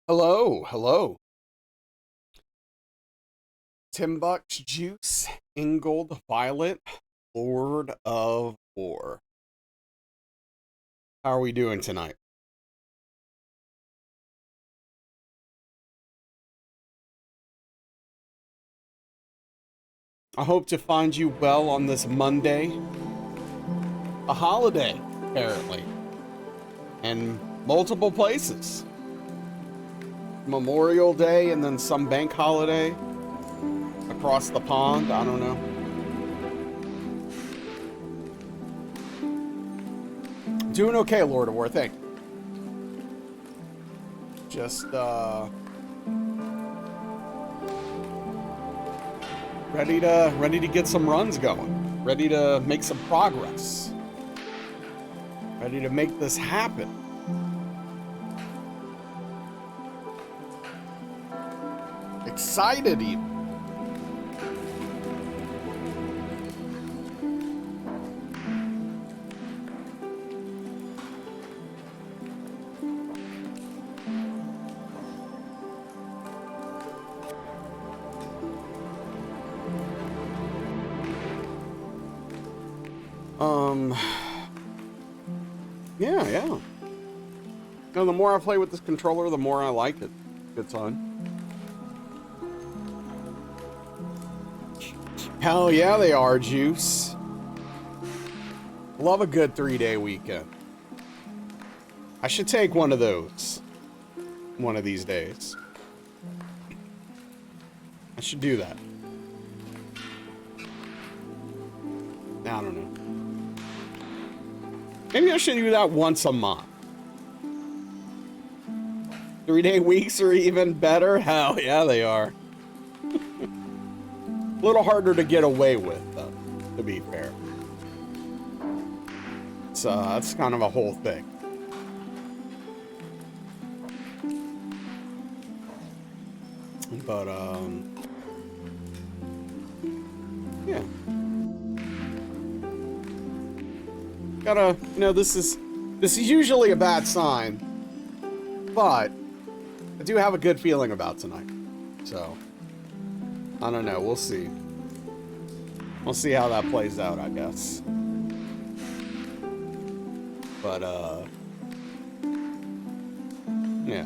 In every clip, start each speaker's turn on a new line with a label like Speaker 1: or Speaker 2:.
Speaker 1: Hello, hello. Timbuck's Juice, Ingold Violet, Lord of War. How are we doing tonight? I hope to find you well on this Monday. A holiday, apparently. And multiple places. Memorial Day and then some bank holiday across the pond. I don't know. Doing okay, Lord of War, thank you. Just, ready to get some runs going. Ready to make some progress. Ready to make this happen. Excited even. Yeah. No, the more I play with this controller, the more I like it. Good time. Hell yeah, they are, Juice. Love a good 3-day weekend. I should take one of those. One of these days. I should do that. I don't know. Maybe I should do that once a month. 3-day weeks are even better? Hell yeah, they are. A little harder to get away with, though, to be fair. So, that's kind of a whole thing. But, yeah. Gotta, this is usually a bad sign, but I do have a good feeling about tonight. So, I don't know. We'll see. We'll see how that plays out, I guess. But, yeah.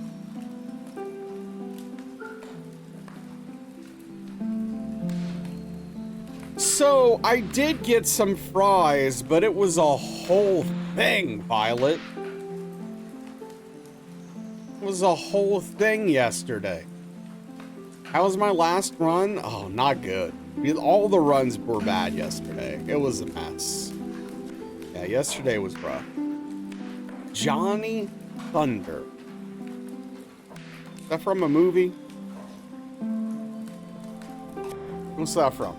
Speaker 1: So, I did get some fries, but it was a whole thing, Violet. It was a whole thing yesterday. How was my last run? Oh, not good. All the runs were bad yesterday. It was a mess. Yeah, yesterday was rough. Johnny Thunder. Is that from a movie? What's that from?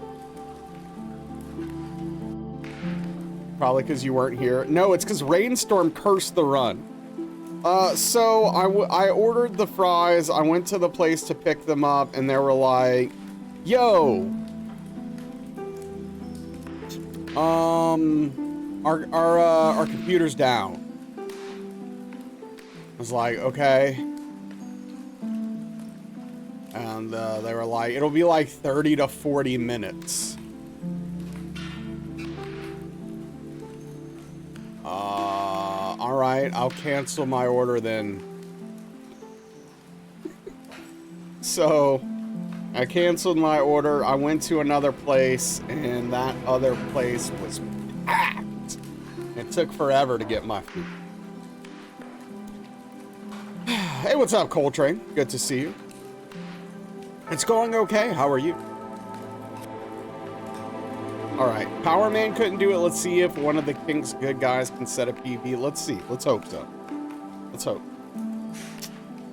Speaker 1: Probably because you weren't here. No, it's because Rainstorm cursed the run. So I ordered the fries. I went to the place to pick them up, and they were like, "Yo, our computer's down." I was like, "Okay," and they were like, "It'll be like 30 to 40 minutes." All right, I'll cancel my order then. So, I canceled my order. I went to another place, and that other place was packed. It took forever to get my food. Hey, what's up, Coltrane? Good to see you. It's going okay. How are you? Alright, Power Man couldn't do it. Let's see if one of the King's good guys can set a PB. Let's see. Let's hope so. Let's hope.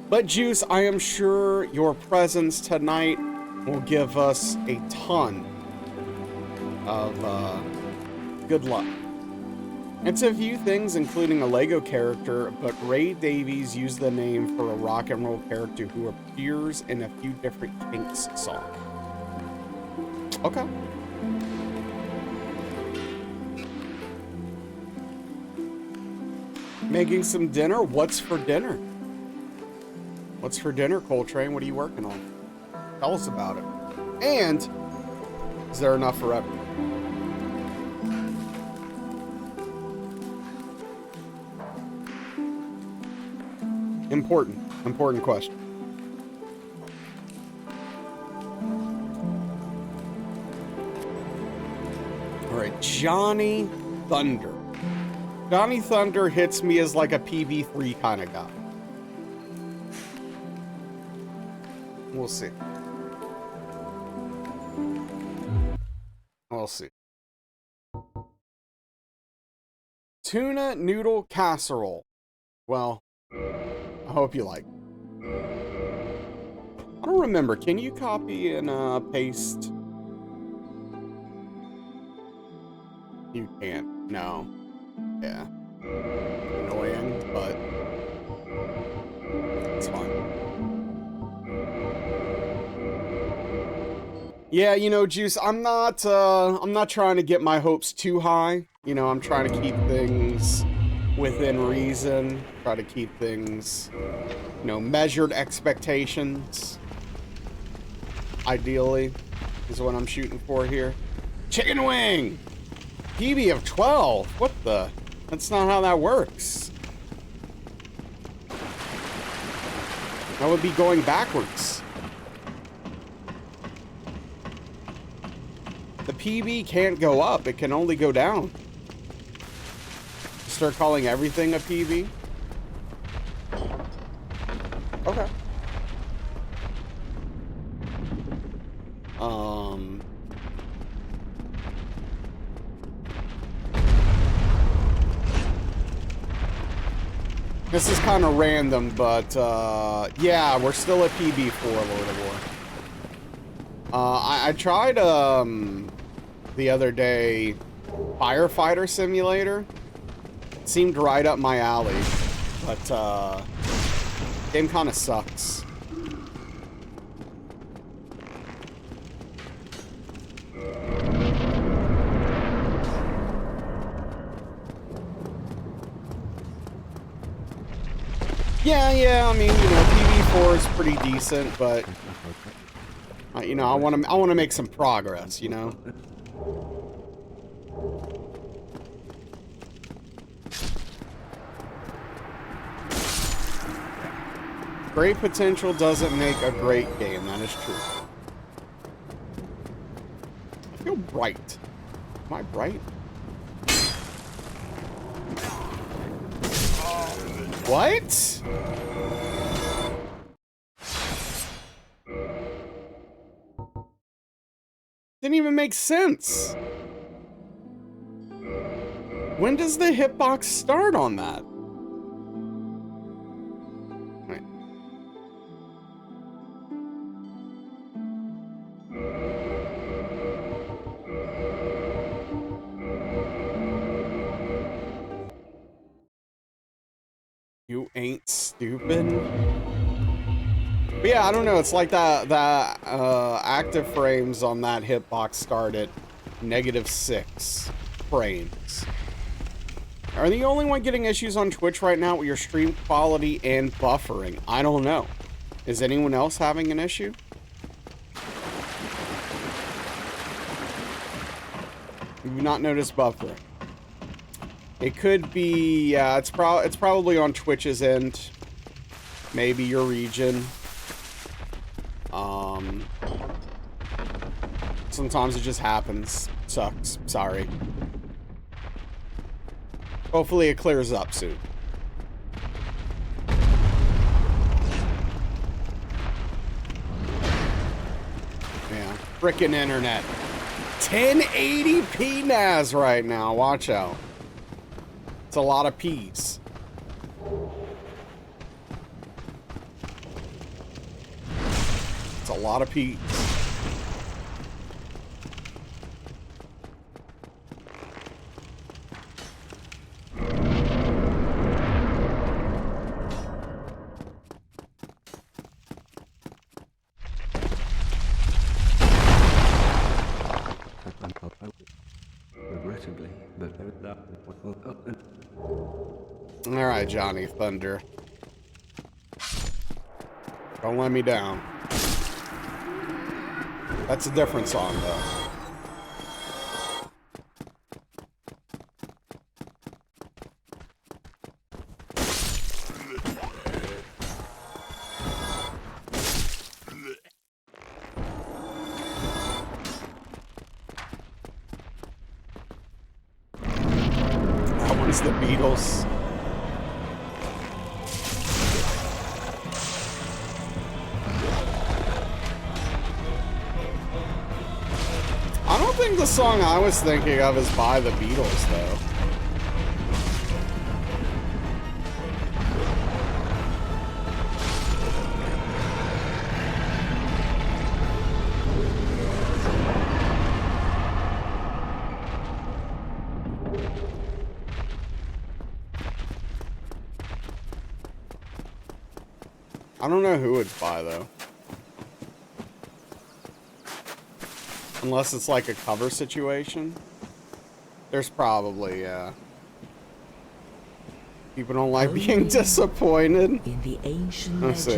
Speaker 1: But Juice, I am sure your presence tonight will give us a ton of good luck. It's a few things, including a Lego character, but Ray Davies used the name for a rock and roll character who appears in a few different Kinks songs. Okay. Making some dinner? What's for dinner? What's for dinner, Coltrane? What are you working on? Tell us about it. And is there enough for everyone? Important question. All right, Johnny Thunder. Johnny Thunder hits me as like a PB3 kind of guy. We'll see. We'll see. Tuna noodle casserole. Well, I hope you like. I don't remember. Can you copy and paste? You can't. No. Yeah. Annoying, but it's fine. Yeah, you know, Juice, I'm not trying to get my hopes too high. You know, I'm trying to keep things within reason. Try to keep things, you know, measured expectations. Ideally, is what I'm shooting for here. Chicken wing! PB of 12? What the? That's not how that works. That would be going backwards. The PB can't go up, it can only go down. Start calling everything a PB? Okay. This is kind of random, but yeah, we're still at PB4, Lord of War. I tried the other day Firefighter Simulator. It seemed right up my alley, but game kind of sucks. Yeah, I mean, you know, PB4 is pretty decent, but you know, I want to make some progress, you know. Great potential doesn't make a great game, that is true. I feel bright. Am I bright? What? Didn't even make sense. When does the hitbox start on that? Wait. You ain't stupid. But yeah, I don't know. It's like that active frames on that hitbox start at -6 frames. Are you the only one getting issues on Twitch right now with your stream quality and buffering? I don't know. Is anyone else having an issue? You've not noticed buffering. It could be, yeah, it's probably on Twitch's end. Maybe your region. Sometimes it just happens. Sucks. Sorry. Hopefully it clears up soon. Yeah, frickin' internet. 1080p NAS right now. Watch out. It's a lot of P's. It's a lot of P's.
Speaker 2: Regrettably, but that.
Speaker 1: All right, Johnny Thunder. Don't let me down. That's a different song, though. That one's the Beatles. I don't think the song I was thinking of is by the Beatles, though. I don't know who it's by, though. Unless it's like a cover situation. There's probably, yeah. People don't like being disappointed.
Speaker 2: In the ancient
Speaker 1: Let's see.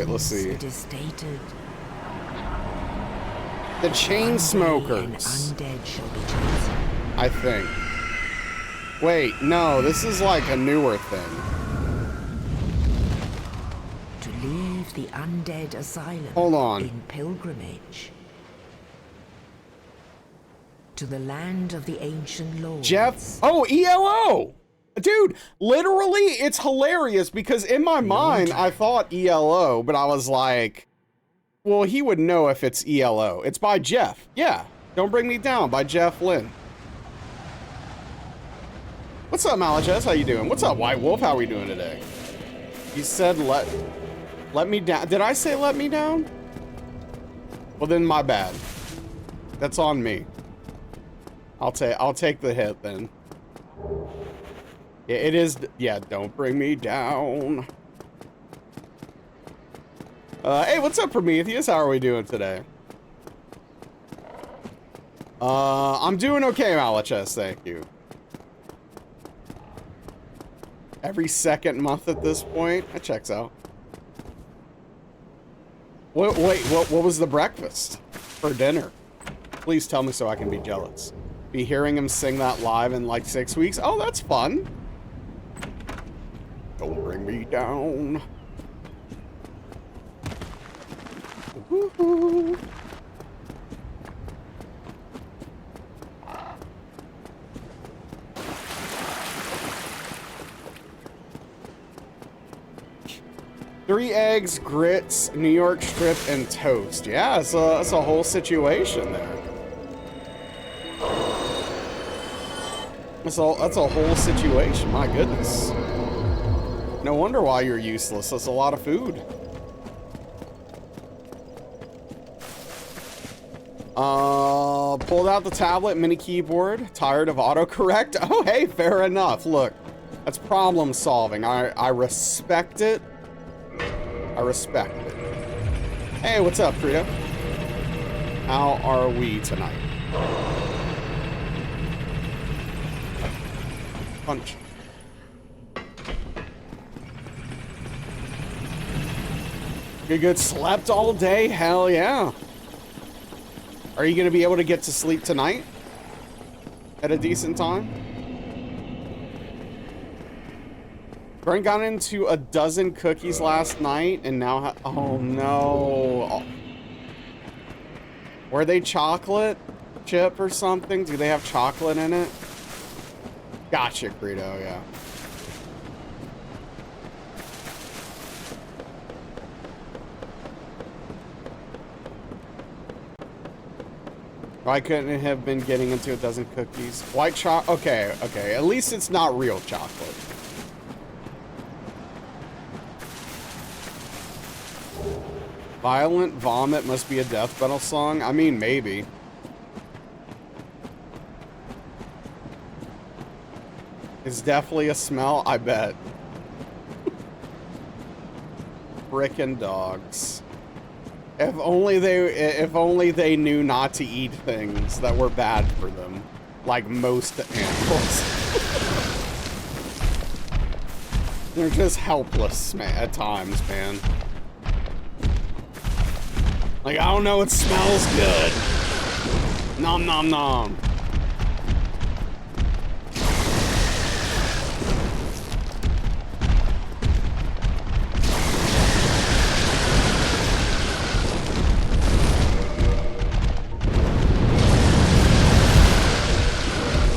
Speaker 2: it is stated,
Speaker 1: The Chainsmokers.
Speaker 2: undead shall be chosen.
Speaker 1: I think. Wait, no, this is like a newer thing.
Speaker 2: To leave the undead asylum.
Speaker 1: Hold on.
Speaker 2: In pilgrimage. To the land of the ancient lords.
Speaker 1: Jeff. Oh, ELO. Dude, literally, it's hilarious because in my mind, I thought ELO, but I was like, well, he would know if it's ELO. It's by Jeff. Yeah. Don't Bring Me Down by Jeff Lynne. What's up, Malachess? How you doing? What's up, White Wolf? How are we doing today? You said let me down. Did I say let me down? Well, then my bad. That's on me. I'll take the hit then. Yeah, it is. Yeah, don't bring me down. Hey, what's up, Prometheus? How are we doing today? I'm doing okay, Malachess. Thank you. Every second month at this point, that checks out. Wait, what was the breakfast for dinner? Please tell me so I can be jealous. Be hearing him sing that live in like 6 weeks. Oh, that's fun. Don't bring me down. Woohoo. Three eggs, grits, New York strip, and toast. Yeah, that's a whole situation there. That's a whole situation. My goodness. No wonder why you're useless. That's a lot of food. Pulled out the tablet, mini keyboard. Tired of autocorrect. Oh, hey, fair enough. Look, that's problem solving. I respect it. I respect it. Hey, what's up, Frida? How are we tonight? Punch. Good. Slept all day? Hell yeah. Are you going to be able to get to sleep tonight? At a decent time? Brent got into a dozen cookies last night and now oh no. Were they chocolate chip or something? Do they have chocolate in it? Gotcha, Greedo, yeah. Why couldn't it have been getting into a dozen cookies? White chocolate? Okay. At least it's not real chocolate. Violent Vomit must be a death metal song? I mean, maybe. It's definitely a smell, I bet. Frickin' dogs. If only they knew not to eat things that were bad for them, like most animals. They're just helpless, man, at times, man. Like, I don't know, it smells good. Nom nom nom.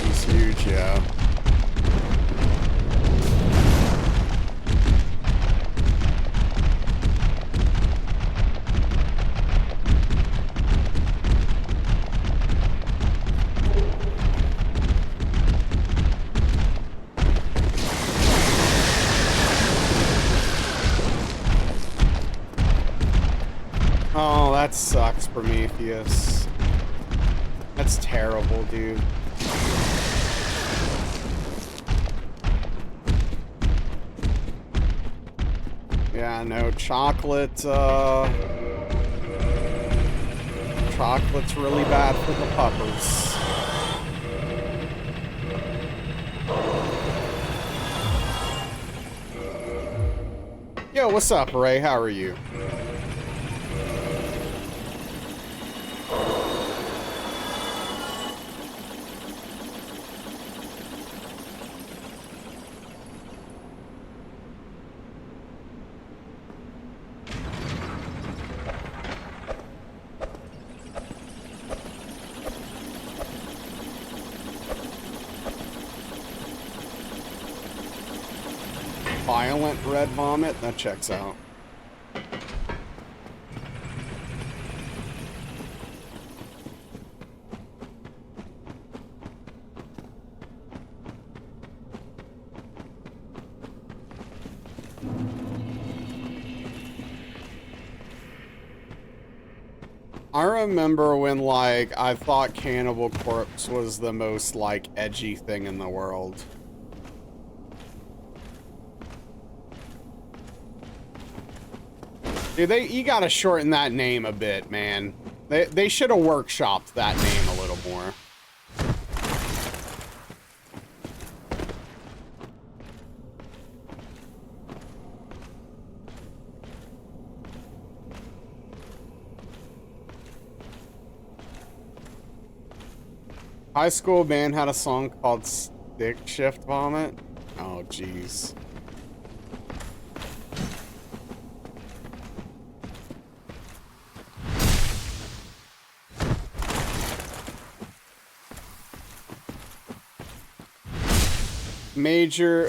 Speaker 1: He's huge, yeah. Oh, that sucks, Prometheus. That's terrible, dude. Yeah, no, chocolate's really bad for the puppers. Yo, what's up, Ray? How are you? Violent red vomit? That checks out. I remember when, like, I thought Cannibal Corpse was the most, like, edgy thing in the world. Dude, you gotta shorten that name a bit, man. They should have workshopped that name a little more. High school band had a song called Stick Shift Vomit. Oh, jeez.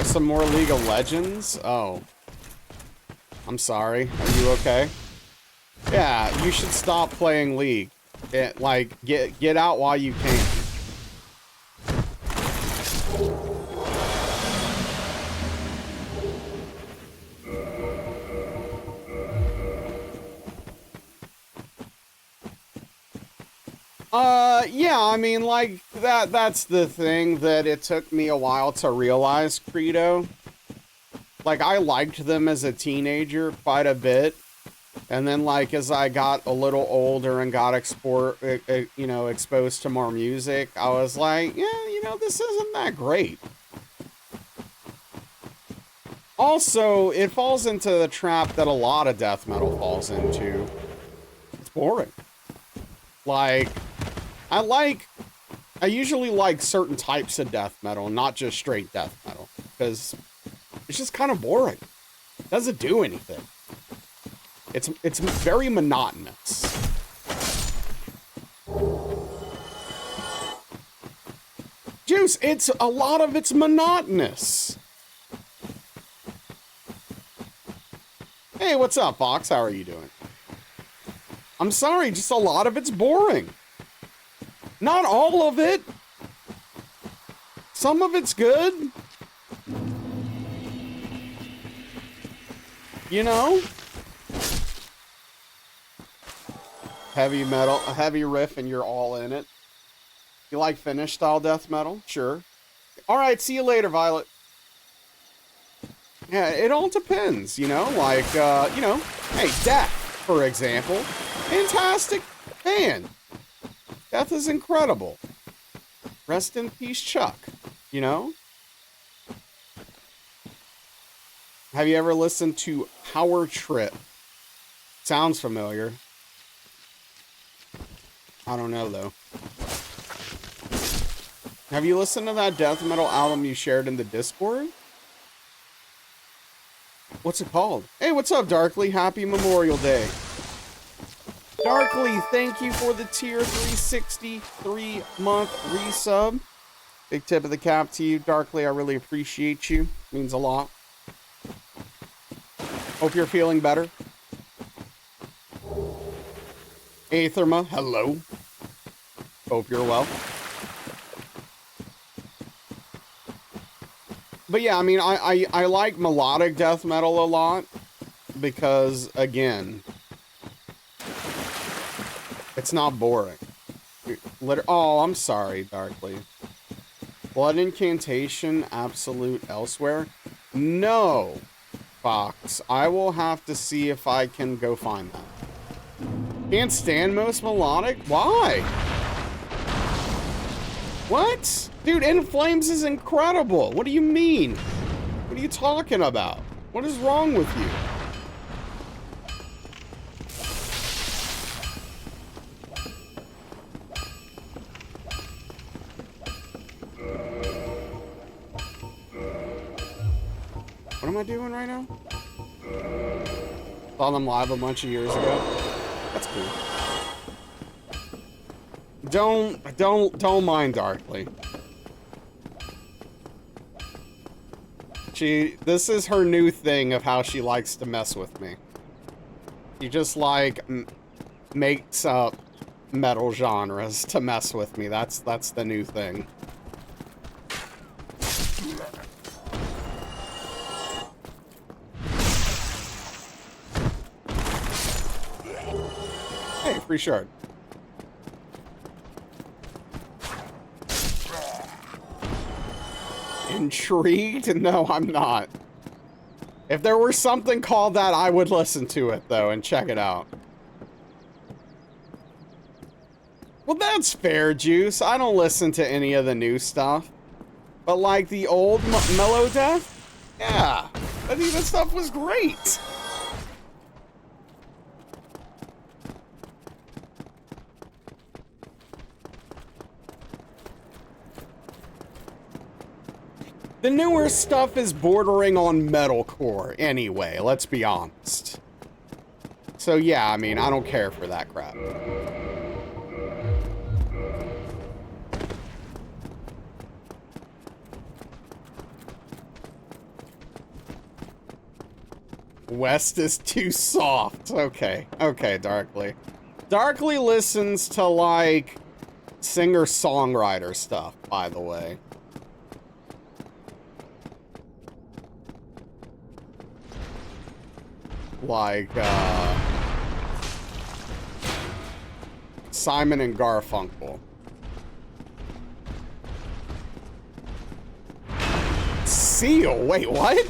Speaker 1: Some more League of Legends? Oh. I'm sorry. Are you okay? Yeah, you should stop playing League. Get out while you can. Yeah, I mean, like, that's the thing that it took me a while to realize, Credo. Like, I liked them as a teenager quite a bit. And then, like, as I got a little older and got exposed to more music, I was like, yeah, this isn't that great. Also, it falls into the trap that a lot of death metal falls into. It's boring. Like, I usually like certain types of death metal, not just straight death metal, because it's just kind of boring. It doesn't do anything. It's very monotonous. Juice, a lot of it's monotonous. Hey, what's up, Fox? How are you doing? I'm sorry, just a lot of it's boring. Not all of it. Some of it's good. You know? Heavy metal, a heavy riff, and you're all in it. You like Finnish style death metal? Sure. Alright, see you later, Violet. Yeah, it all depends, like, hey, Death, for example. Fantastic band. Death is incredible. Rest in peace, Chuck. Have you ever listened to Power Trip? Sounds familiar. I don't know, though. Have you listened to that death metal album you shared in the Discord? What's it called? Hey, what's up, Darkly? Happy Memorial Day. Darkly, thank you for the tier 363-month resub. Big tip of the cap to you, Darkly. I really appreciate you. Means a lot. Hope you're feeling better. Aetherma, hello. Hope you're well. But yeah, I mean, I like melodic death metal a lot because, again, it's not boring. Oh, I'm sorry, Darkly. Blood Incantation, Absolute Elsewhere? No, Fox. I will have to see if I can go find that. Can't stand most melodic? Why? What? Dude, In Flames is incredible. What do you mean? What are you talking about? What is wrong with you? What am I doing right now? Saw them live a bunch of years ago. That's cool. Don't mind Darkly. This is her new thing of how she likes to mess with me. She just like makes up metal genres to mess with me. That's the new thing. Hey, free shard. Intrigued? No, I'm not. If there were something called that, I would listen to it, though, and check it out. Well, that's fair, Juice. I don't listen to any of the new stuff. But, like, the old Mellow Death? Yeah. I think that stuff was great. The newer stuff is bordering on metalcore anyway, let's be honest. So yeah, I mean, I don't care for that crap. West is too soft. Okay, okay, Darkly. Darkly listens to, like, singer-songwriter stuff, by the way. Like, Simon and Garfunkel. Seal? Wait, what?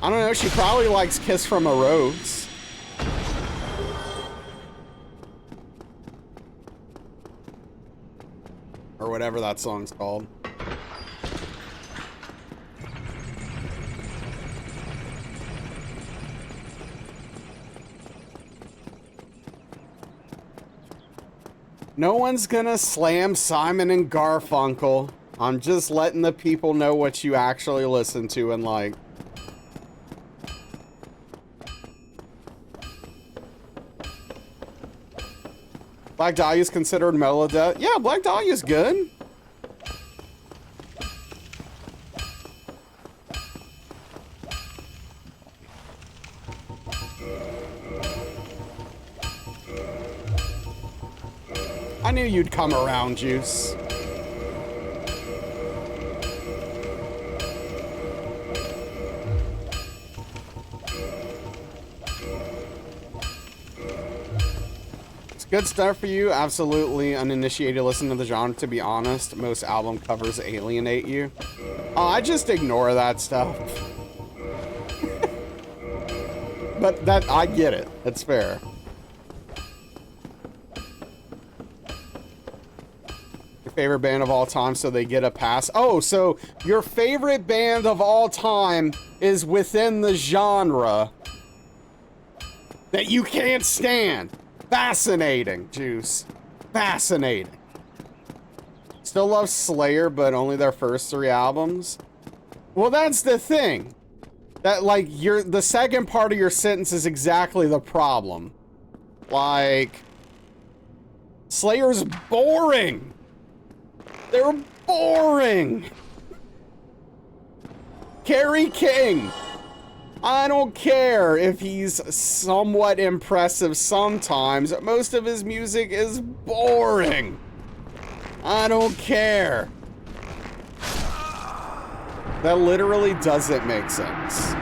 Speaker 1: I don't know, she probably likes Kiss from a Rose. Or whatever that song's called. No one's gonna slam Simon and Garfunkel. I'm just letting the people know what you actually listen to and like. Black Dahlia's considered mellow death. Yeah, Black Dahlia's good. I knew you'd come around, Juice. It's good stuff for you. Absolutely uninitiated listen to the genre, to be honest. Most album covers alienate you. I just ignore that stuff. But that, I get it. It's fair. Favorite band of all time, so they get a pass. Oh, so your favorite band of all time is within the genre that you can't stand. Fascinating, Juice. Fascinating. Still love Slayer, but only their first 3 albums. Well, that's the thing. That, like, the second part of your sentence is exactly the problem. Like, Slayer's boring. They're boring. Kerry King. I don't care if he's somewhat impressive sometimes. Most of his music is boring. I don't care. That literally doesn't make sense.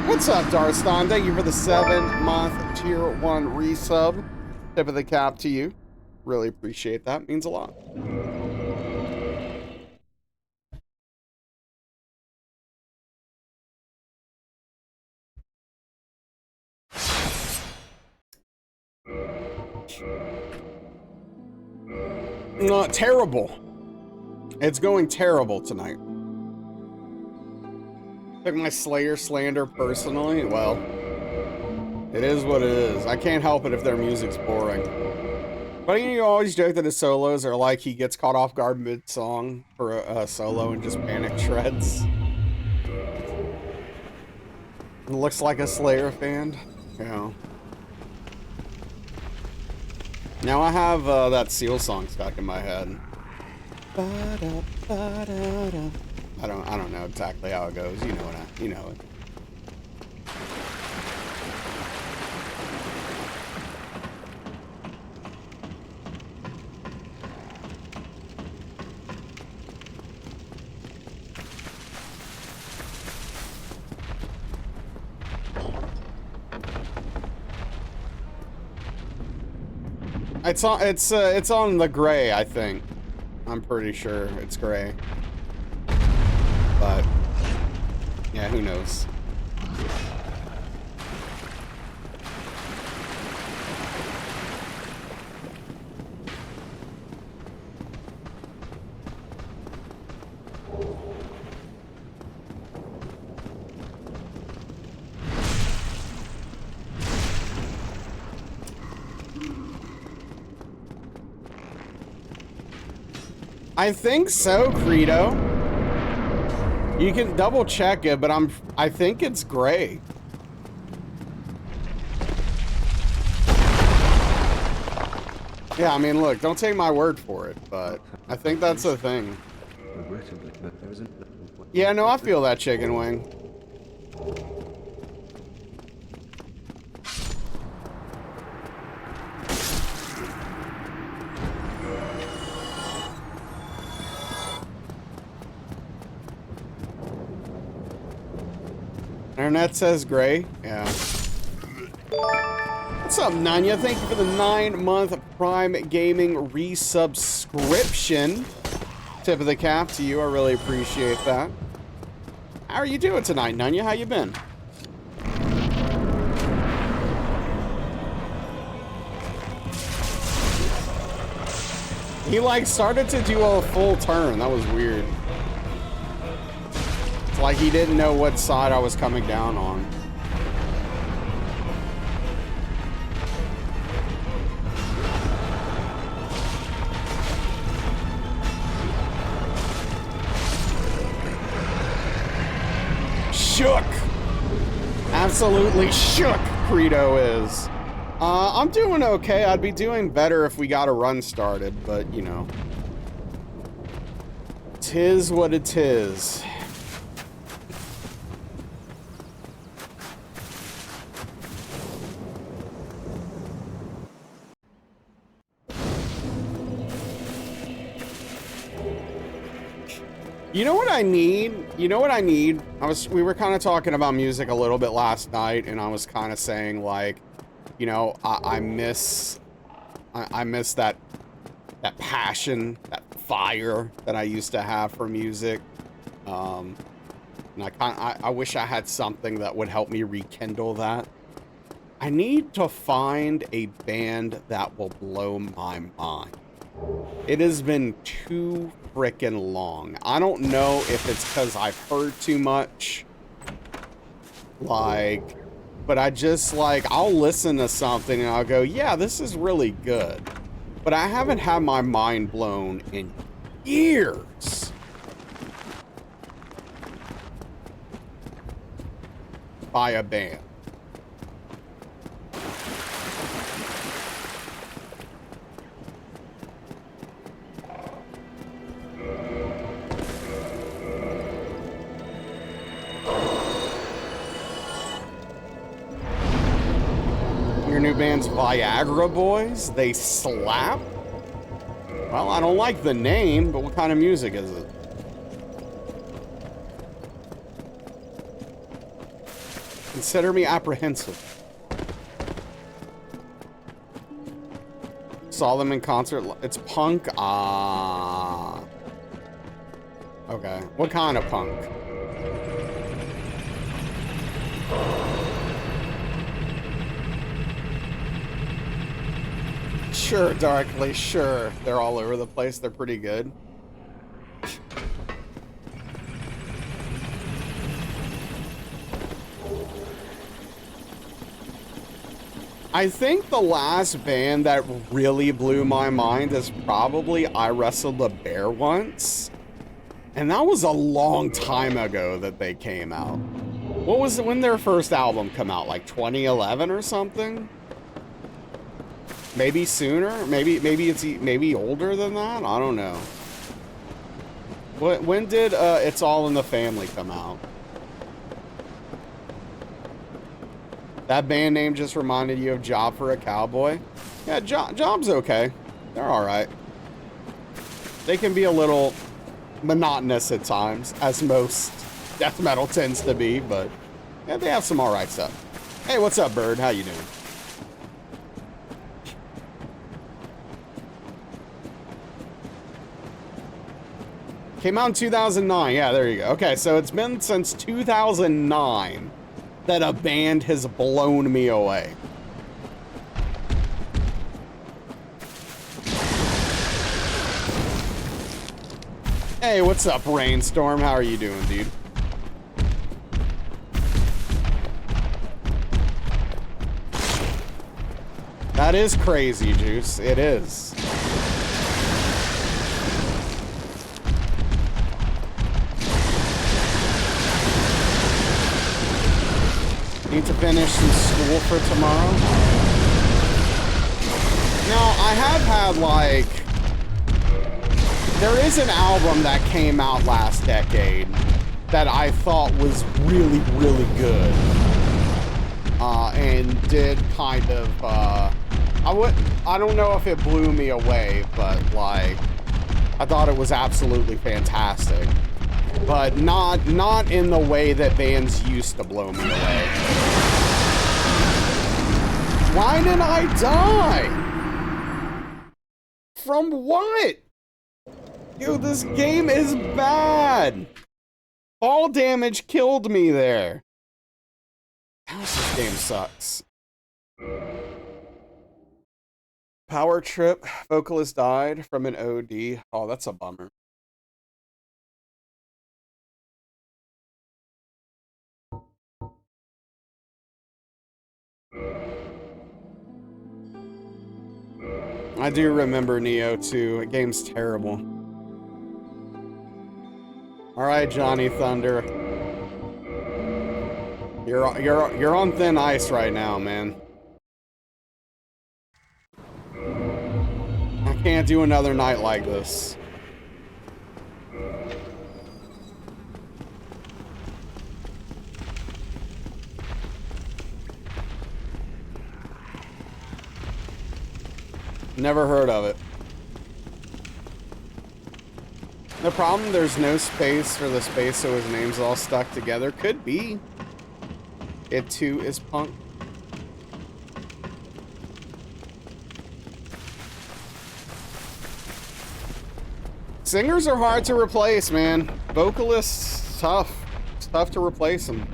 Speaker 1: What's up, Darstan? Thank you for the 7-month tier 1 resub. Tip of the cap to you. Really appreciate that. Means a lot. Not terrible. It's going terrible tonight. Took my Slayer slander personally. Well, it is what it is. I can't help it if their music's boring. But you always joke that his solos are like he gets caught off guard mid-song for a solo and just panic shreds. It looks like a Slayer fan. Yeah. Now I have that Seal song stuck in my head. I don't know exactly how it goes. You know what you know it. It's on the gray, I think. I'm pretty sure it's gray. But yeah, who knows? I think so, Credo. You can double check it, but I think it's gray. Yeah, I mean, look, don't take my word for it, but I think that's the thing. Yeah, no, I feel that chicken wing. Internet says gray. Yeah. What's up, Nanya? Thank you for the 9-month Prime Gaming resubscription. Tip of the cap to you. I really appreciate that. How are you doing tonight, Nanya? How you been? He like started to do a full turn. That was weird. It's like he didn't know what side I was coming down on. Shook. Absolutely shook, Credo is. I'm doing okay. I'd be doing better if we got a run started, but you know. 'Tis what it is. You know what I need? You know what I need? We were kind of talking about music a little bit last night, and I was kind of saying like, you know, I miss that passion, that fire that I used to have for music. And I wish I had something that would help me rekindle that. I need to find a band that will blow my mind. It has been too freaking long. I don't know if it's because I've heard too much. Like, but I just like, I'll listen to something and I'll go, yeah, this is really good. But I haven't had my mind blown in years by a band. Your new band's Viagra Boys? They slap? Well, I don't like the name, but what kind of music is it? Consider me apprehensive. Saw them in concert. It's punk? Ah. Okay. What kind of punk? Sure, Darkly, sure. They're all over the place. They're pretty good. I think the last band that really blew my mind is probably I Wrestled a Bear Once. And that was a long time ago that they came out. What was it when their first album come out? Like 2011 or something? Maybe sooner? Maybe it's older than that? I don't know. When did It's All in the Family come out? That band name just reminded you of Job for a Cowboy? Yeah, Job's okay. They're alright. They can be a little monotonous at times, as most death metal tends to be, but yeah, they have some alright stuff. Hey, what's up, Bird? How you doing? Came out in 2009. Yeah, there you go. Okay, so it's been since 2009 that a band has blown me away. Hey, what's up, Rainstorm? How are you doing, dude? That is crazy, Juice. It is. Need to finish some school for tomorrow. Now, I have had, like... There is an album that came out last decade that I thought was really, really good. And did kind of, I don't know if it blew me away, but, like, I thought it was absolutely fantastic. But not in the way that bands used to blow me away. Why did I die? From what? Dude, this game is bad. Fall damage killed me there. Gosh, this game sucks. Power Trip, vocalist died from an OD. Oh, that's a bummer. I do remember Neo too. The game's terrible. All right, Johnny Thunder. You're on thin ice right now, man. I can't do another night like this. Never heard of it. The problem, there's no space for the space, so his name's all stuck together. Could be. It too is punk. Singers are hard to replace, man. Vocalists, tough. It's tough to replace them.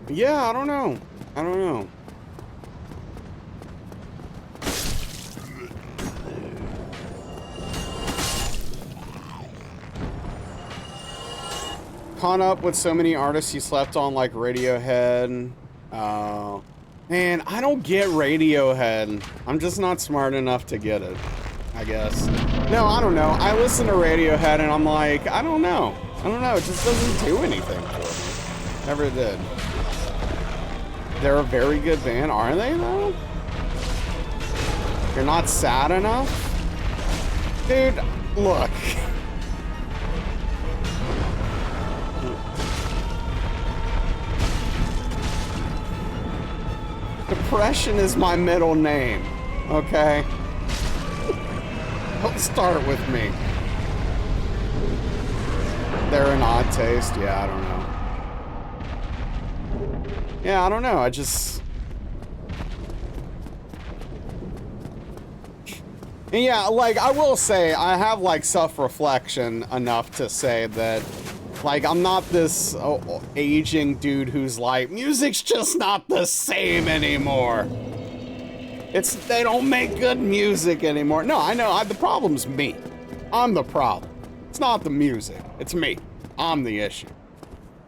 Speaker 1: Yeah, I don't know. I don't know. Caught up with so many artists he slept on, like Radiohead. Man, I don't get Radiohead. I'm just not smart enough to get it, I guess. No, I don't know. I listen to Radiohead and I'm like, I don't know. I don't know. It just doesn't do anything for me. Never did. They're a very good band, aren't they, though? You're not sad enough? Dude, look. Depression is my middle name, okay? Don't start with me. They're an odd taste. Yeah, I don't know. Yeah, I don't know. I just... And yeah, like, I will say, I have, like, self-reflection enough to say that, like, I'm not this aging dude who's like, music's just not the same anymore. They don't make good music anymore. No, I know, the problem's me. I'm the problem. It's not the music, it's me. I'm the issue.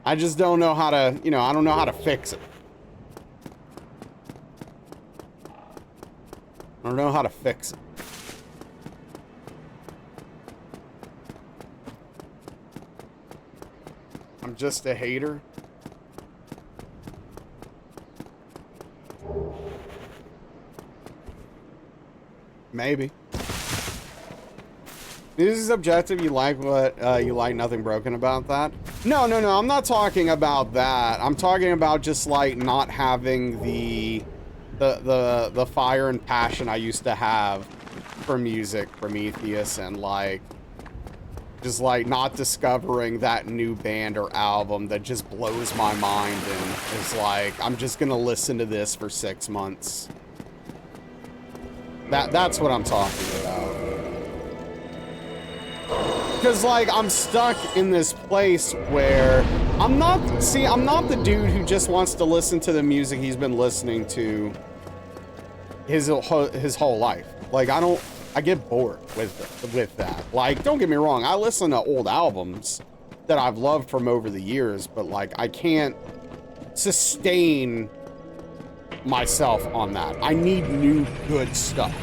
Speaker 1: I just don't know how to, you know, I don't know how to fix it. I don't know how to fix it. I'm just a hater. Maybe. This is objective. You like what you like, nothing broken about that. No, I'm not talking about that. I'm talking about just like not having the fire and passion I used to have for music, Prometheus, and like just like not discovering that new band or album that just blows my mind and is like, I'm just gonna listen to this for 6 months. That's what I'm talking about. Because like I'm stuck in this place where I'm not the dude who just wants to listen to the music he's been listening to his whole life. Like I get bored with that. Like, don't get me wrong, I listen to old albums that I've loved from over the years, but like I can't sustain myself on that. I need new good stuff.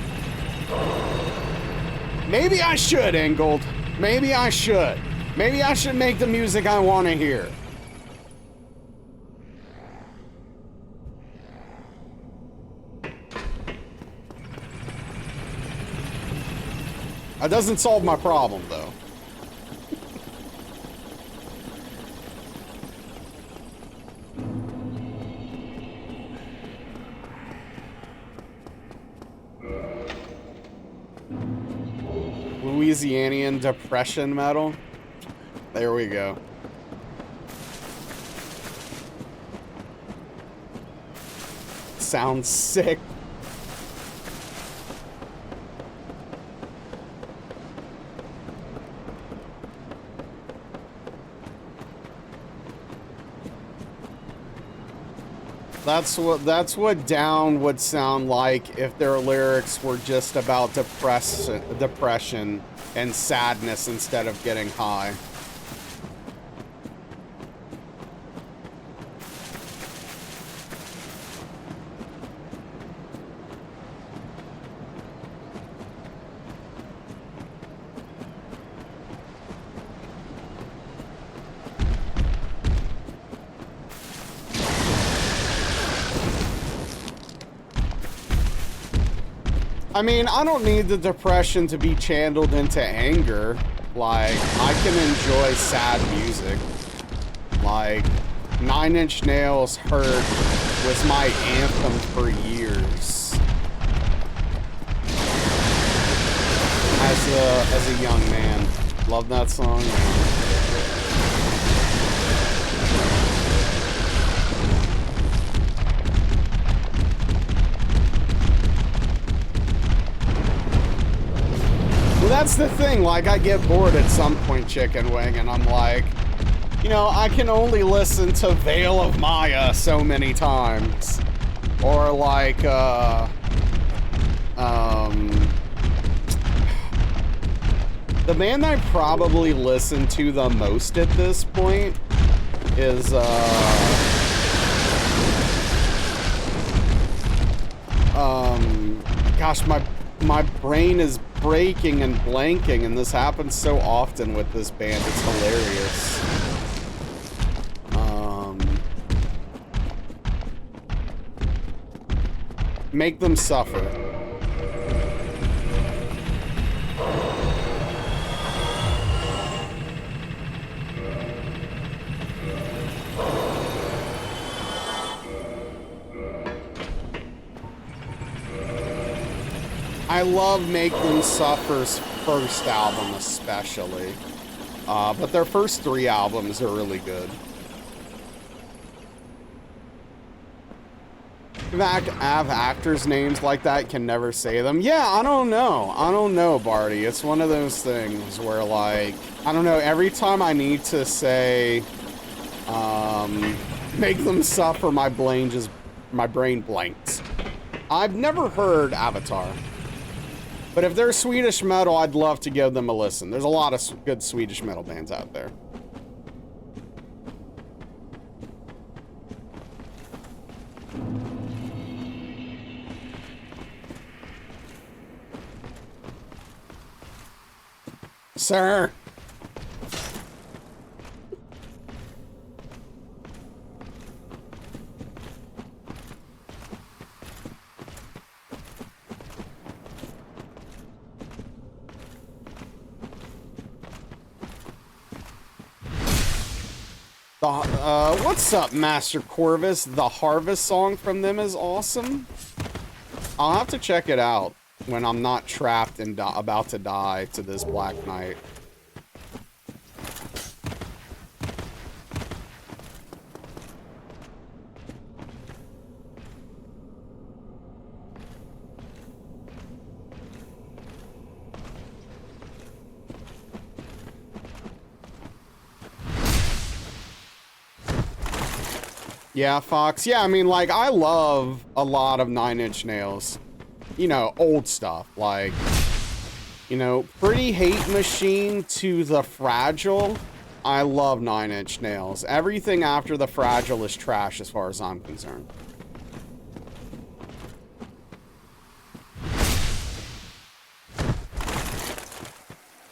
Speaker 1: Maybe I should, Engold. Maybe I should. Maybe I should make the music I want to hear. That doesn't solve my problem, though. Louisianian depression metal. There we go. Sounds sick. That's what down would sound like if their lyrics were just about depression and sadness instead of getting high. I mean, I don't need the depression to be channeled into anger. Like, I can enjoy sad music. Like, 9 Inch Nails' Hurt was my anthem for years. As a young man. Love that song. Well, that's the thing, like, I get bored at some point, Chicken Wing, and I'm like, You know, I can only listen to Veil of Maya so many times. Or like, the band I probably listen to the most at this point is, gosh, my brain is breaking and blanking, and this happens so often with this band, it's hilarious. Make Them Suffer. I love Make Them Suffer's first album especially, but their first 3 albums are really good. Have actors' names like that, can never say them. Yeah, I don't know, Barty. It's one of those things where, like, I don't know, every time I need to say, Make Them Suffer, my brain blanks. I've never heard Avatar. But if they're Swedish metal, I'd love to give them a listen. There's a lot of good Swedish metal bands out there. Sir. What's up, Master Corvus? The Harvest song from them is awesome. I'll have to check it out when I'm not trapped and about to die to this Black Knight. Yeah, Fox. Yeah, I mean, like, I love a lot of Nine Inch Nails. You know, old stuff. Like, you know, Pretty Hate Machine to The Fragile. I love Nine Inch Nails. Everything after The Fragile is trash as far as I'm concerned.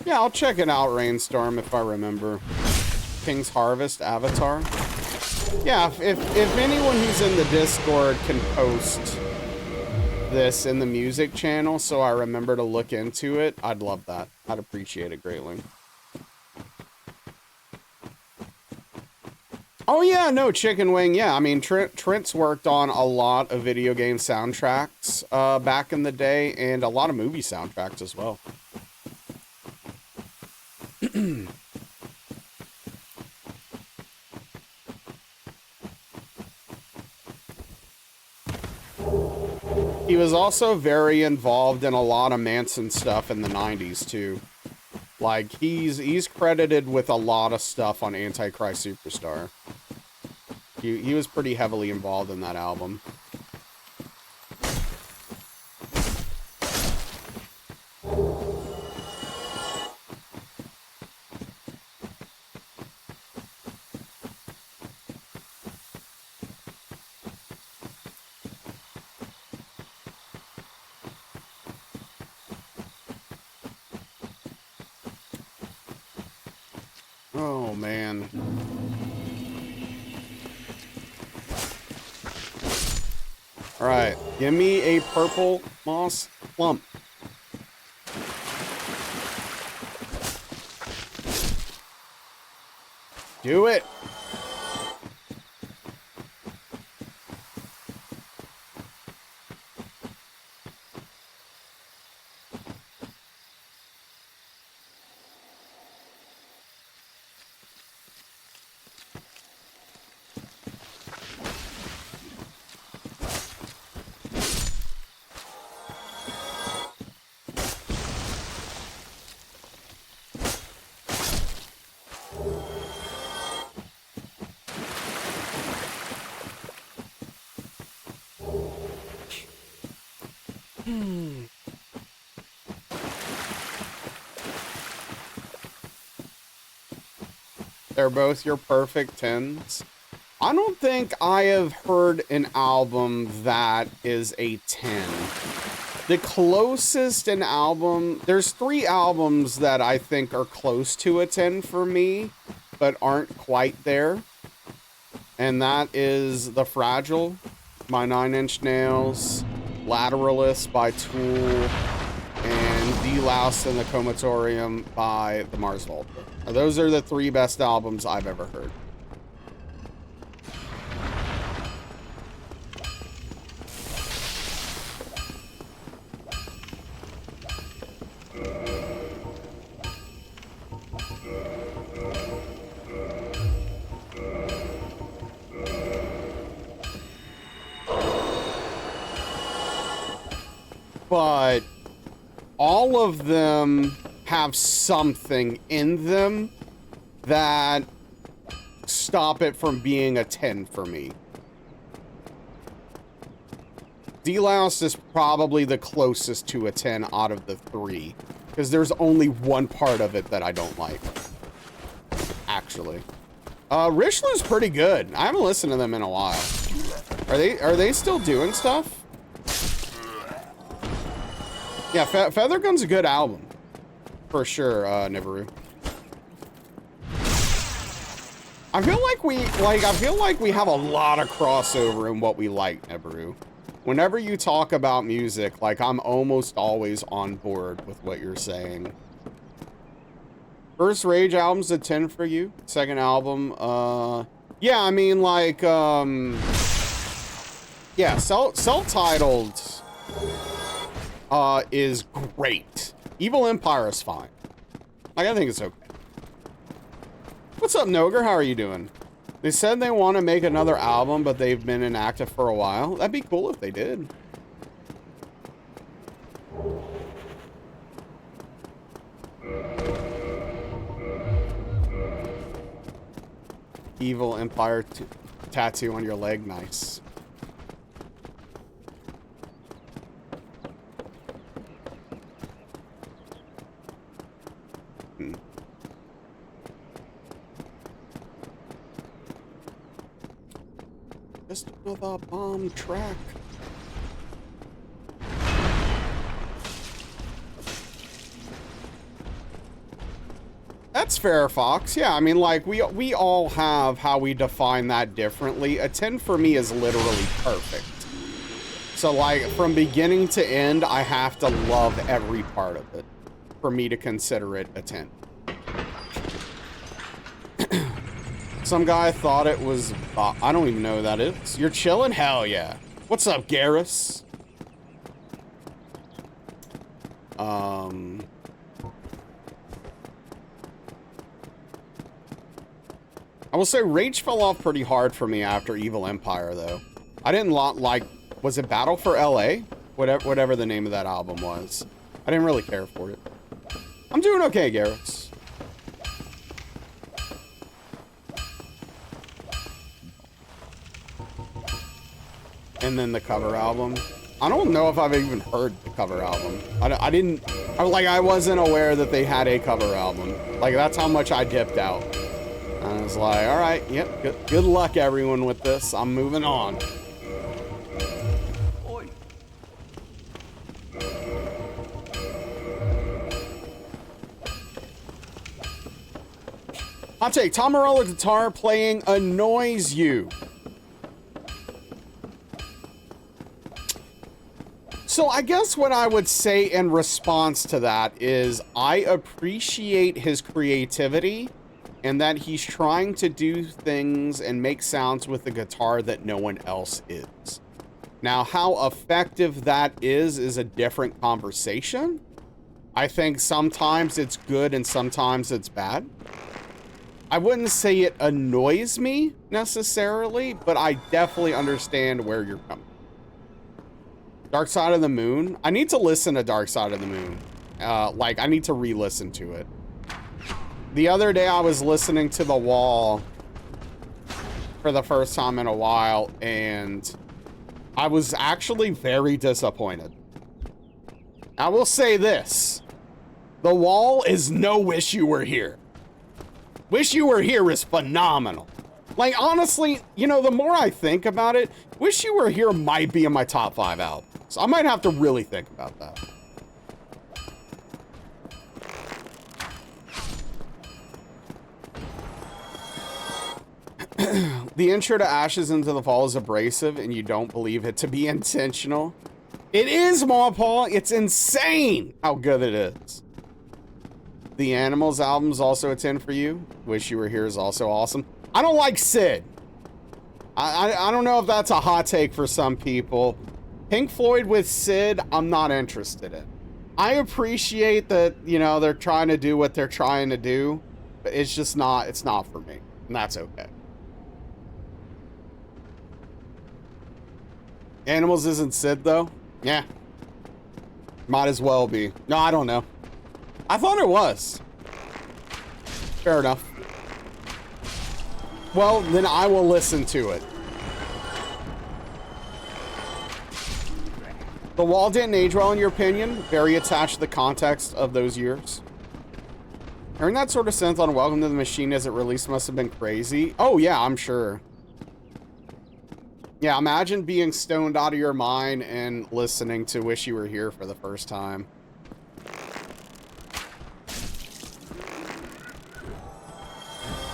Speaker 1: Yeah, I'll check it out, Rainstorm, if I remember. King's Harvest, Avatar. Yeah, if anyone who's in the Discord can post this in the music channel so I remember to look into it, I'd love that. I'd appreciate it greatly. Oh yeah, no, Chicken Wing, yeah. I mean, Trent's worked on a lot of video game soundtracks back in the day, and a lot of movie soundtracks as well. He was also very involved in a lot of Manson stuff in the 90s too. Like, he's credited with a lot of stuff on Antichrist Superstar. He was pretty heavily involved in that album. Oh, man. Alright, give me a purple moss plump. Do it! They're both your perfect 10s. I don't think I have heard an album that is a 10. The closest an album, there's 3 albums that I think are close to a 10 for me, but aren't quite there. And that is The Fragile by 9 Inch Nails, Lateralus by Tool, and De-Loused in the Comatorium by the Mars Volta. Now, those are the 3 best albums I've ever heard. But all of them have something in them that stop it from being a 10 for me. De-Loused is probably the closest to a 10 out of the 3, because there's only one part of it that I don't like, actually. Richelieu's pretty good. I haven't listened to them in a while. Are they still doing stuff? Yeah, Feathergun's a good album. For sure, Nibiru. I feel like we have a lot of crossover in what we like, Nibiru. Whenever you talk about music, like, I'm almost always on board with what you're saying. First Rage album's a 10 for you. Second album, yeah, I mean, like, yeah, self-titled is great. Evil Empire is fine. Like, I think it's okay. What's up, Noger? How are you doing? They said they want to make another album, but they've been inactive for a while. That'd be cool if they did. Evil Empire tattoo on your leg. Nice. Just another bomb track. That's fair, Fox. Yeah, I mean, like, we all have how we define that differently. A 10 for me is literally perfect. So, like, from beginning to end, I have to love every part of it for me to consider it a 10. Some guy thought it was... I don't even know who that is. You're chilling? Hell yeah. What's up, Garrus? I will say Rage fell off pretty hard for me after Evil Empire, though. I didn't like... Was it Battle for LA? Whatever the name of that album was. I didn't really care for it. I'm doing okay, Garrus. And then the cover album. I don't know if I've even heard the cover album. I wasn't aware that they had a cover album. Like, that's how much I dipped out. I was like, all right, yep, good luck everyone with this. I'm moving on. Oi. Hot take, Tom Morello guitar playing annoys you. So I guess what I would say in response to that is I appreciate his creativity and that he's trying to do things and make sounds with the guitar that no one else is. Now, how effective that is a different conversation. I think sometimes it's good and sometimes it's bad. I wouldn't say it annoys me necessarily, but I definitely understand where you're coming. Dark Side of the Moon. I need to listen to Dark Side of the Moon. Like, I need to re-listen to it. The other day, I was listening to The Wall for the first time in a while, and I was actually very disappointed. I will say this. The Wall is no Wish You Were Here. Wish You Were Here is phenomenal. Like, honestly, you know, the more I think about it, Wish You Were Here might be in my top 5 albums. I might have to really think about that. The intro to Ashes into the Fall is abrasive, and you don't believe it to be intentional. It is, Paul. It's insane how good it is. The Animals album's also a 10 for you. Wish You Were Here is also awesome. I don't like Sid. I don't know if that's a hot take for some people. Pink Floyd with Sid, I'm not interested in. I appreciate that, you know, they're trying to do what they're trying to do, but it's just not, it's not for me. And that's okay. Animals isn't Sid, though? Yeah. Might as well be. No, I don't know. I thought it was. Fair enough. Well, then I will listen to it. The Wall didn't age well, in your opinion? Very attached to the context of those years. Hearing that sort of sense on Welcome to the Machine as it released must have been crazy. Oh, yeah, I'm sure. Yeah, imagine being stoned out of your mind and listening to Wish You Were Here for the first time.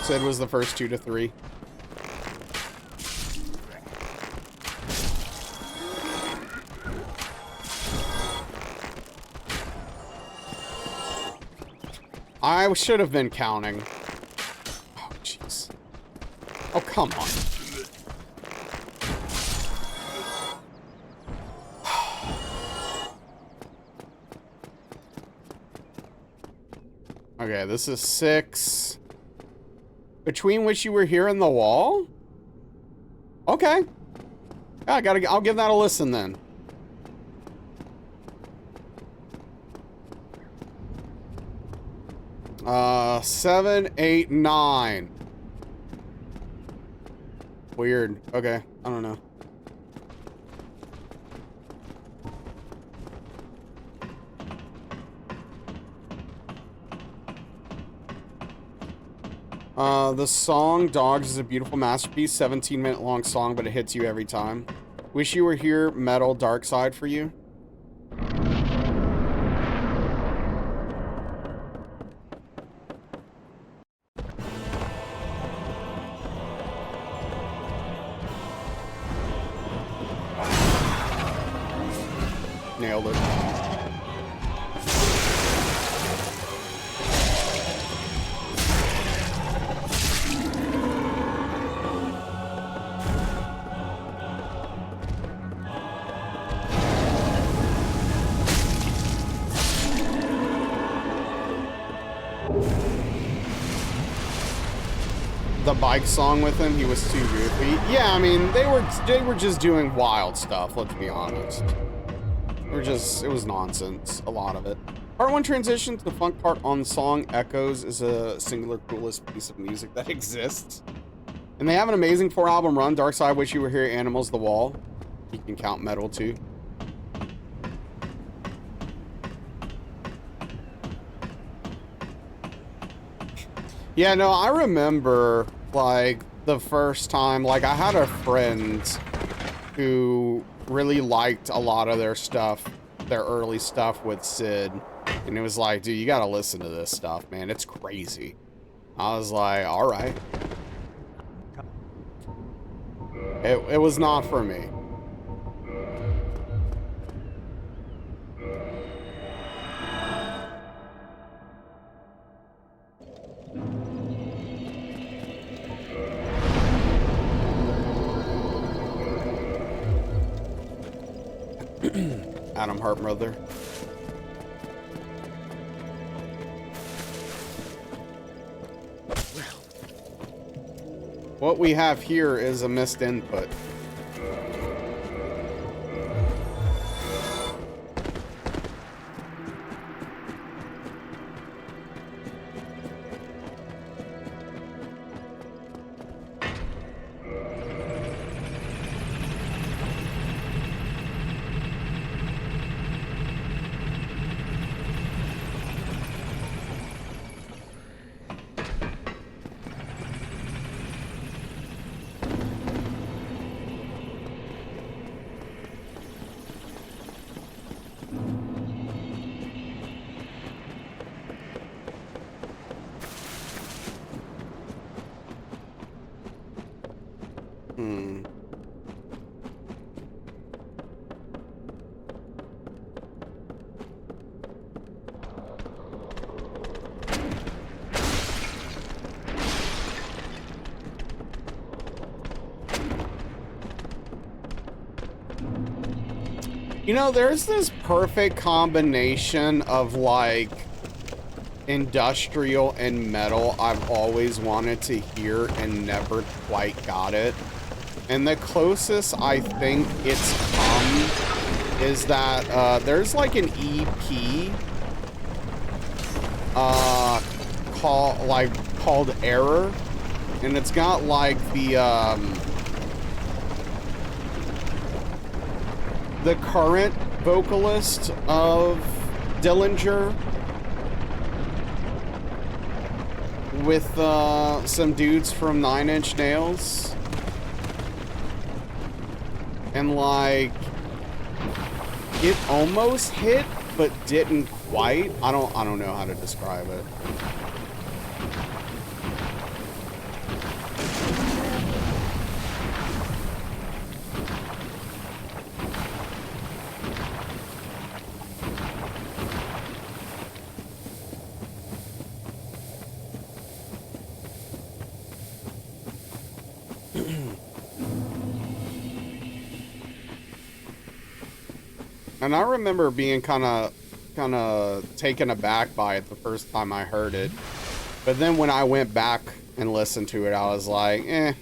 Speaker 1: Sid was the first 2 to 3. I should have been counting. Oh, jeez. Oh, come on. Okay, this is 6. Between Wish You Were Here and The Wall? Okay. Yeah, I'll give that a listen then. Uh, 7, 8, 9. Weird. Okay, I don't know. The song Dogs is a beautiful masterpiece. 17-minute long song, but it hits you every time. Wish You Were Here, metal, dark side for you. Nailed it. The bike song with him, he was too goofy. Yeah, I mean, they were just doing wild stuff, let's be honest. It was nonsense, a lot of it. Part 1 transition to the funk part on the song Echoes is a singular coolest piece of music that exists. And they have an amazing 4-album run. Dark Side, Wish You Were Here, Animals, The Wall. You can count metal too. Yeah, no, I remember, like, the first time, like, I had a friend who really liked a lot of their stuff, their early stuff with Sid. And it was like, dude, you gotta listen to this stuff, man. It's crazy. I was like, all right. It was not for me. Adam Hartmother. What we have here is a missed input. Hmm. You know, there's this perfect combination of, like, industrial and metal I've always wanted to hear and never quite got it. And the closest I think it's come is that there's, like, an EP called Error. And it's got, like, the current vocalist of Dillinger with some dudes from Nine Inch Nails, and like it almost hit but didn't quite. I don't know how to describe it. And I remember being kind of taken aback by it the first time I heard it. But then when I went back and listened to it, I was like, eh.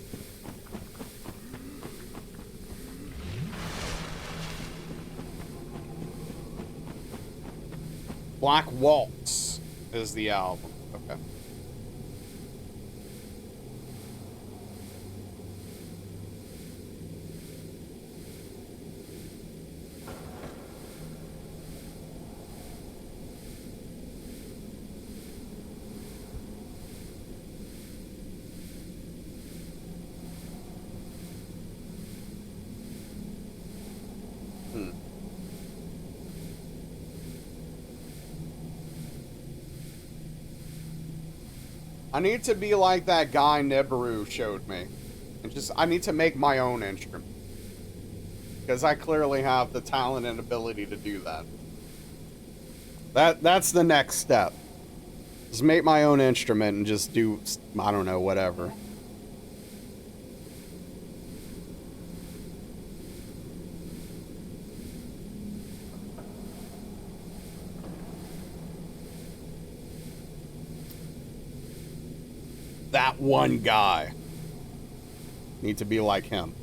Speaker 1: Black Waltz is the album. Okay. I need to be like that guy Nibiru showed me. And I need to make my own instrument. Because I clearly have the talent and ability to do that. That's the next step. Just make my own instrument and just do, I don't know, whatever. That one guy. Need to be like him.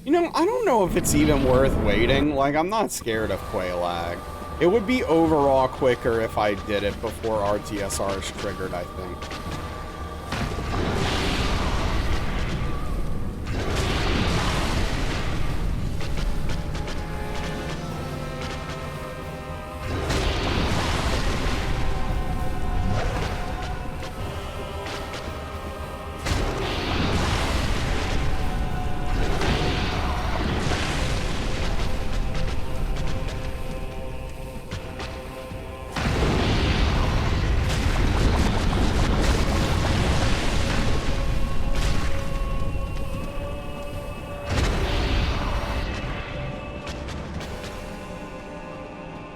Speaker 1: You know, I don't know if it's even worth waiting. Like, I'm not scared of Quelaag. It would be overall quicker if I did it before RTSR is triggered, I think.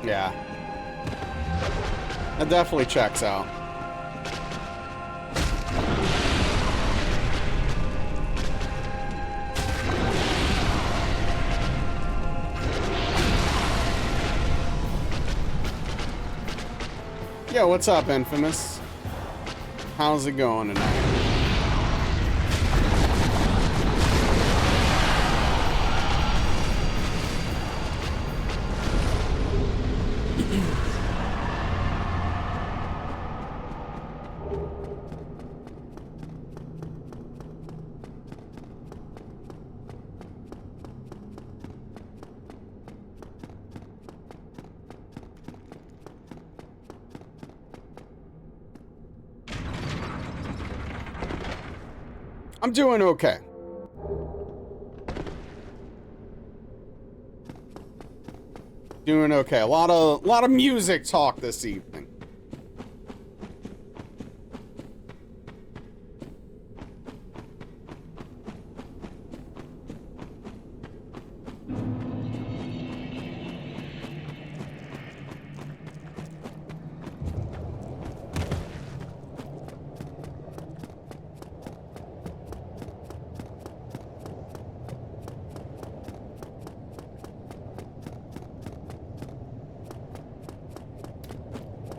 Speaker 1: Yeah. That definitely checks out. Yo, what's up, Infamous? How's it going tonight? I'm doing okay. Doing okay. A lot of music talk this evening.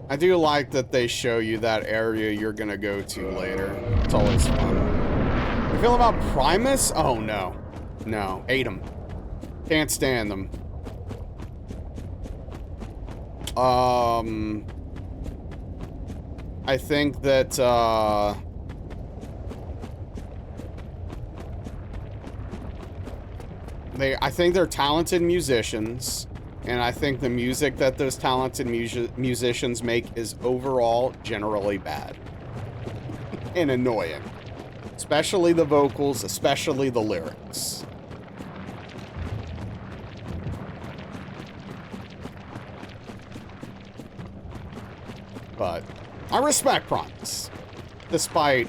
Speaker 1: I do like that they show you that area you're gonna go to later. It's always fun. You feel about Primus? Oh no. No. Hate them. Can't stand them. I think that, I think they're talented musicians. And I think the music that those talented musicians make is overall generally bad. And annoying. Especially the vocals, especially the lyrics. But I respect Primus, despite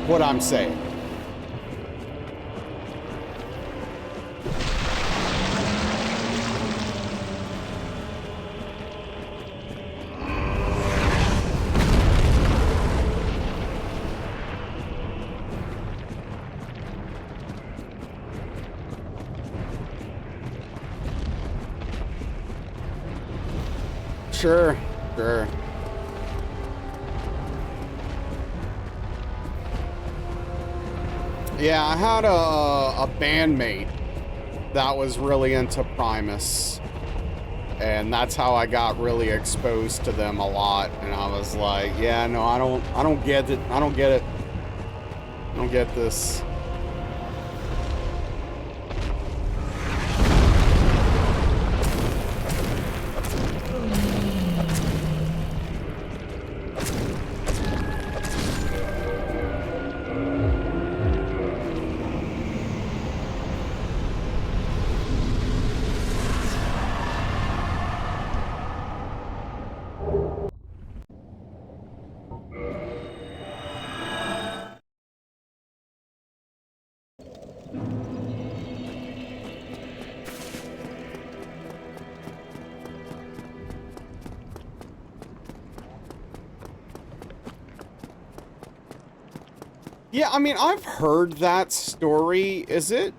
Speaker 1: what I'm saying. Sure, sure. Yeah, I had a bandmate that was really into Primus, and that's how I got really exposed to them a lot. And I was like, yeah, no, I don't get it. I don't get it. I don't get this. Yeah, I mean, I've heard that story. Is it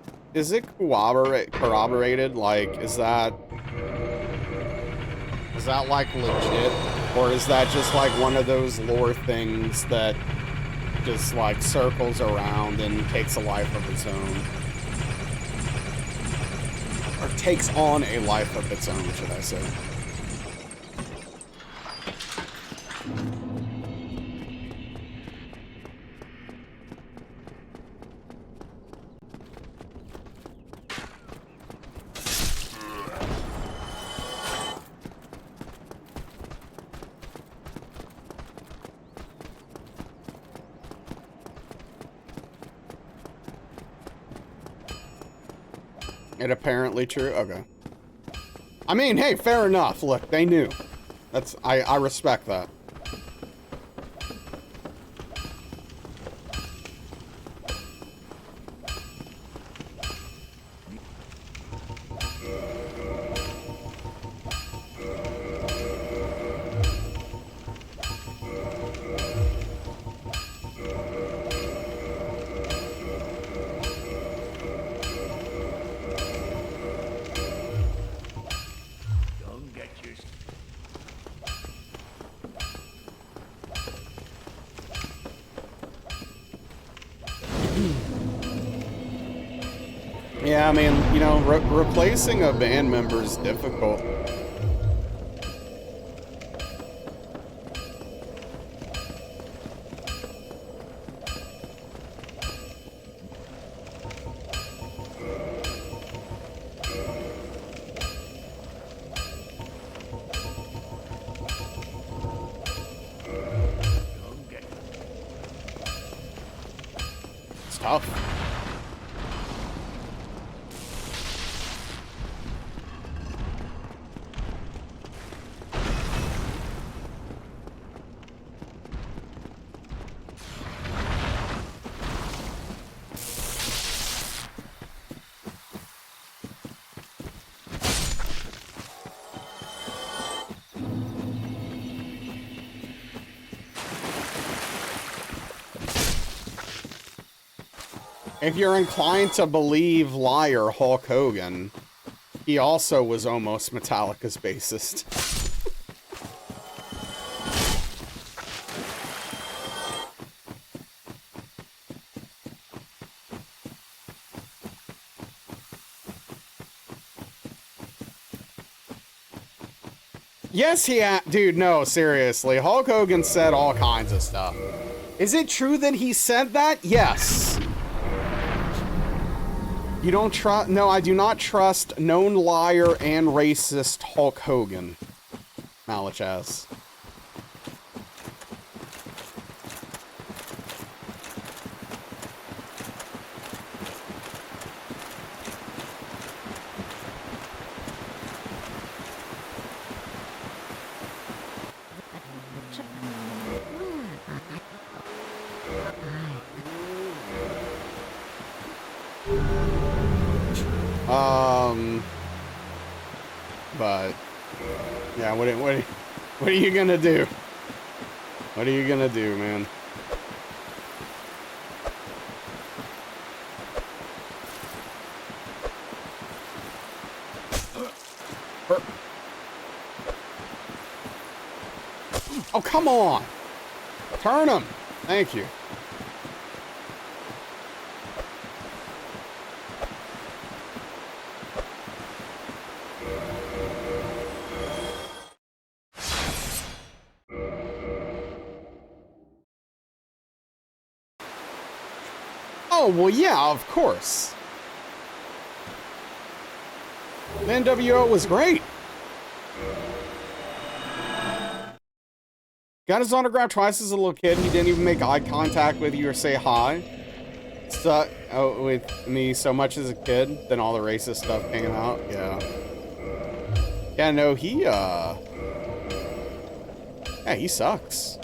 Speaker 1: corroborated? Like, is that like legit? Or is that just like one of those lore things that just like circles around and takes a life of its own? Or takes on a life of its own, should I say. It apparently true? Okay. I mean, hey, fair enough. Look, they knew. I respect that. Yeah, I mean, you know, replacing a band member is difficult. It's tough. If you're inclined to believe liar Hulk Hogan, he also was almost Metallica's bassist. Yes, dude, no, seriously. Hulk Hogan said all kinds of stuff. Is it true that he said that? Yes. You don't trust? No, I do not trust known liar and racist Hulk Hogan. Malichaz. But yeah, what are you gonna do? What are you gonna do, man? Oh, come on! Turn him! Thank you. Oh, well, yeah, of course. The NWO was great. Got his autograph twice as a little kid. He didn't even make eye contact with you or say hi. With me so much as a kid. Then all the racist stuff came out. Yeah. Yeah, no, yeah, he sucks.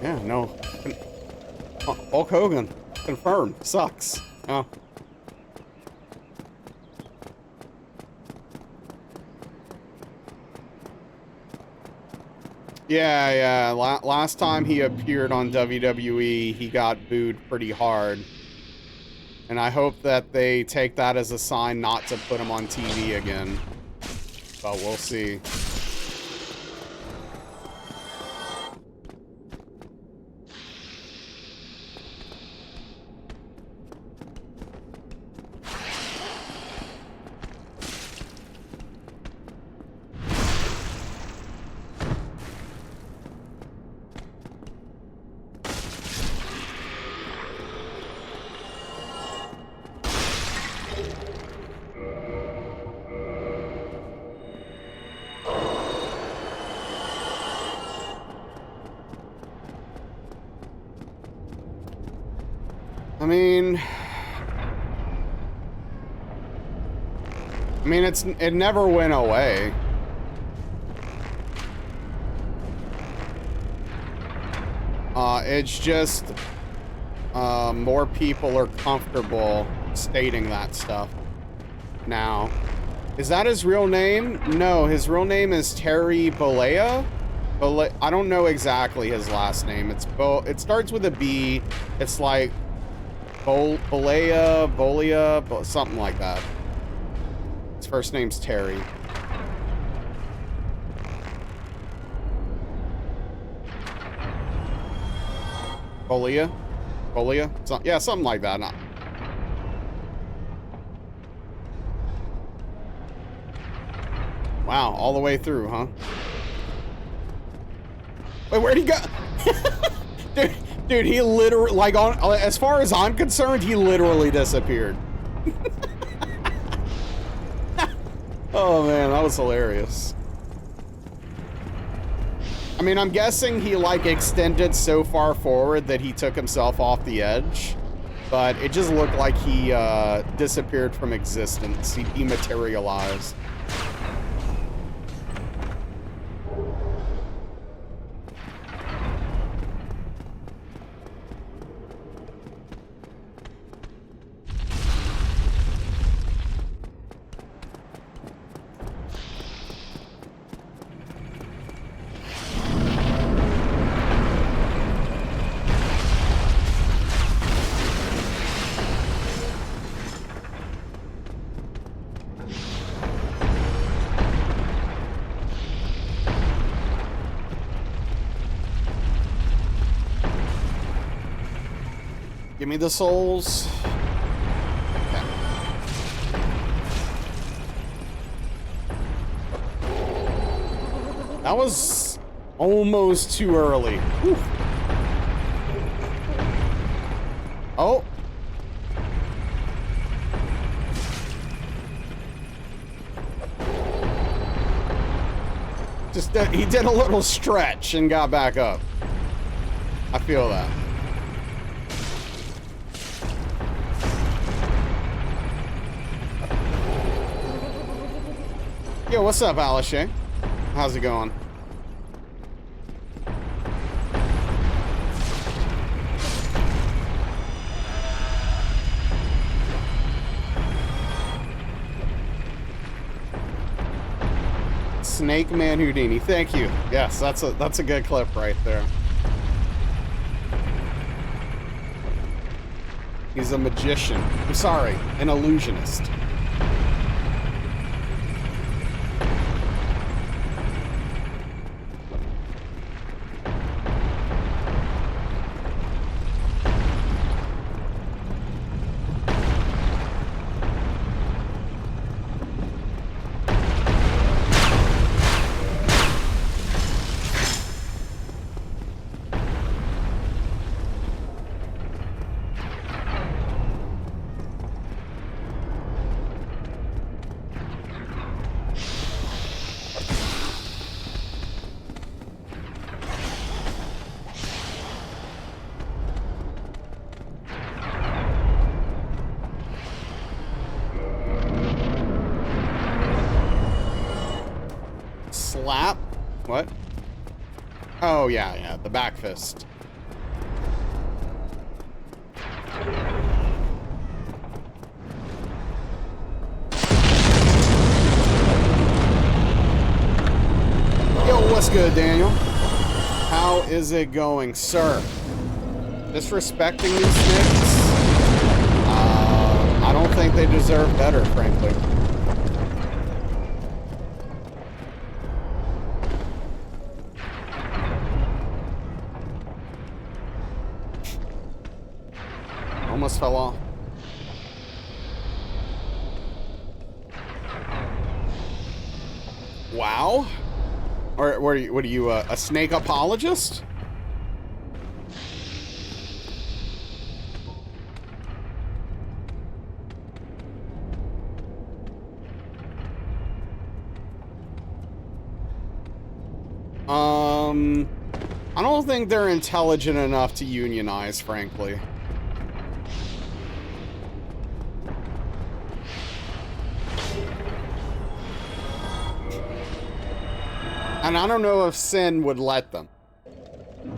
Speaker 1: Yeah, no. Hulk Hogan, confirmed, sucks. Oh. Yeah. Last time he appeared on WWE, he got booed pretty hard. And I hope that they take that as a sign not to put him on TV again. But we'll see. I mean, it never went away. It's just more people are comfortable stating that stuff now. Is that his real name? No, his real name is Terry Bollea. I don't know exactly his last name. It starts with a B. It's like Bollea, something like that. His first name's Terry. Bollea? Yeah, something like that. Wow, all the way through, huh? Wait, where'd he go? Dude, he literally, like, as far as I'm concerned, he literally disappeared. Oh man, that was hilarious. I mean, I'm guessing he, like, extended so far forward that he took himself off the edge. But it just looked like he disappeared from existence. He dematerialized. Give me the souls. Okay. That was almost too early. Whew. Oh. Just he did a little stretch and got back up. I feel that. Yo, what's up, Alice? How's it going? Snake Man Houdini. Thank you. Yes, that's a good clip right there. He's a magician. I'm sorry, an illusionist. Slap? What? Oh, yeah, the back fist. Yo, what's good, Daniel? How is it going, sir? Disrespecting these snakes? I don't think they deserve better, frankly. Almost fell off. Wow. Or what are you a snake apologist? I don't think they're intelligent enough to unionize, frankly. And I don't know if Sin would let them.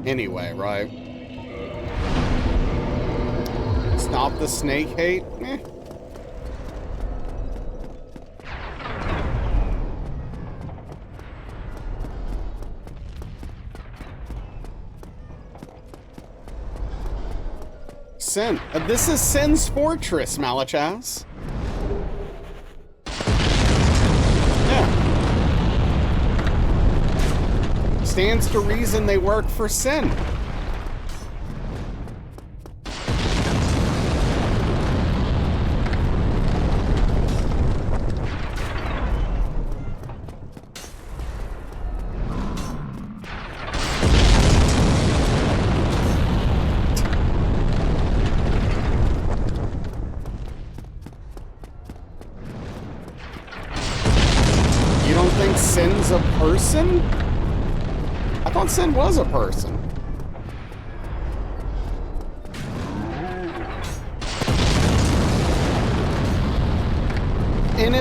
Speaker 1: Anyway, right? Stop the snake hate? Eh. Sin. This is Sin's fortress, Malachaz. Stands to reason they work for Sin. You don't think Sin's a person? I thought Sin was a person. And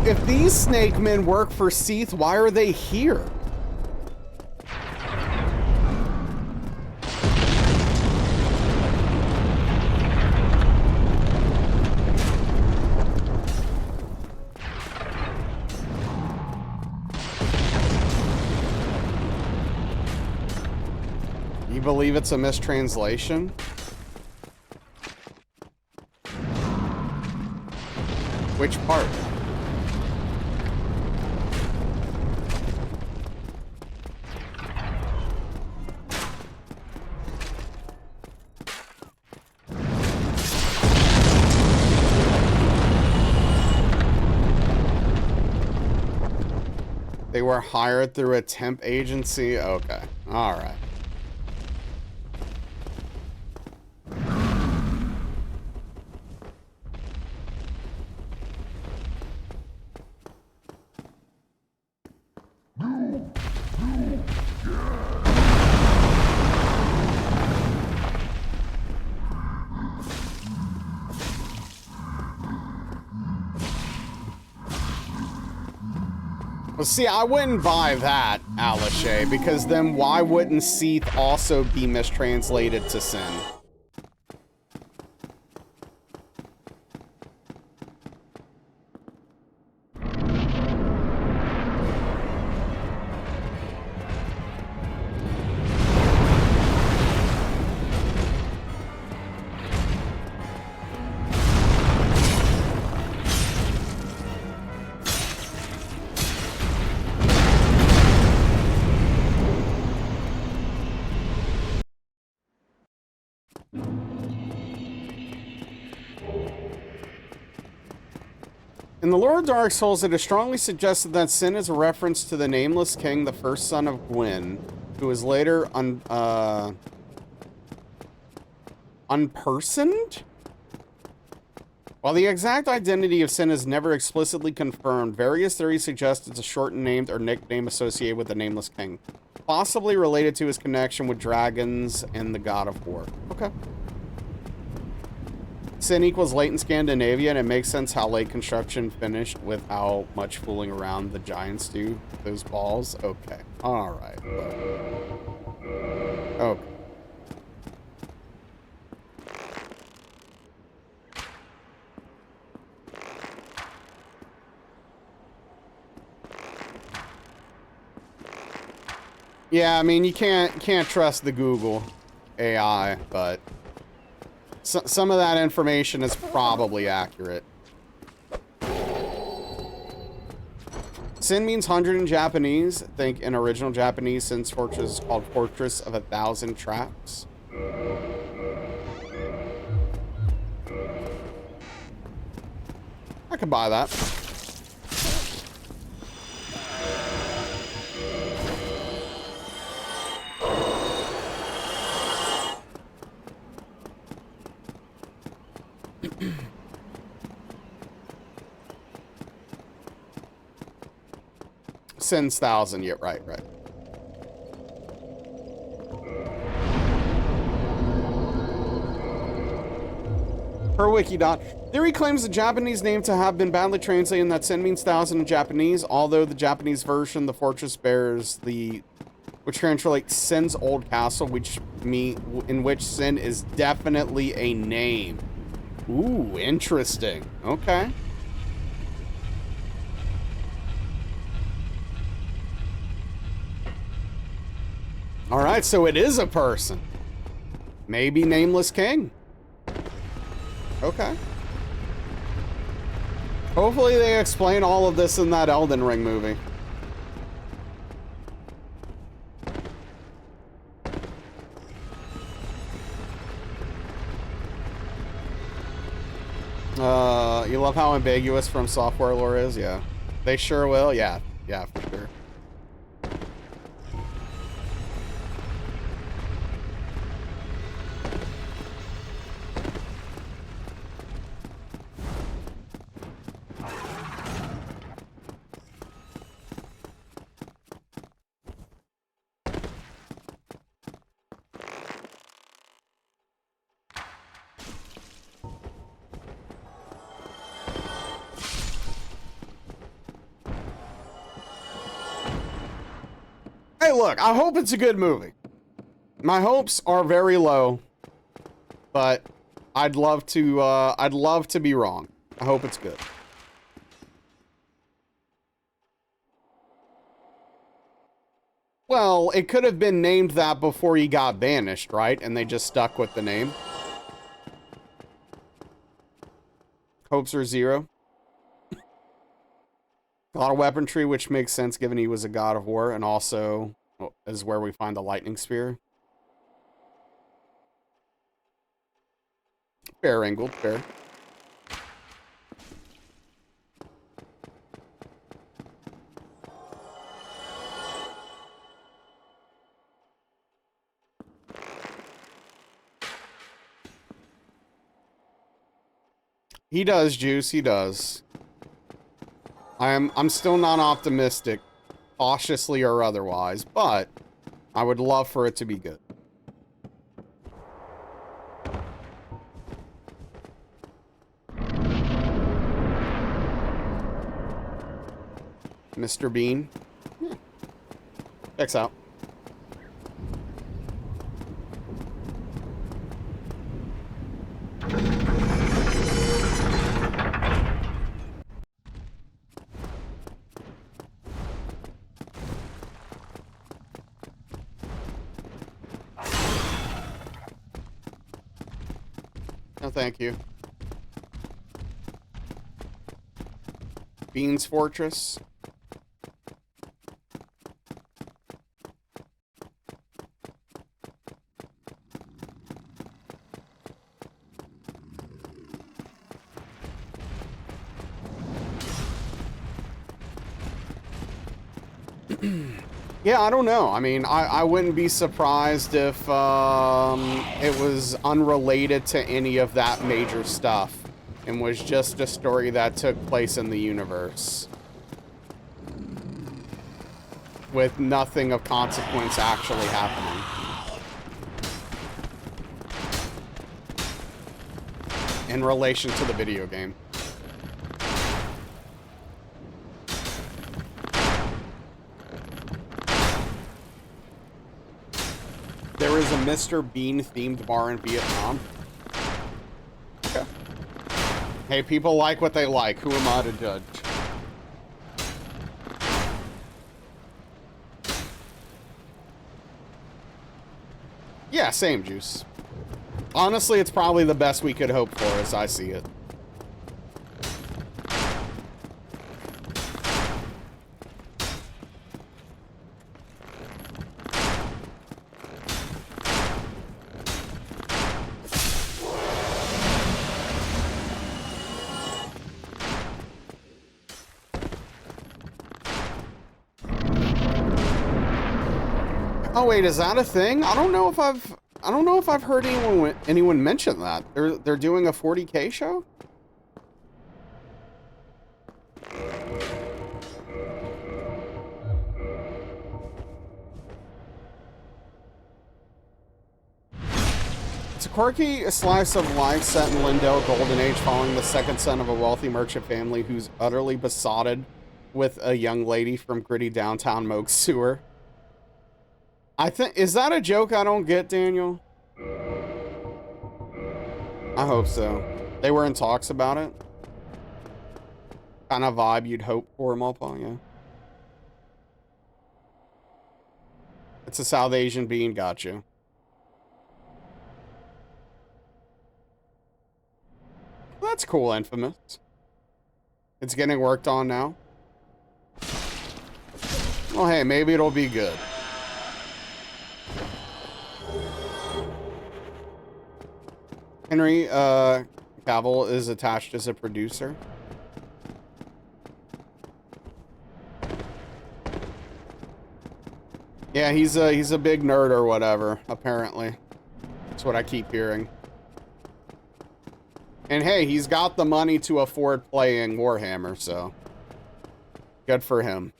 Speaker 1: if these snake men work for Seath, why are they here? You believe it's a mistranslation? Which part? They were hired through a temp agency? Okay. All right. Well, see, I wouldn't buy that, Alishay, because then why wouldn't Seath also be mistranslated to Sin? In the lore of Dark Souls, it is strongly suggested that Sin is a reference to the Nameless King, the first son of Gwyn, who was later unpersoned? While the exact identity of Sin is never explicitly confirmed, various theories suggest it's a shortened name or nickname associated with the Nameless King, possibly related to his connection with dragons and the God of War. Okay. Sin equals late in Scandinavia, and it makes sense how late construction finished with how much fooling around the giants do. Those balls? Okay. Alright. Okay. Yeah, I mean, you can't trust the Google AI, but some of that information is probably accurate. Sin means 100 in Japanese. Think in original Japanese, Sin's fortress is called Fortress of 1,000 Traps. I could buy that. Sin's 1,000, yeah, right. Per Wikidot, theory claims the Japanese name to have been badly translated and that Sin means 1,000 in Japanese, although the Japanese version, the fortress bears which translates Sin's old castle, in which Sin is definitely a name. Ooh, interesting. Okay. All right, so it is a person. Maybe Nameless King. Okay. Hopefully they explain all of this in that Elden Ring movie. You love how ambiguous From Software lore is? Yeah. They sure will? Yeah. Yeah, for sure. Hey, look, I hope it's a good movie. My hopes are very low, but I'd love to be wrong. I hope it's good. Well, it could have been named that before he got banished, right? And they just stuck with the name. Hopes are zero. A lot of weaponry, which makes sense given he was a god of war, and also is where we find the lightning spear. Fair, Angled, fair. He does, Juice, he does. I'm still not optimistic, cautiously or otherwise, but I would love for it to be good. Mr. Bean. Yeah. Checks out. No, thank you. Bean's Fortress. Yeah, I don't know. I mean, I wouldn't be surprised if it was unrelated to any of that major stuff and was just a story that took place in the universe with nothing of consequence actually happening. In relation to the video game. There is a Mr. Bean themed bar in Vietnam. Okay. Hey, people like what they like. Who am I to judge? Yeah, same, Juice. Honestly, it's probably the best we could hope for as I see it. Oh wait, is that a thing? I don't know if I've heard anyone mention that. They're doing a 40K show? It's a quirky slice of life set in Lindell Golden Age following the second son of a wealthy merchant family who's utterly besotted with a young lady from gritty downtown Moog Sewer. Is that a joke I don't get, Daniel? I hope so. They were in talks about it. Kind of vibe you'd hope for, Malpa, yeah. It's a South Asian bean, got you. Well, that's cool, Infamous. It's getting worked on now. Well, hey, maybe it'll be good. Henry Cavill is attached as a producer. Yeah, he's a big nerd or whatever, apparently. That's what I keep hearing. And hey, he's got the money to afford playing Warhammer, so good for him.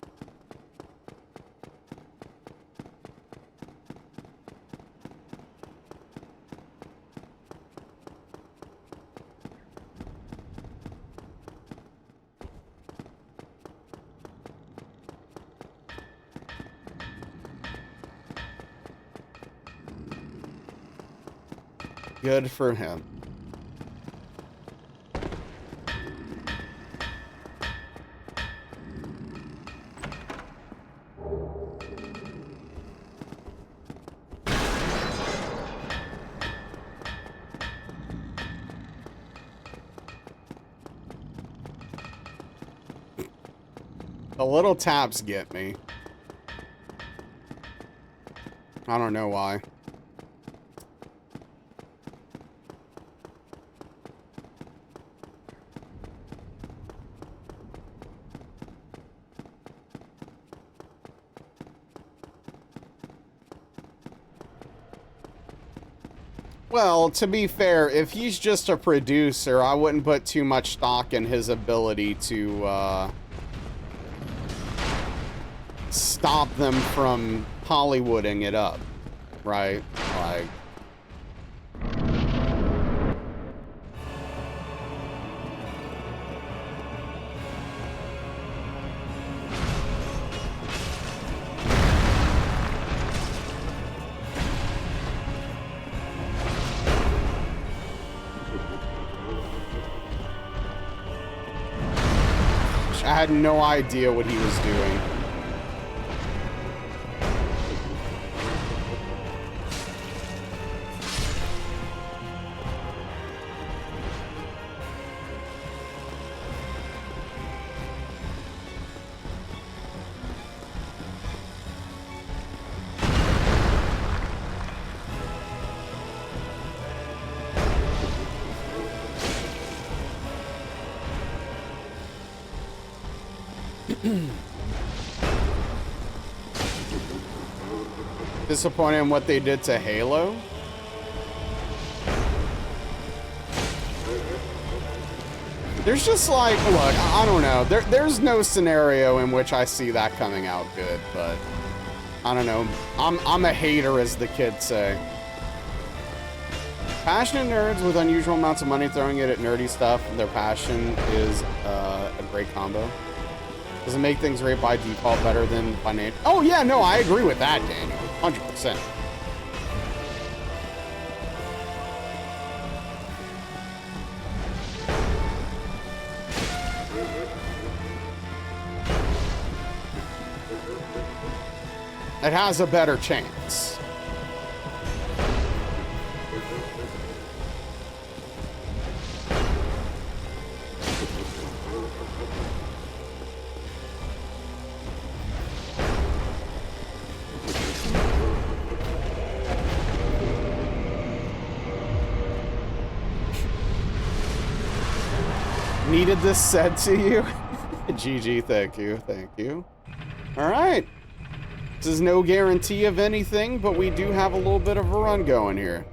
Speaker 1: Good for him. The little taps get me. I don't know why. Well, to be fair, if he's just a producer, I wouldn't put too much stock in his ability to, stop them from Hollywooding it up, right? Like... I had no idea what he was doing. Disappointed in what they did to Halo? There's just like, look, I don't know. There's no scenario in which I see that coming out good, but I don't know. I'm a hater, as the kids say. Passionate nerds with unusual amounts of money throwing it at nerdy stuff. Their passion is a great combo. Does it make things right by default better than by name? Oh yeah, no, I agree with that, Daniel. 100%. It has a better chance. Needed this said to you? GG, thank you, thank you. All right. This is no guarantee of anything, but we do have a little bit of a run going here.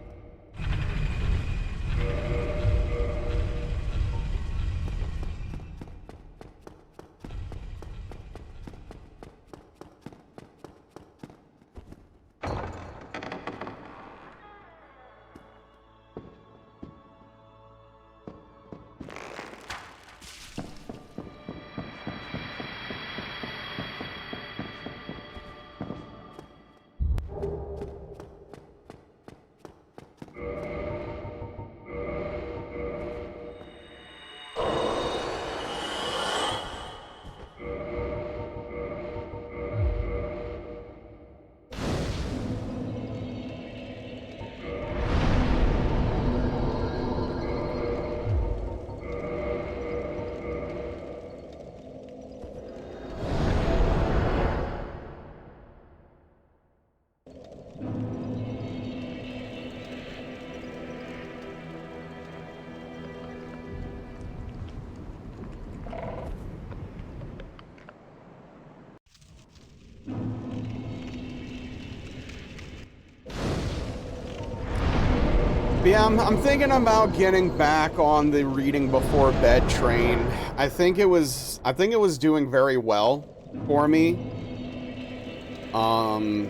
Speaker 1: But yeah, I'm thinking about getting back on the reading before bed train. I think it was doing very well for me. And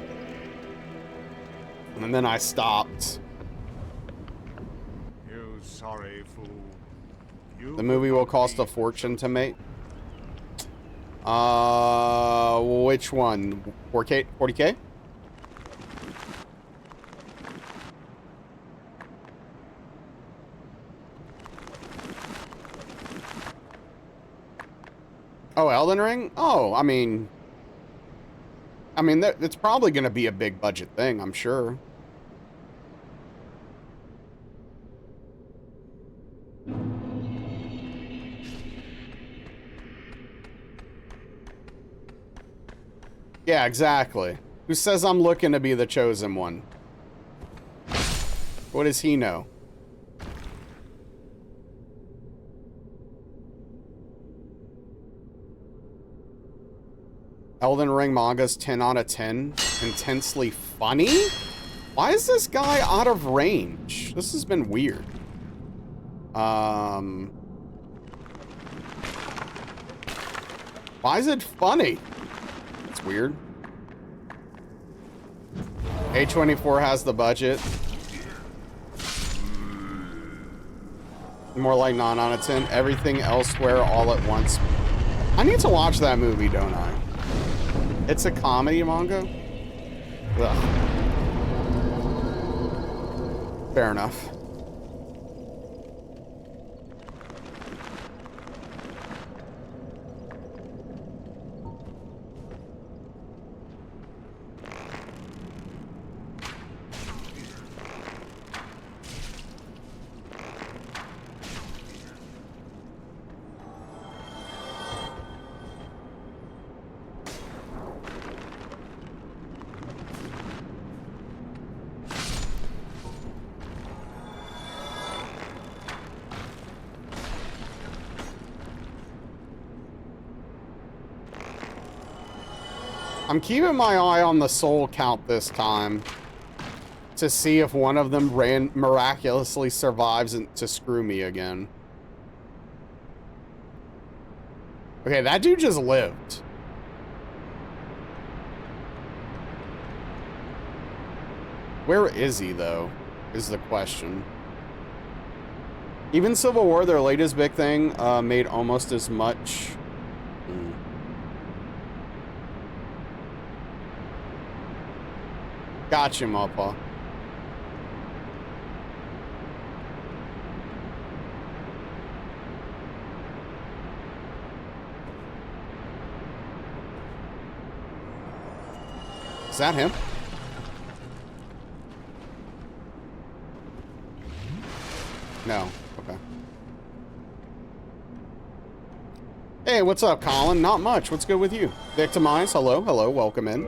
Speaker 1: then I stopped.
Speaker 3: You sorry fool. You
Speaker 1: The movie will cost a fortune to make. Which one? 4K? 40K? Oh, Elden Ring? Oh, it's probably going to be a big budget thing, I'm sure. Yeah, exactly. Who says I'm looking to be the chosen one? What does he know? Elden Ring manga's 10 out of 10. Intensely funny? Why is this guy out of range? This has been weird. Why is it funny? It's weird. A24 has the budget. More like 9 out of 10. Everything elsewhere all at once. I need to watch that movie, don't I? It's a comedy manga? Ugh. Fair enough. I'm keeping my eye on the soul count this time to see if one of them miraculously survives and to screw me again. Okay, that dude just lived. Where is he, though, is the question. Even Civil War, their latest big thing, made almost as much. Gotcha, Moppa. Is that him? No. Okay. Hey, what's up, Colin? Not much. What's good with you? Victimize. Hello. Hello. Welcome in.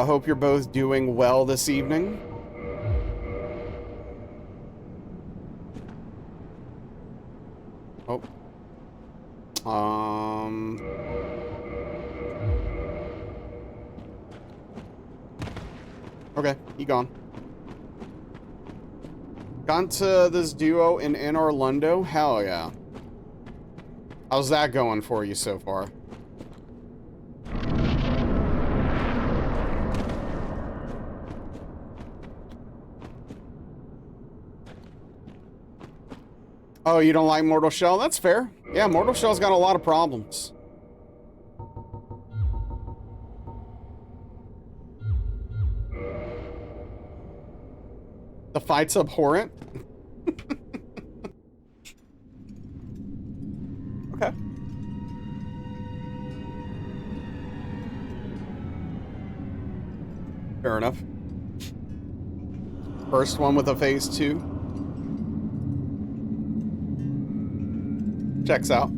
Speaker 1: Hope you're both doing well this evening. Oh. Okay, he gone. Gone to this duo in Orlando? Hell yeah. How's that going for you so far? Oh, you don't like Mortal Shell? That's fair. Yeah, Mortal Shell's got a lot of problems. The fight's abhorrent? Okay. Fair enough. First one with a phase 2. Checks out.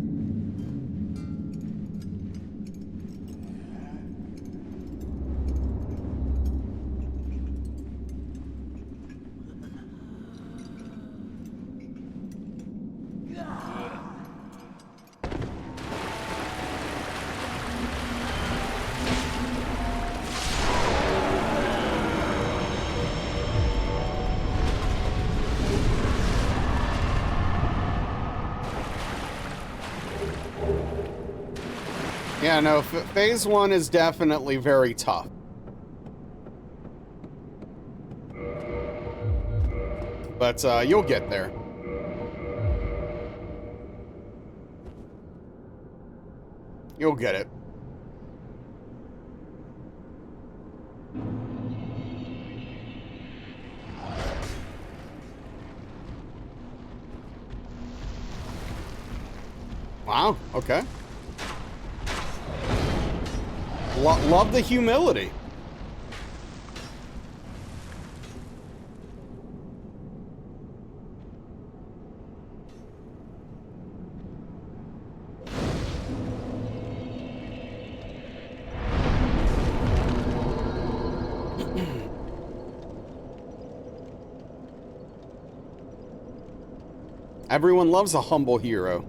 Speaker 1: Yeah, no, phase 1 is definitely very tough. But you'll get there. You'll get it. Wow, okay. Love the humility. Everyone loves a humble hero.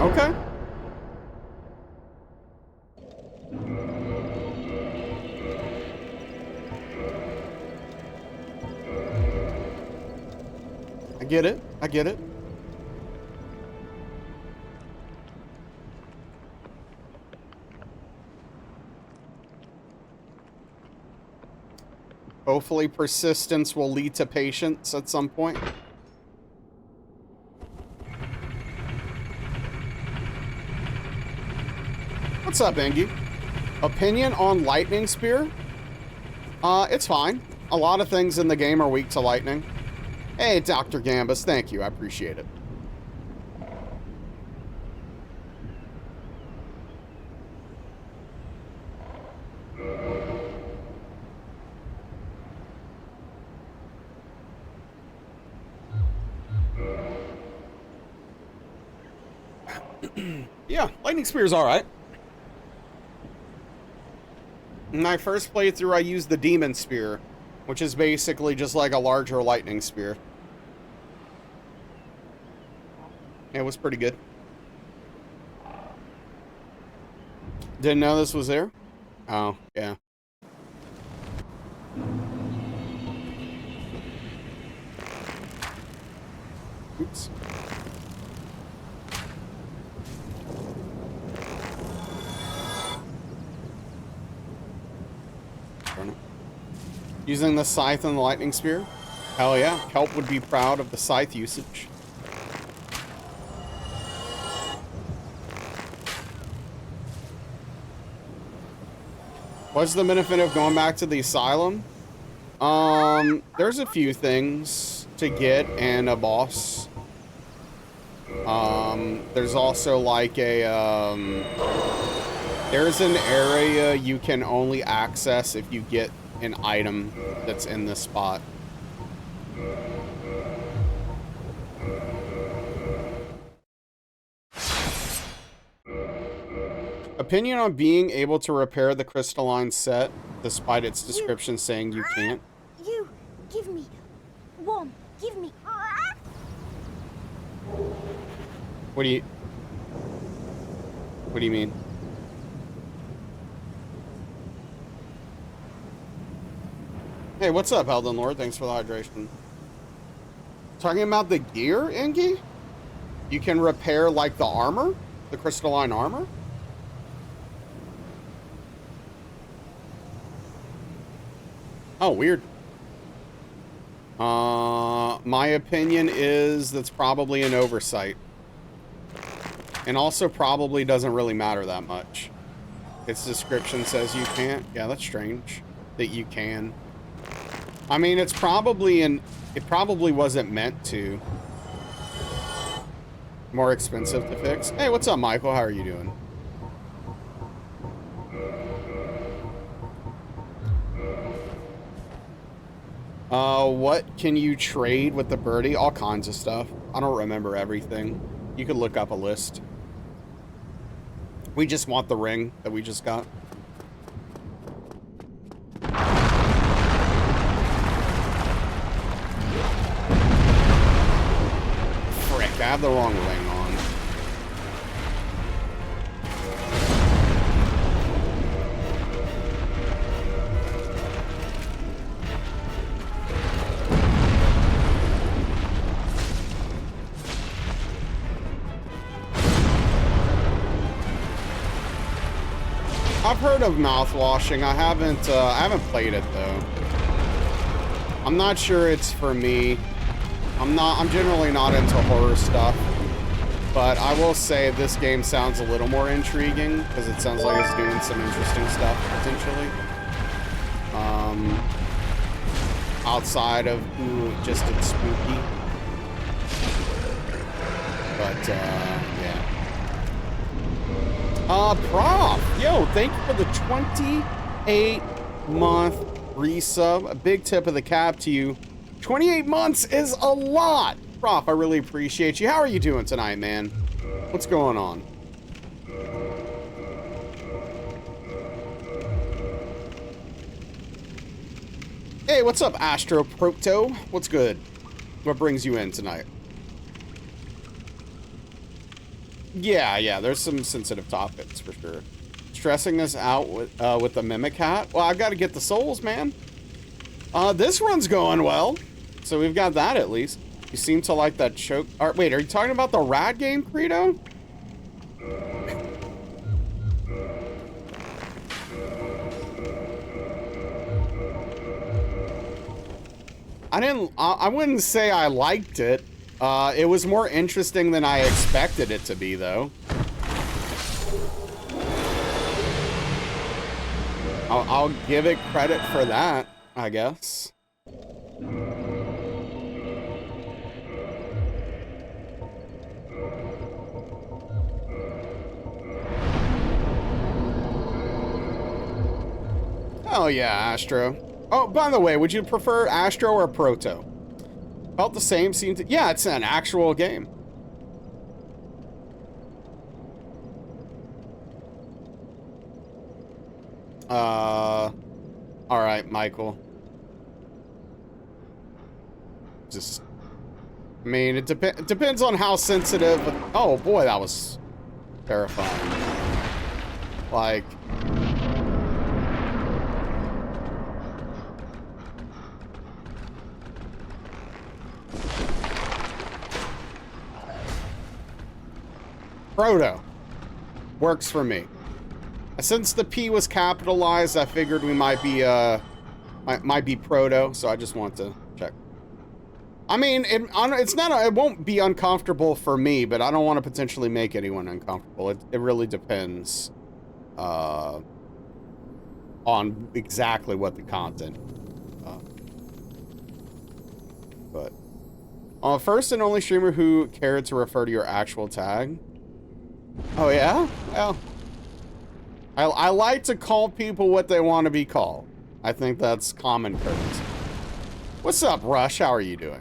Speaker 1: Okay. I get it. I get it. Hopefully persistence will lead to patience at some point. What's up, Engie? Opinion on Lightning Spear? It's fine. A lot of things in the game are weak to lightning. Hey, Dr. Gambus, thank you. I appreciate it. Yeah, Lightning Spear's alright. In my first playthrough, I used the Demon Spear, which is basically just like a larger Lightning Spear. It was pretty good. Didn't know this was there? Oh, yeah. Oops. Using the scythe and the lightning spear? Hell yeah. Kelp would be proud of the scythe usage. What's the benefit of going back to the asylum? There's a few things to get and a boss. There's also like a, there's an area you can only access if you get an item that's in this spot. Opinion on being able to repair the crystalline set, despite its description saying you can't.
Speaker 4: You, give me one, give me.
Speaker 1: What do you mean? Hey, what's up, Elden Lord? Thanks for the hydration. Talking about the gear, Engie? You can repair, like, the armor? The crystalline armor? Oh, weird. My opinion is that's probably an oversight. And also probably doesn't really matter that much. Its description says you can't. Yeah, that's strange that you can. I mean, it's probably it probably wasn't meant to. More expensive to fix. Hey, what's up, Michael? How are you doing? What can you trade with the birdie? All kinds of stuff. I don't remember everything. You could look up a list. We just want the ring that we just got. Frick, I have the wrong ring on. I've heard of mouthwashing. I haven't played it though. I'm not sure it's for me. I'm generally not into horror stuff, but I will say this game sounds a little more intriguing because it sounds like it's doing some interesting stuff potentially. Outside of just it's spooky. But yeah. Prof, yo, thank you for the 28-month resub. A big tip of the cap to you. 28 months is a lot. Prof, I really appreciate you. How are you doing tonight, man? What's going on? Hey, what's up, Astro Proto? What's good? What brings you in tonight? Yeah, there's some sensitive topics for sure. Stressing us out with the Mimic Hat. Well, I've got to get the souls, man. This run's going well. So we've got that at least. You seem to like that choke. Wait, are you talking about the Rad game, Credo? I wouldn't say I liked it. It was more interesting than I expected it to be, though. I'll give it credit for that, I guess. Oh yeah, Astro. Oh, by the way, would you prefer Astro or Proto? Felt the same, seemed to... Yeah, it's an actual game. Alright, Michael. Just... I mean, it depends on how sensitive... Oh, boy, that was terrifying. Like... Proto. Works for me. Since the P was capitalized, I figured we might be Proto, so I just want to check. I mean, it's not, it won't be uncomfortable for me, but I don't want to potentially make anyone uncomfortable. It really depends on exactly what the content. But first and only streamer who cared to refer to your actual tag. Oh yeah? Well, I like to call people what they want to be called. I think that's common courtesy. What's up, Rush? How are you doing?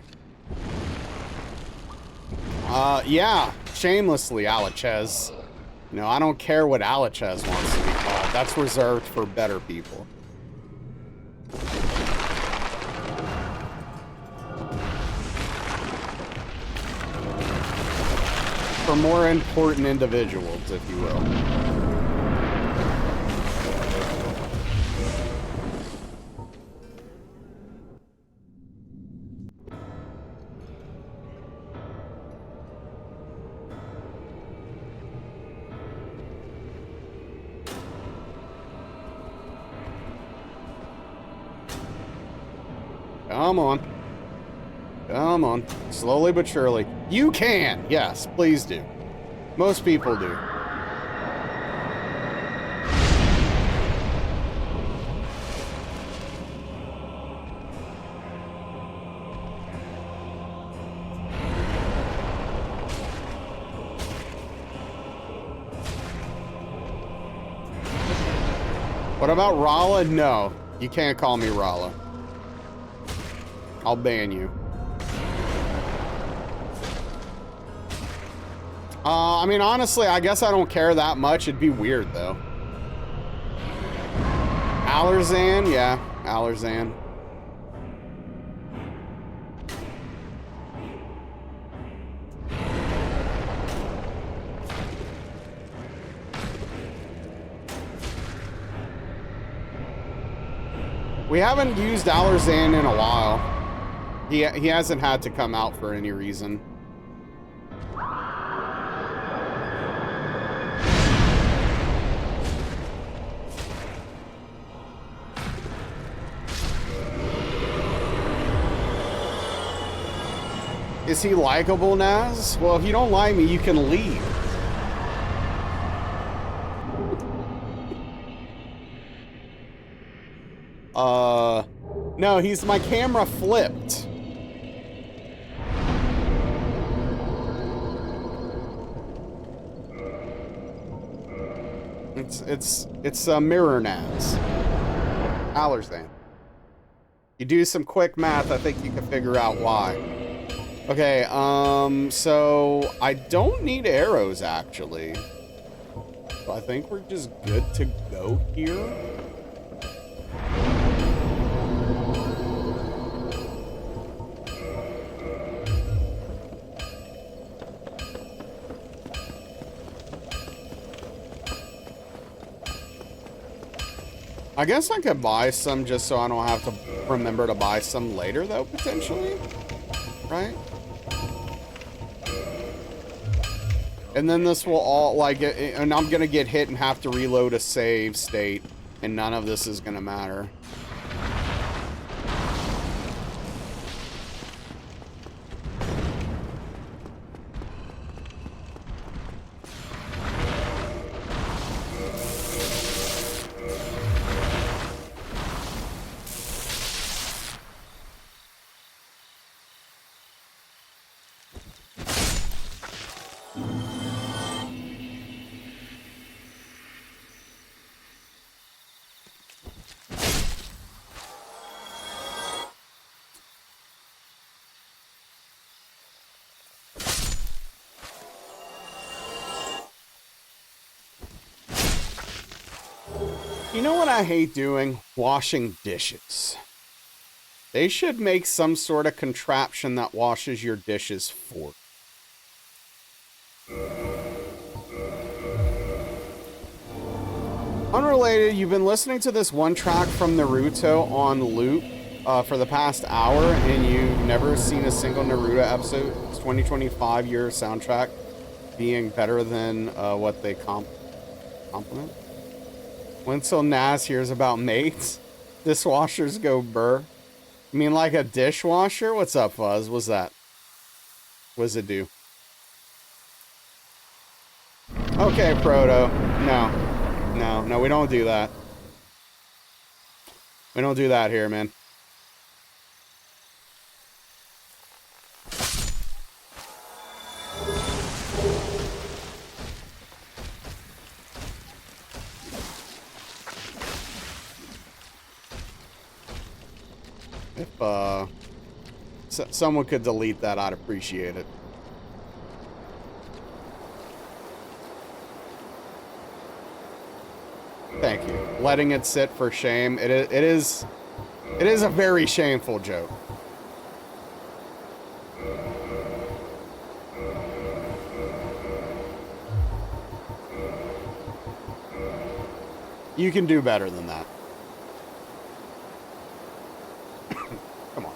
Speaker 1: Yeah, shamelessly, Alachez. You know, I don't care what Alachez wants to be called. That's reserved for better people. For more important individuals, if you will. Come on. Come on. Slowly but surely. You can! Yes, please do. Most people do. What about Rala? No, you can't call me Rala. I'll ban you. I mean, honestly, I guess I don't care that much. It'd be weird, though. Allerzan? Yeah, Allerzan. We haven't used Allerzan in a while. He hasn't had to come out for any reason. Is he likable, Naz? Well, if you don't like me, you can leave. No, my camera flipped. It's a mirror, Naz. Allersdane. You do some quick math, I think you can figure out why. Okay, so I don't need arrows, actually. So I think we're just good to go here. I guess I could buy some just so I don't have to remember to buy some later, though, potentially. Right? And then this will all, like, and I'm gonna get hit and have to reload a save state, and none of this is gonna matter. You know what I hate doing? Washing dishes. They should make some sort of contraption that washes your dishes for you. Unrelated, you've been listening to this one track from Naruto on loop for the past hour, and you've never seen a single Naruto episode. It's 2025 year soundtrack being better than what they compliment. When till Naz hears about mates, dishwashers go burr. You mean like a dishwasher? What's up, Fuzz? What's that? What's it do? Okay, Proto. No, we don't do that. We don't do that here, man. If someone could delete that, I'd appreciate it. Thank you. Letting it sit for shame. It is a very shameful joke. You can do better than that. Come on.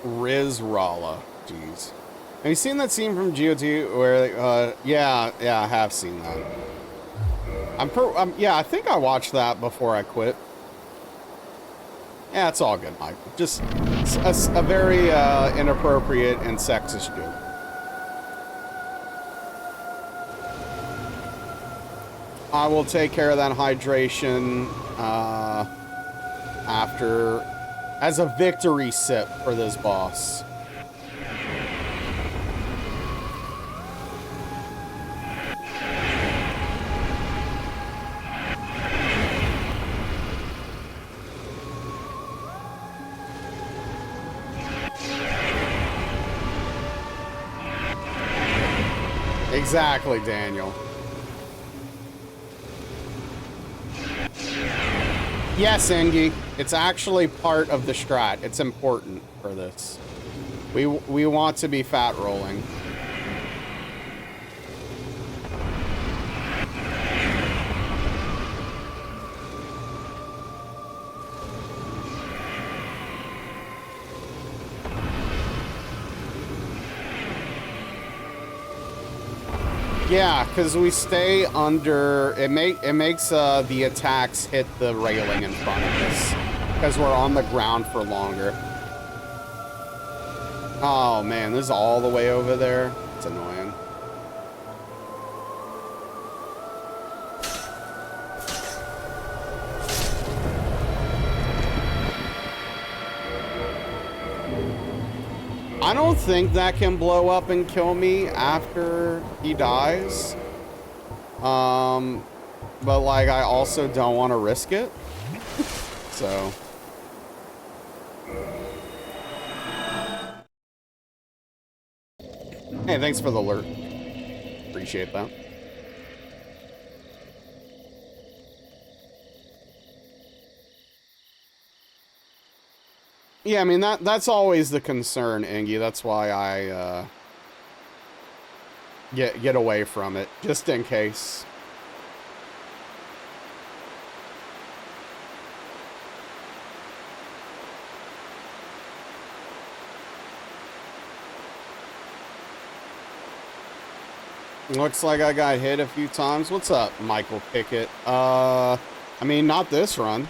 Speaker 1: Riz Ralla. Jeez. Have you seen that scene from GOT where, yeah, I have seen that. Yeah, I think I watched that before I quit. Yeah, it's all good, Mike. Just a very inappropriate and sexist joke. I will take care of that hydration as a victory sip for this boss. Exactly, Daniel. Yes, Engie. It's actually part of the strat. It's important for this. We want to be fat rolling. Yeah, because we stay under... It makes the attacks hit the railing in front of us. Because we're on the ground for longer. Oh, man. This is all the way over there. It's annoying. I don't think that can blow up and kill me after he dies. But like I also don't want to risk it. So. Hey, thanks for the alert. Appreciate that. Yeah, I mean, that's always the concern, Ingy. That's why I get away from it, just in case. Looks like I got hit a few times. What's up, Michael Pickett? I mean, not this run.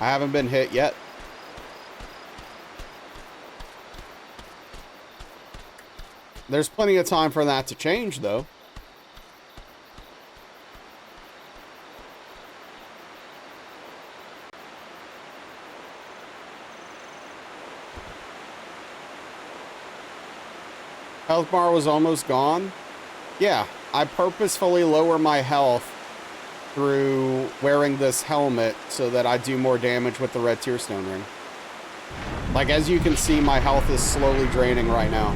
Speaker 1: I haven't been hit yet. There's plenty of time for that to change, though. Health bar was almost gone. Yeah, I purposefully lower my health through wearing this helmet so that I do more damage with the red tear stone ring. Like, as you can see, my health is slowly draining right now.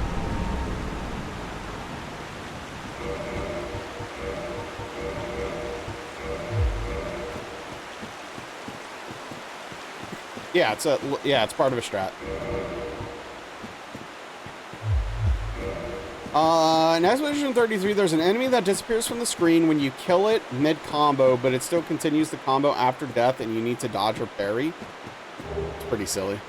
Speaker 1: Yeah, it's part of a strat. In Expedition 33, there's an enemy that disappears from the screen when you kill it mid-combo, but it still continues the combo after death, and you need to dodge or parry. It's pretty silly.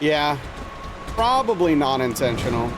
Speaker 1: Yeah, probably non-intentional.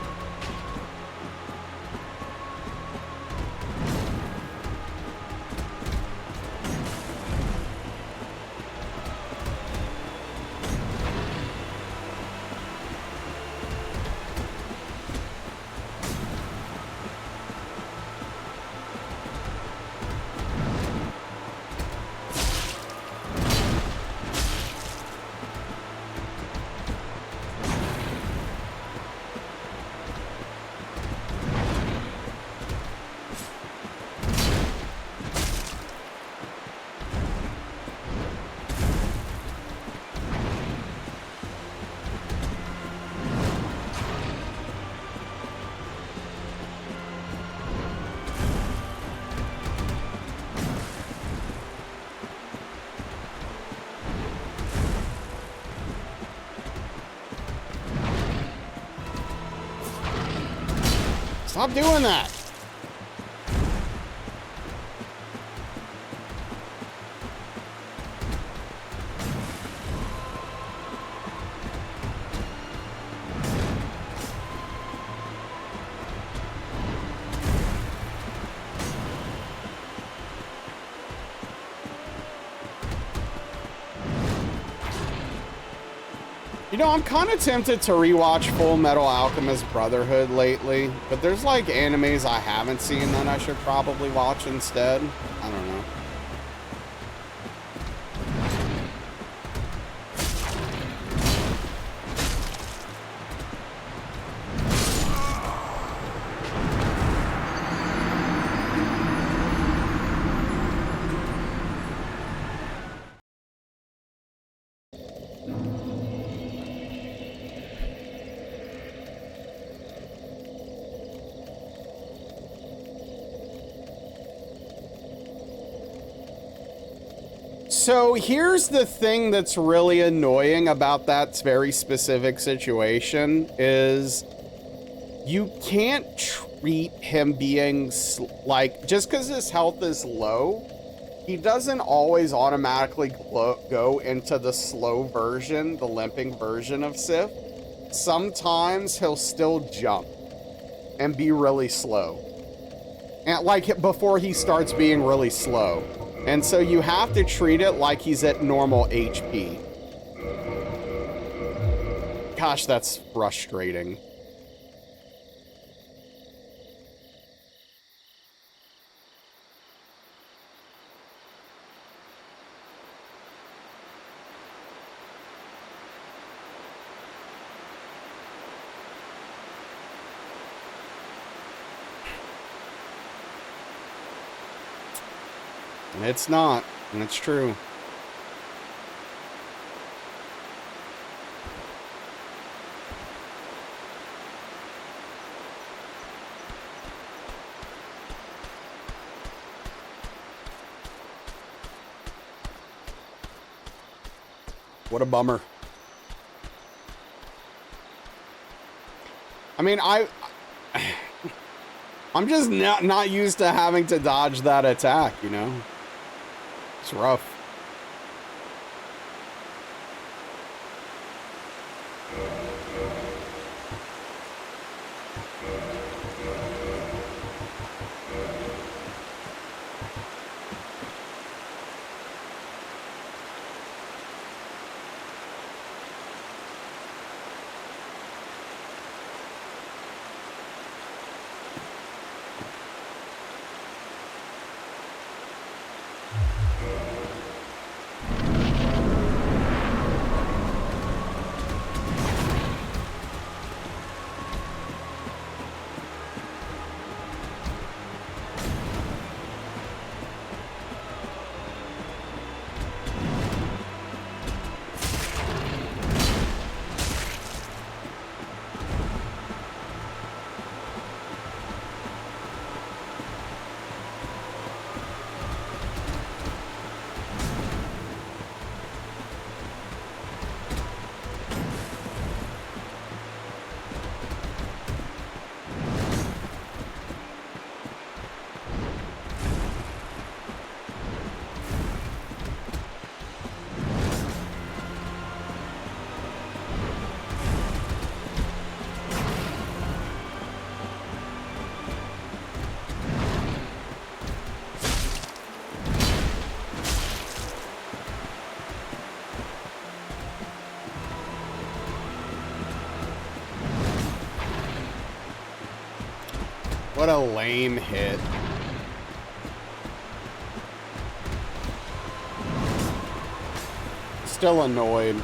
Speaker 1: Stop doing that. You know, I'm kind of tempted to rewatch Full Metal Alchemist Brotherhood lately, but there's like animes I haven't seen that I should probably watch instead. I don't know. So here's the thing that's really annoying about that very specific situation is you can't treat him being like, just because his health is low, he doesn't always automatically go into the slow version, the limping version of Sif. Sometimes he'll still jump and be really slow. And like before he starts being really slow. And so you have to treat it like he's at normal HP. Gosh, that's frustrating. It's not, and it's true. What a bummer. I mean, I'm just not used to having to dodge that attack, you know? It's rough. What a lame hit. Still annoyed.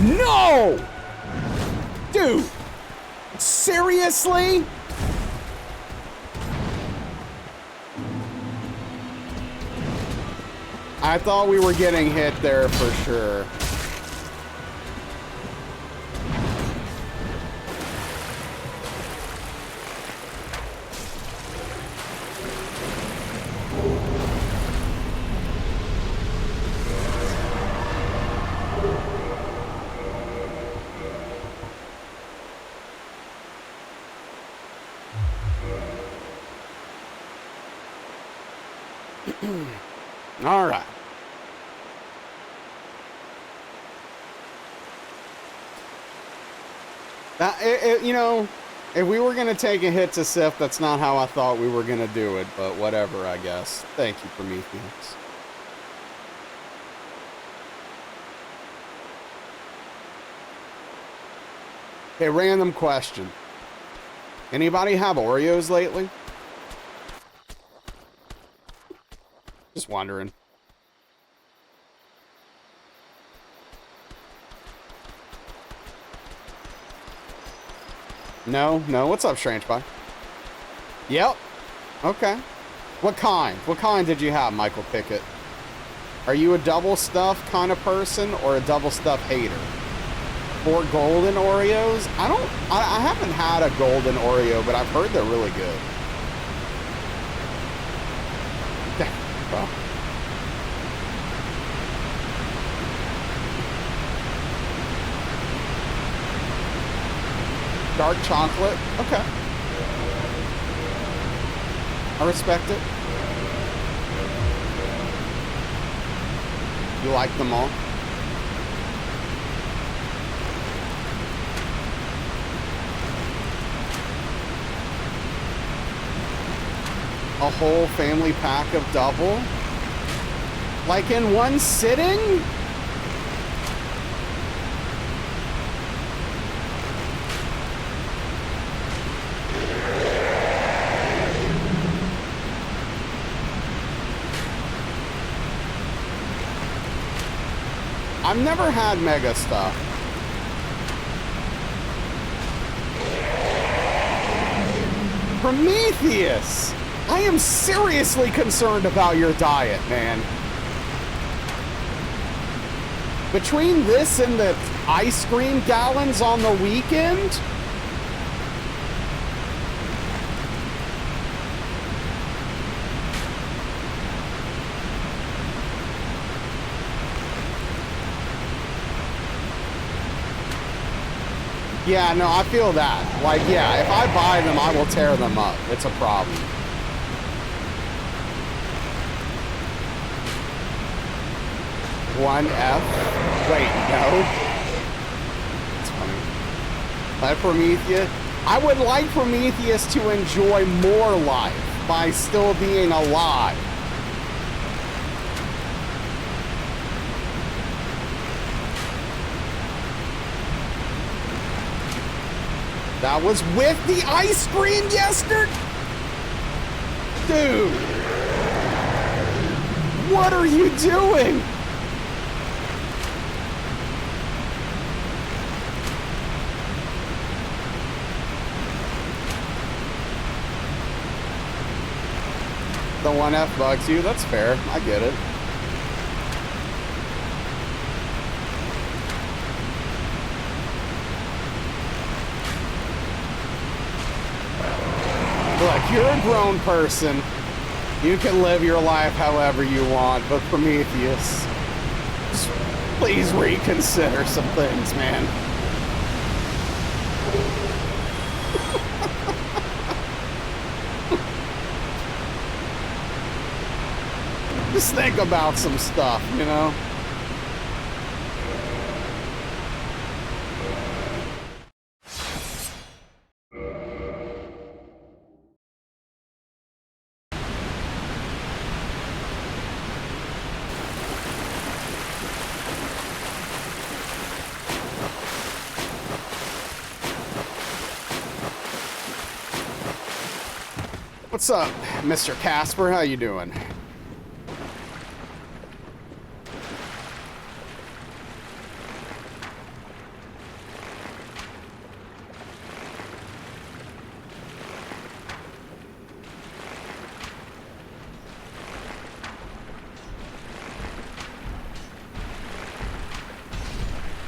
Speaker 1: No! Dude! Seriously? I thought we were getting hit there for sure. All right. You know, if we were going to take a hit to Sif, that's not how I thought we were going to do it, but whatever, I guess. Thank you, Prometheus. Okay, random question. Anybody have Oreos lately? Just wondering. No, no. What's up, Strange Pie? Yep. Okay. What kind? What kind did you have, Michael Pickett? Are you a double stuff kind of person or a double stuff hater? Or golden Oreos? I haven't had a golden Oreo, but I've heard they're really good. Well. Dark chocolate? Okay. I respect it. You like them all? A whole family pack of double? Like in one sitting? I've never had mega stuff. Prometheus! I am seriously concerned about your diet, man. Between this and the ice cream gallons on the weekend? Yeah, no, I feel that. Like, yeah, if I buy them, I will tear them up. It's a problem. One F. Wait, no. It's funny. Let Prometheus. I would like Prometheus to enjoy more life by still being alive. That was with the ice cream yesterday? Dude. What are you doing? The 1F bugs you, that's fair. I get it. Look, you're a grown person. You can live your life however you want, but Prometheus, just please reconsider some things, man. Just think about some stuff, you know? What's up, Mr. Casper? How you doing?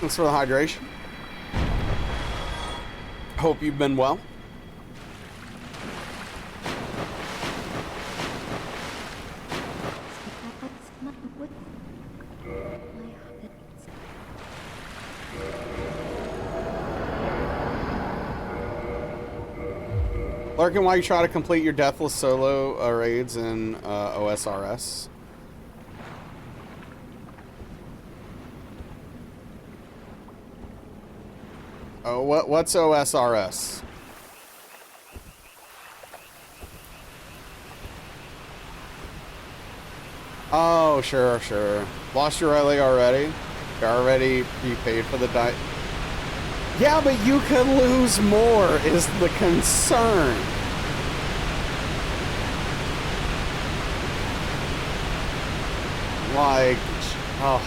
Speaker 1: Thanks for the hydration. Hope you've been well. Larkin, why you try to complete your deathless solo raids in OSRS? Oh, what's OSRS? Oh, sure, sure. Lost your rally already? You already prepaid for the diet? Yeah, but you could lose more is the concern. Like, oh.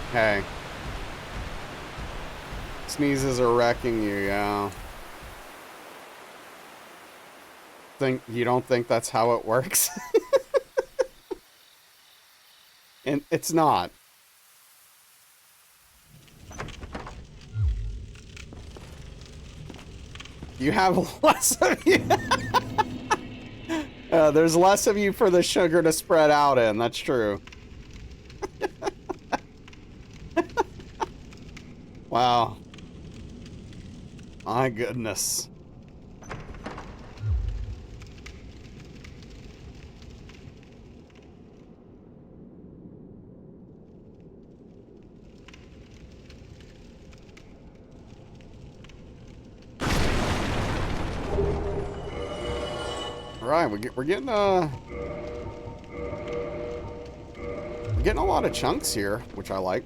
Speaker 1: Okay. Sneezes are wrecking you, yeah. You don't think that's how it works? And it's not. You have less of you. There's less of you for the sugar to spread out in. That's true. Wow. My goodness. All right, we're getting a lot of chunks here, which I like.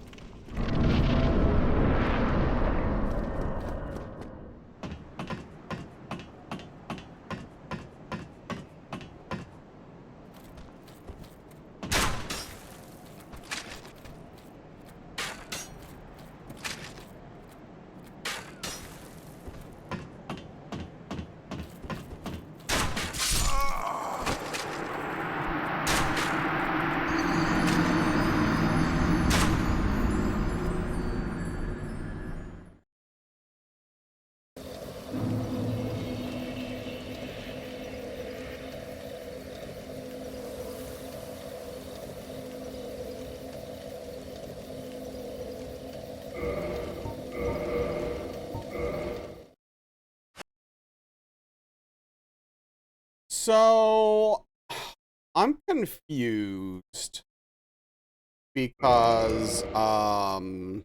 Speaker 1: So, I'm confused because, of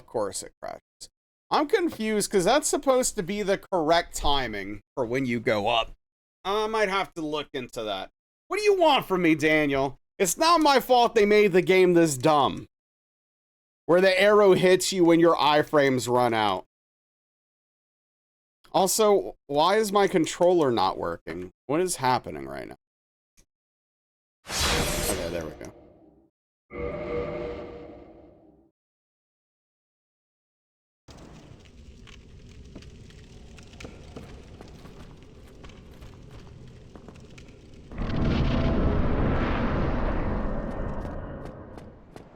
Speaker 1: course it crashes. I'm confused because that's supposed to be the correct timing for when you go up. I might have to look into that. What do you want from me, Daniel? It's not my fault they made the game this dumb, where the arrow hits you when your iframes run out. Also, why is my controller not working? What is happening right now? Okay, there we go.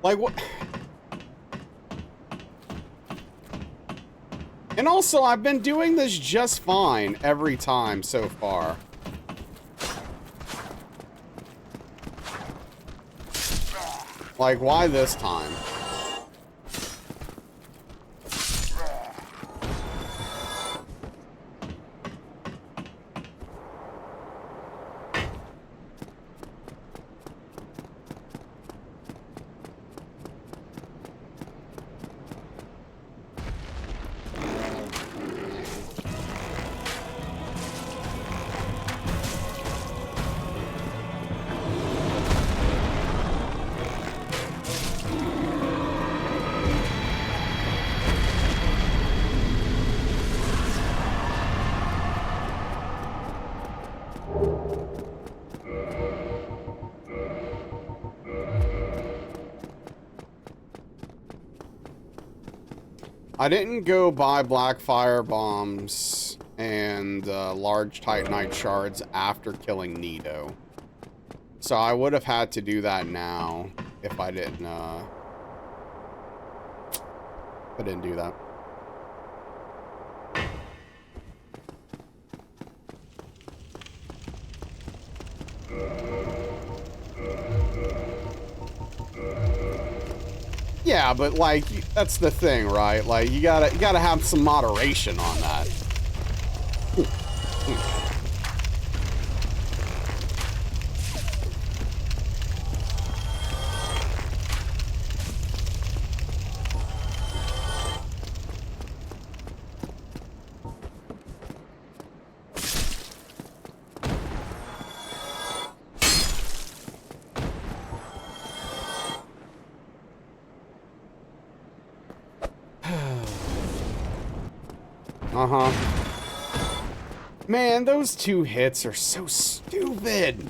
Speaker 1: Like, what? And also, I've been doing this just fine every time so far. Like, why this time? I didn't go buy black fire bombs and large titanite shards after killing Nito. So I would have had to do that now if I didn't do that. Yeah, but like that's the thing, right? Like you gotta have some moderation on that. Uh-huh. Man, those two hits are so stupid.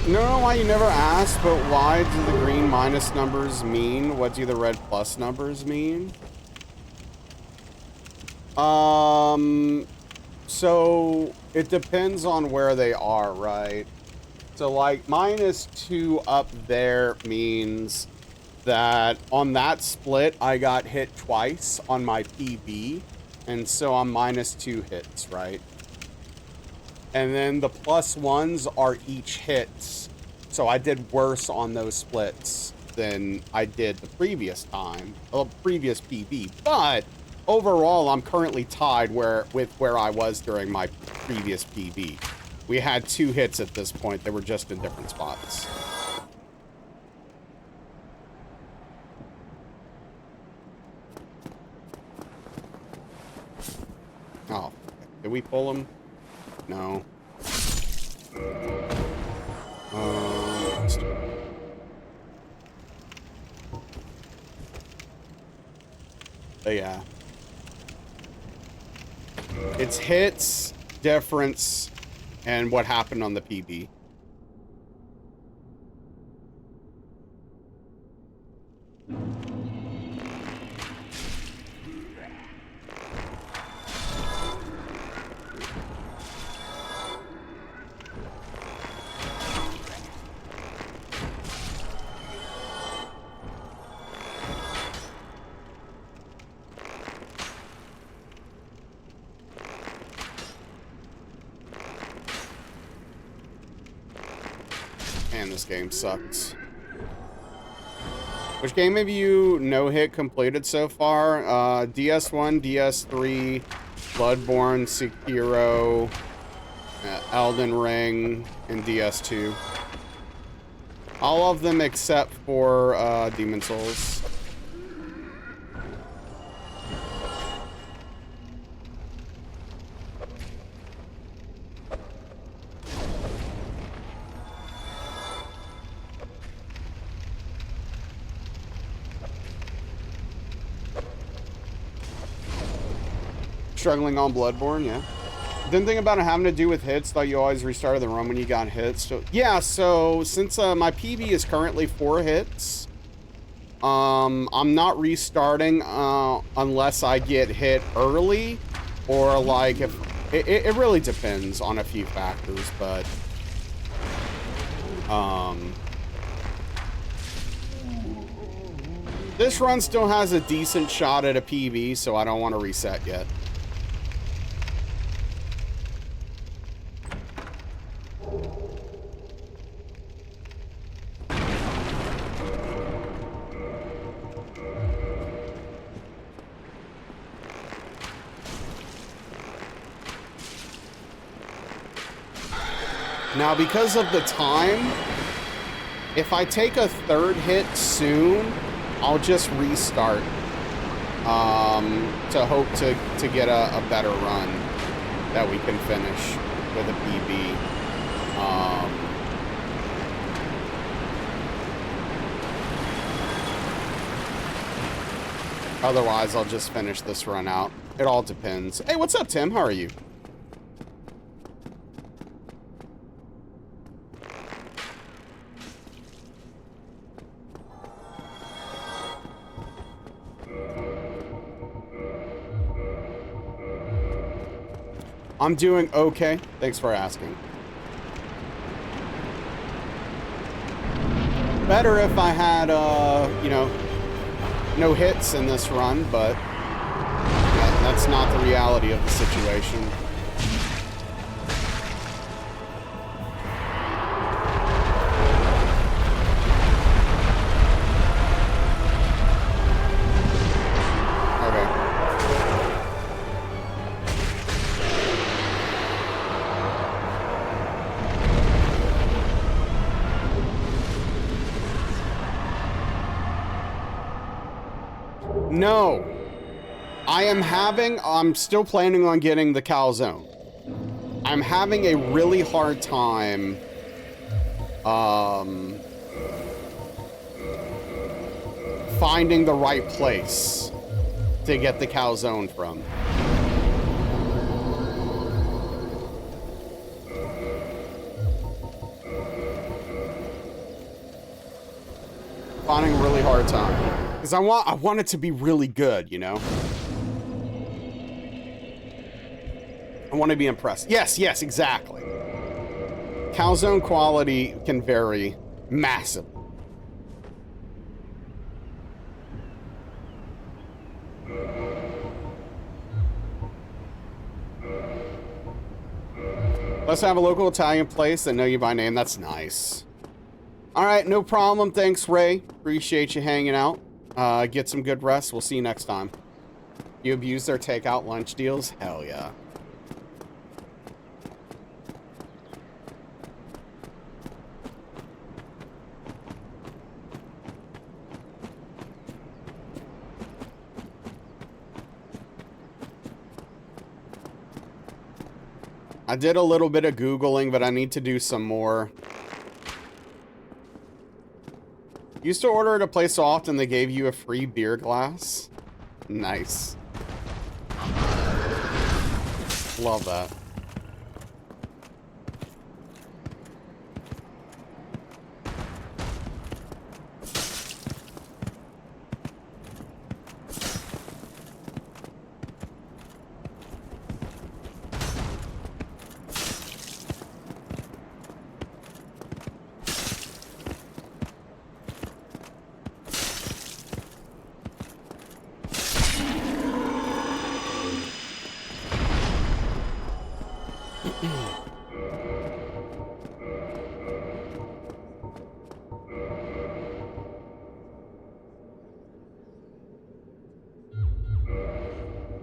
Speaker 1: No, why you never asked, but why do the green minus numbers mean? What do the red plus numbers mean? So it depends on where they are, right? So like -2 up there means that on that split, I got hit twice on my PB. And so I'm -2 hits, right? And then the +1s are each hits. So I did worse on those splits than I did the previous time, previous PB. But overall, I'm currently tied with where I was during my previous PB. We had 2 hits at this point. They were just in different spots. Oh, did we pull him? No. Yeah. It's hits, difference, and what happened on the PB. Man, this game sucks. Which game have you no-hit completed so far? DS1, DS3, Bloodborne, Sekiro, Elden Ring, and DS2. All of them except for Demon Souls. Struggling on Bloodborne, yeah. Didn't think about it having to do with hits. Thought you always restarted the run when you got hits. So yeah, so since my PB is currently 4 hits, I'm not restarting unless I get hit early, or like if it really depends on a few factors, but this run still has a decent shot at a PB, so I don't want to reset yet. Now, because of the time, if I take a 3rd hit soon, I'll just restart to hope to get a better run that we can finish with a PB. Otherwise, I'll just finish this run out. It all depends. Hey, what's up, Tim? How are you? I'm doing okay. Thanks for asking. Better if I had, you know, no hits in this run, but that's not the reality of the situation. No, I'm still planning on getting the calzone. I'm having a really hard time, finding the right place to get the calzone from. Finding a really hard time. Because I want it to be really good, you know? I want to be impressed. Yes, yes, exactly. Calzone quality can vary massively. Let's have a local Italian place that know you by name. That's nice. All right, no problem. Thanks, Ray. Appreciate you hanging out. Get some good rest. We'll see you next time. You abuse their takeout lunch deals? Hell yeah. I did a little bit of Googling, but I need to do some more. Used to order at a place so often they gave you a free beer glass. Nice. Love that.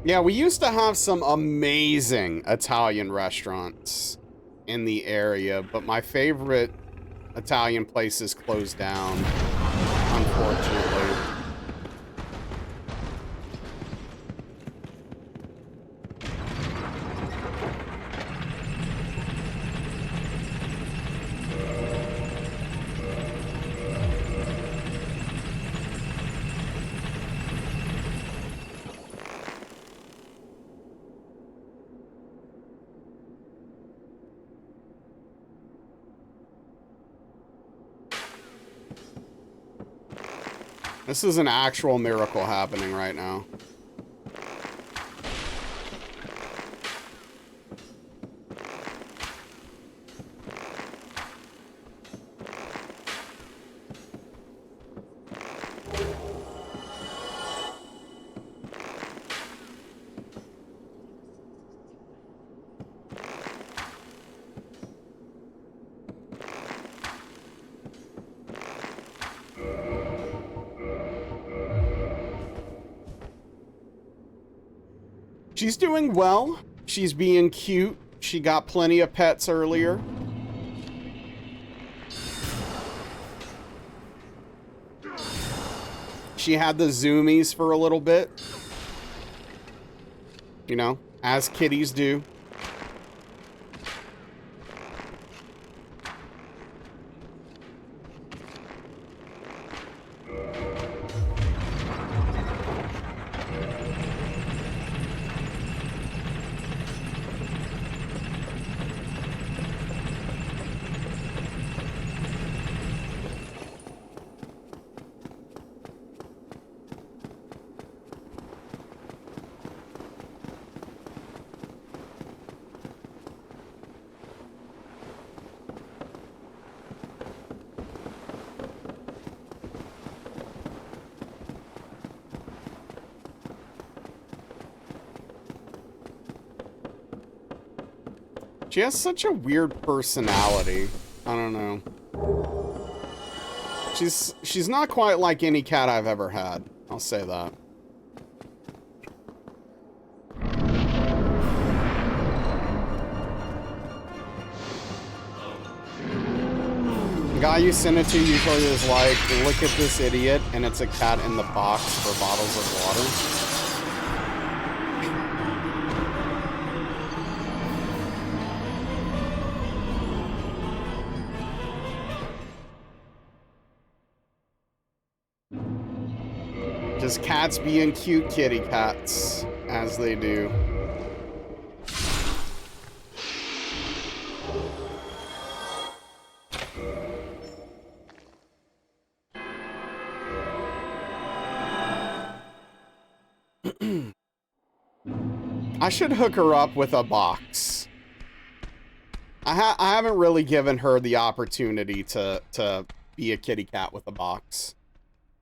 Speaker 1: Yeah, we used to have some amazing Italian restaurants in the area, but my favorite Italian places closed down, unfortunately. This is an actual miracle happening right now. She's doing well. She's being cute. She got plenty of pets earlier. She had the zoomies for a little bit. You know, as kitties do. She has such a weird personality. I don't know. She's not quite like any cat I've ever had. I'll say that. The guy you sent it to usually is like, look at this idiot, and it's a cat in the box for bottles of water. Just cats being cute kitty cats, as they do. I should hook her up with a box. I haven't really given her the opportunity to be a kitty cat with a box.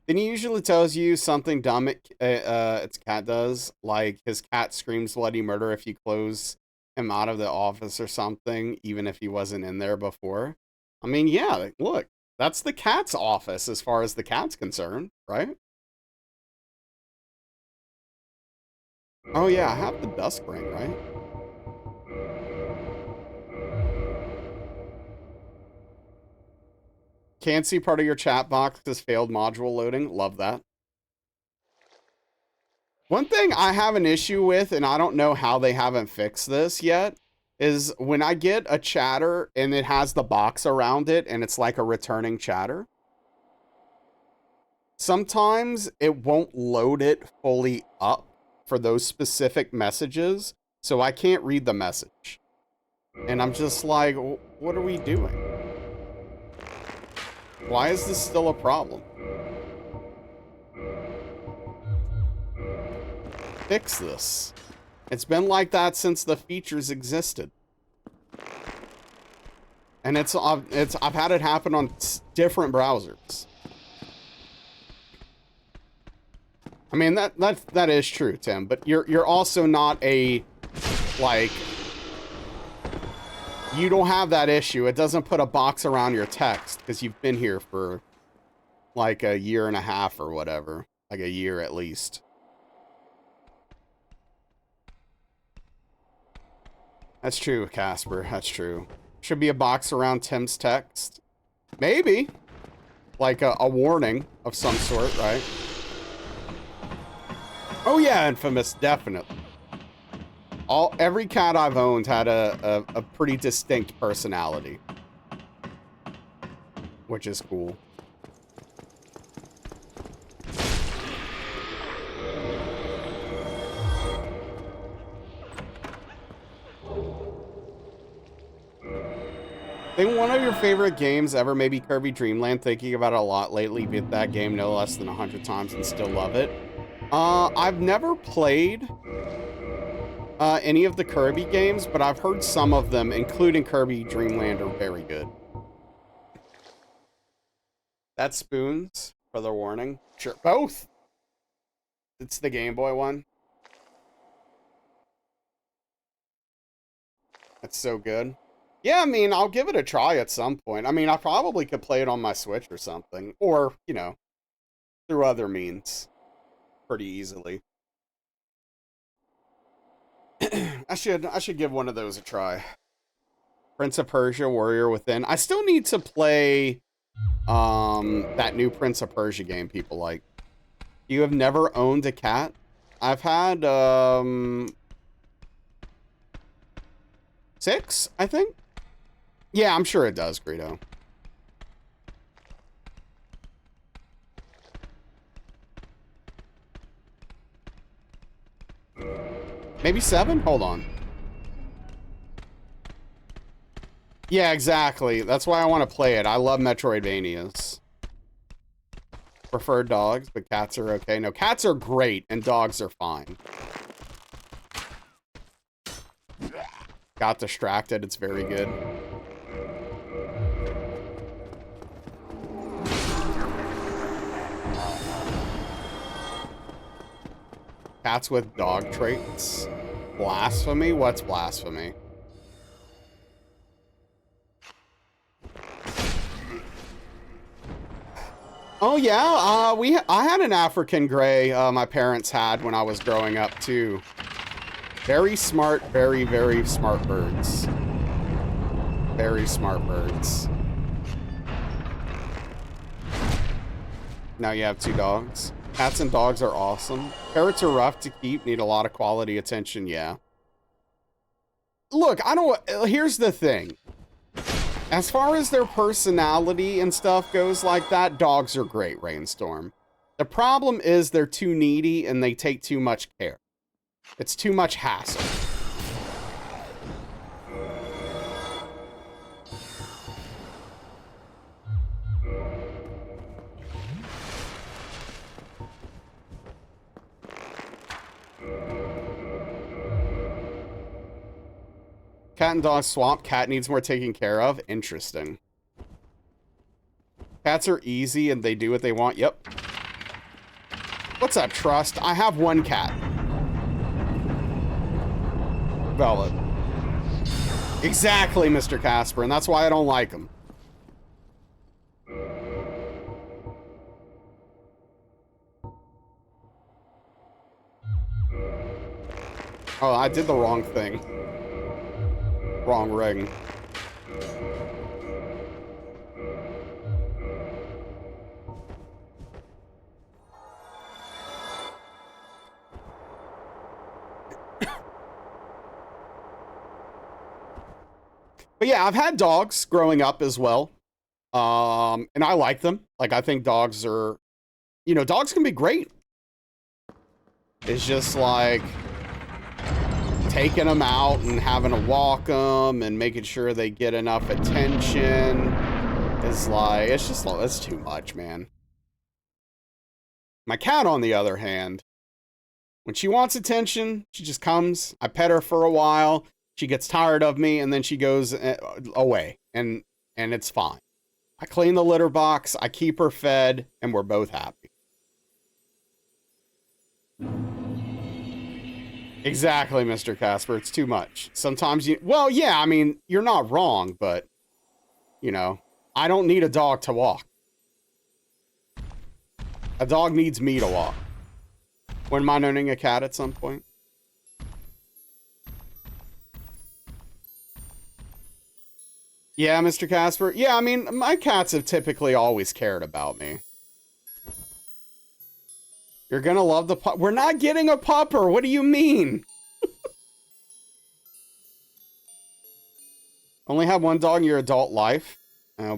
Speaker 1: Then he usually tells you something dumb its cat does, like his cat screams bloody murder if you close him out of the office or something, even if he wasn't in there before. I mean, yeah, look, that's the cat's office as far as the cat's concerned, right? Oh yeah, I have the dusk ring, right? Can't see part of your chat box because failed module loading. Love that. One thing I have an issue with, and I don't know how they haven't fixed this yet, is when I get a chatter and it has the box around it and it's like a returning chatter, sometimes it won't load it fully up for those specific messages, so I can't read the message. And I'm just like, what are we doing? Why is this still a problem? Fix this. It's been like that since the features existed. And I've had it happen on different browsers. I mean, that is true, Tim, but you're also not a, like, you don't have that issue. It doesn't put a box around your text because you've been here for like a year and a half or whatever, like a year at least. That's true, Casper. That's true. Should be a box around Tim's text. Maybe. Like a warning of some sort, right? Oh yeah, Infamous, definitely. Every cat I've owned had a pretty distinct personality. Which is cool. I think one of your favorite games ever may be Kirby Dream Land. Thinking about it a lot lately. Beat that game no less than 100 times and still love it. I've never played any of the Kirby games, but I've heard some of them, including Kirby Dream Land, are very good. That's spoons for the warning. Sure, both. It's the Game Boy one. That's so good. Yeah, I mean, I'll give it a try at some point. I mean, I probably could play it on my Switch or something. Or, you know, through other means. Pretty easily. I should give one of those a try. Prince of Persia, Warrior Within. I still need to play that new Prince of Persia game people like. You have never owned a cat? I've had 6, I think. Yeah, I'm sure it does, Greedo. Maybe 7? Hold on. Yeah, exactly. That's why I want to play it. I love Metroidvanias. Prefer dogs, but cats are okay. No, cats are great, and dogs are fine. Got distracted. It's very good. Cats with dog traits. Blasphemy? What's blasphemy? Oh yeah, I had an African gray my parents had when I was growing up too. Very smart, very, very smart birds. Very smart birds. Now you have 2 dogs. Cats and dogs are awesome. Parrots are rough to keep, need a lot of quality attention, yeah. Look, here's the thing. As far as their personality and stuff goes like that, dogs are great, Rainstorm. The problem is they're too needy and they take too much care. It's too much hassle. Cat and dog swap. Cat needs more taking care of. Interesting. Cats are easy and they do what they want. Yep. What's up, Trust? I have one cat. Velvet. Exactly, Mr. Casper, and that's why I don't like him. Oh, I did the wrong thing. Wrong ring. But yeah, I've had dogs growing up as well. And I like them. Like, I think dogs are, you know, dogs can be great. It's just like taking them out and having to walk them and making sure they get enough attention. It's like, it's just, it's too much, man. My cat, on the other hand, when she wants attention, she just comes. I pet her for a while. She gets tired of me, and then she goes away, and it's fine. I clean the litter box, I keep her fed, and we're both happy. Exactly, Mr. Casper. It's too much. Sometimes you... Well, yeah, I mean, you're not wrong, but, you know, I don't need a dog to walk. A dog needs me to walk. Wouldn't mind owning a cat at some point. Yeah, Mr. Casper. Yeah, I mean, my cats have typically always cared about me. You're gonna love the pup. We're not getting a pupper. What do you mean? Only have one dog in your adult life. I'll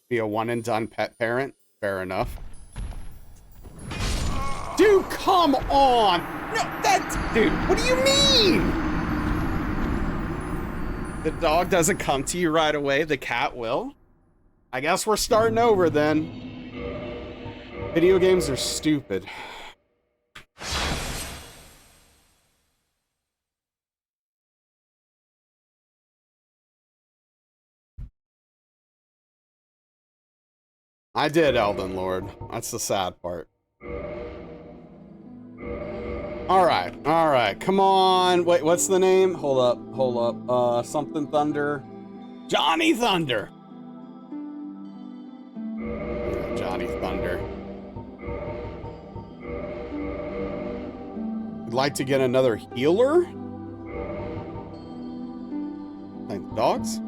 Speaker 1: be a one and done pet parent. Fair enough. Dude, come on! No, that's... Dude, what do you mean? The dog doesn't come to you right away. The cat will. I guess we're starting over then. Video games are stupid. I did, Elden Lord. That's the sad part. Alright, come on. Wait, what's the name? Hold up. Something Thunder. Johnny Thunder. Yeah, Johnny Thunder. Would like to get another healer? Like dogs?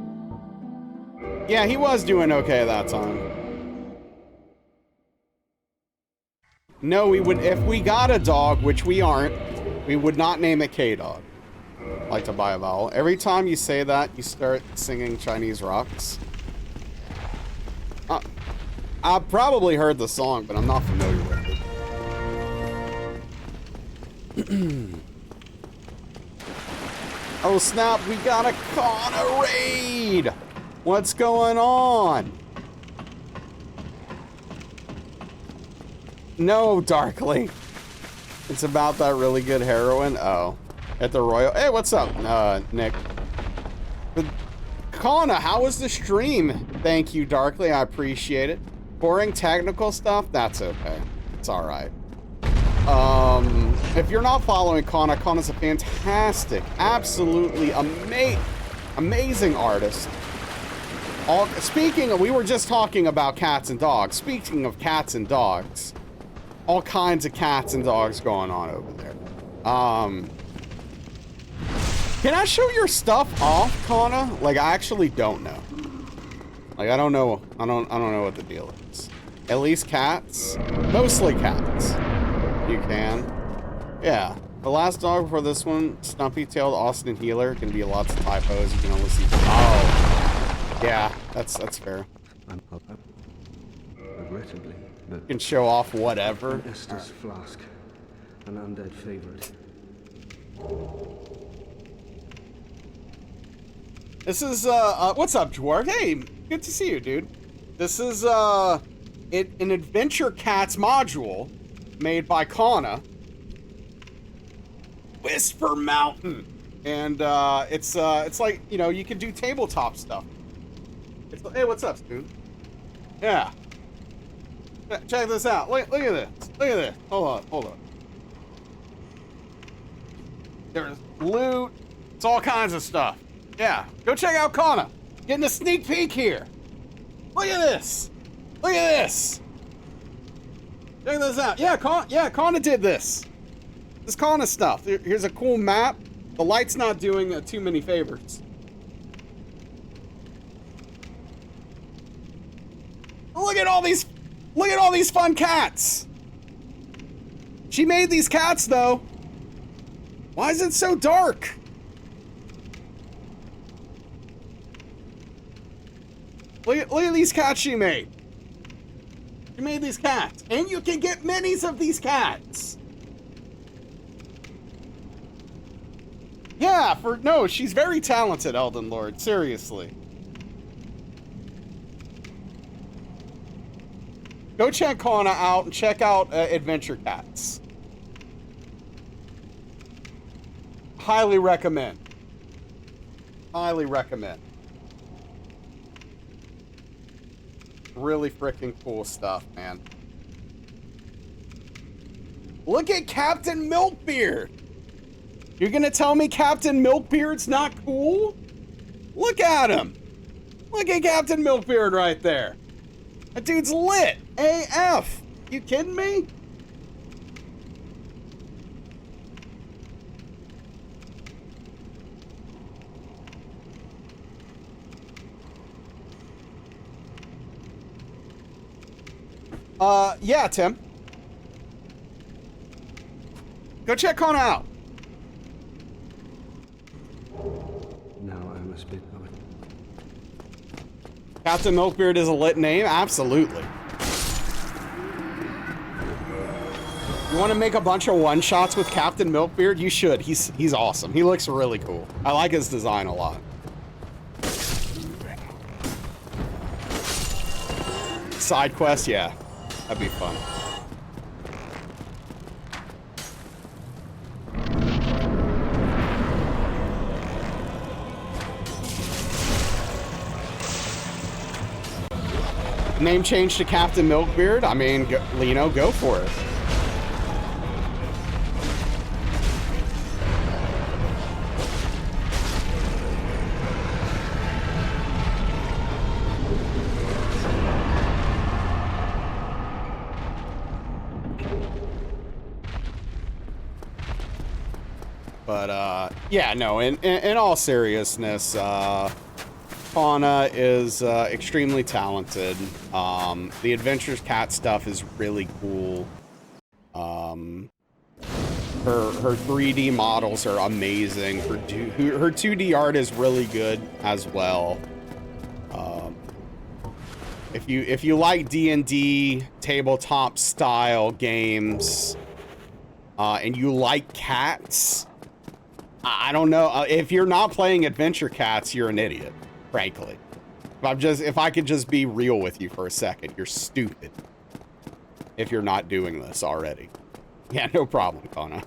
Speaker 1: Yeah, he was doing okay that time. No, we would, if we got a dog, which we aren't, we would not name it K-Dog. Like to buy a vowel. Every time you say that, you start singing Chinese rocks. I've probably heard the song, but I'm not familiar with it. Oh snap, we got a Kana raid! What's going on? No, Darkly. It's about that really good heroin. Oh. At the Royal. Hey, what's up, Nick? Kana, how was the stream? Thank you, Darkly. I appreciate it. Boring technical stuff? That's okay. It's alright. If you're not following Kana, Kana's a fantastic, absolutely amazing artist. Speaking of, we were just talking about cats and dogs. Speaking of cats and dogs, all kinds of cats and dogs going on over there. Can I show your stuff off, Kana? Like, I actually don't know. Like, I don't know what the deal is. At least cats, mostly cats. You can. Yeah. The last dog before this one, stumpy-tailed Austin Healer, can be lots of typos. You can only see. Oh. Yeah, that's fair.
Speaker 5: Regrettably, but
Speaker 1: you can show off whatever.
Speaker 5: Estus flask, an undead favorite.
Speaker 1: This is what's up, Dwarf? Hey, good to see you, dude. This is an Adventure Cats module made by Kana. Whisper Mountain. And it's like, you know, you can do tabletop stuff. It's like, hey, what's up, Spoon? Yeah. Check this out. Look at this. Look at this. Hold on. There's loot. It's all kinds of stuff. Yeah. Go check out Kana. Getting a sneak peek here. Look at this. Look at this. Check this out. Yeah, Kana did this. This Kana stuff. Here's a cool map. The light's not doing too many favors. Look at all these fun cats. She made these cats though. Why is it so dark? Look at these cats she made. She made these cats. And you can get minis of these cats. Yeah, no, she's very talented, Elden Lord, seriously. Go check Kana out and check out Adventure Cats. Highly recommend. Highly recommend. Really freaking cool stuff, man. Look at Captain Milkbeard. You're gonna tell me Captain Milkbeard's not cool? Look at him. Look at Captain Milkbeard right there. That dude's lit. AF. You kidding me? Yeah, Tim. Go check Kana out.
Speaker 5: Now I must be going.
Speaker 1: Captain Milkbeard is a lit name? Absolutely. You want to make a bunch of one-shots with Captain Milkbeard? You should. He's awesome. He looks really cool. I like his design a lot. Side quest? Yeah. That'd be fun. Name change to Captain Milkbeard? I mean, go for it. But, yeah, no, in all seriousness, Kana is extremely talented. The Adventures Cat stuff is really cool. Her 3D models are amazing. Her 2D art is really good as well. If you like D&D tabletop style games, and you like cats, I don't know. If you're not playing Adventure Cats, you're an idiot. Frankly, if I could just be real with you for a second, you're stupid. If you're not doing this already. Yeah, no problem, Kana.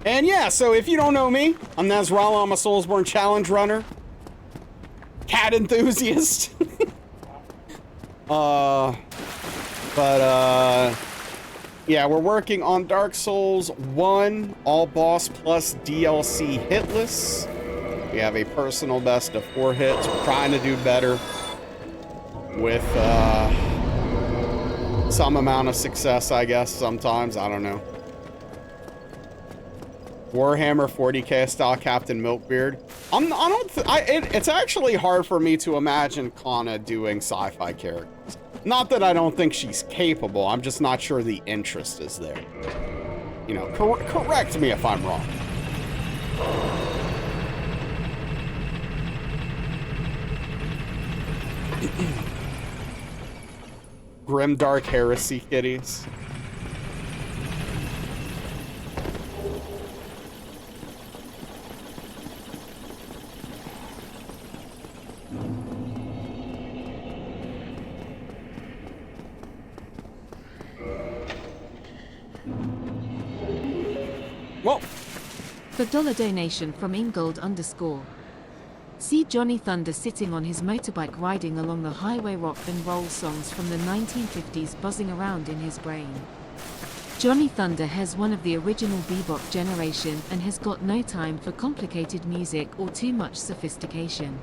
Speaker 1: And yeah, so if you don't know me, I'm Nasrallah. I'm a Soulsborne challenge runner. Cat enthusiast. Yeah, we're working on Dark Souls 1, all boss plus DLC hitless. We have a personal best of 4 hits. We're trying to do better with some amount of success, I guess, sometimes. I don't know. Warhammer 40k style Captain Milkbeard. It's actually hard for me to imagine Kana doing sci-fi characters. Not that I don't think she's capable, I'm just not sure the interest is there. You know, correct me if I'm wrong. Grimdark Heresy kitties. Well,
Speaker 6: The dollar donation from Ingold _ See Johnny Thunder sitting on his motorbike riding along the highway, rock and roll songs from the 1950s buzzing around in his brain. Johnny Thunder has one of the original bebop generation and has got no time for complicated music or too much sophistication.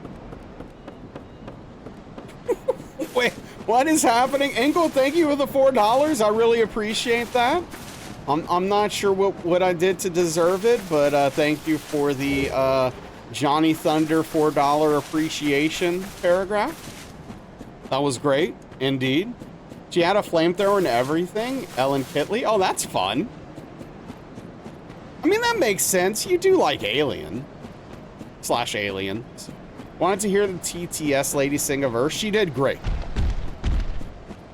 Speaker 1: wait, what is happening? Engel, thank you for the $4. I really appreciate that. I'm not sure what I did to deserve it, but thank you for the Johnny Thunder $4 appreciation paragraph. That was great, indeed. She had a flamethrower and everything. Ellen Kitley. Oh, that's fun. I mean, that makes sense. You do like Alien. / Aliens. Wanted to hear the TTS lady sing a verse. She did great.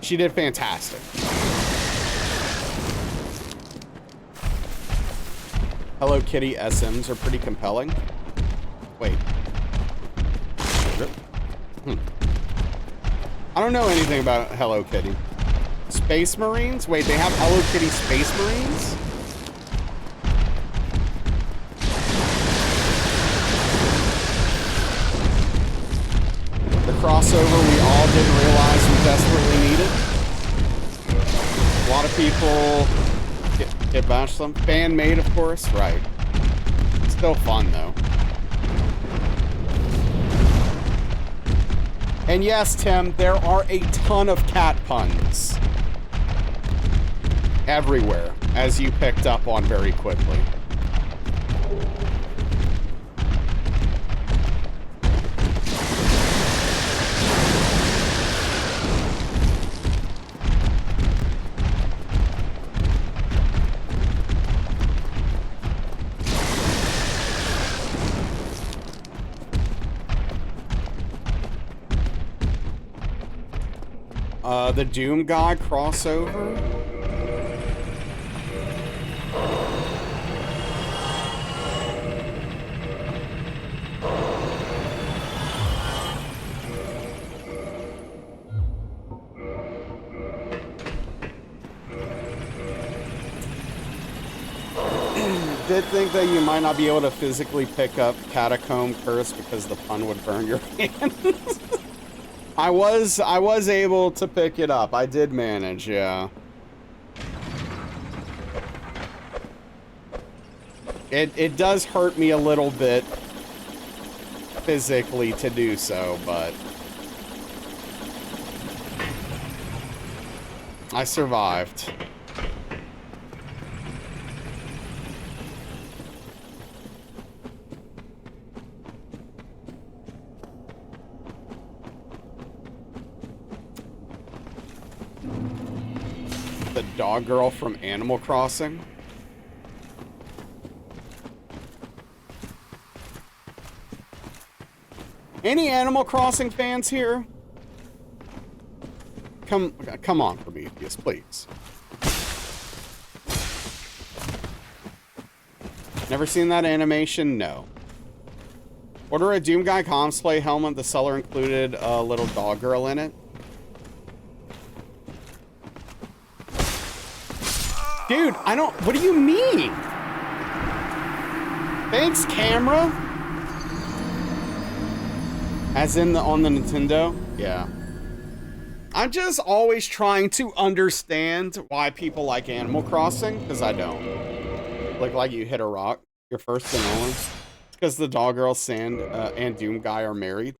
Speaker 1: She did fantastic. Hello Kitty SMs are pretty compelling. Wait. I don't know anything about Hello Kitty. Space Marines? Wait, they have Hello Kitty Space Marines? The crossover we all didn't realize we desperately needed. A lot of people get bashed some. Fan made, of course, right. Still fun though. And yes, Tim, there are a ton of cat puns everywhere, as you picked up on very quickly. The Doom God crossover. Did think that you might not be able to physically pick up Catacomb Curse because the pun would burn your hands. I was able to pick it up. I did manage, yeah. It does hurt me a little bit physically to do so, but I survived. The dog girl from Animal Crossing. Any Animal Crossing fans here? Come on, Prometheus, please. Never seen that animation? No. Order a Doom Guy cosplay helmet. The seller included a little dog girl in it. Dude, I don't... What do you mean? Thanks, camera. As in on the Nintendo? Yeah. I'm just always trying to understand why people like Animal Crossing, because I don't. Like you hit a rock. Your first and only. Because the dog girl, Sand, and Doom Guy are married.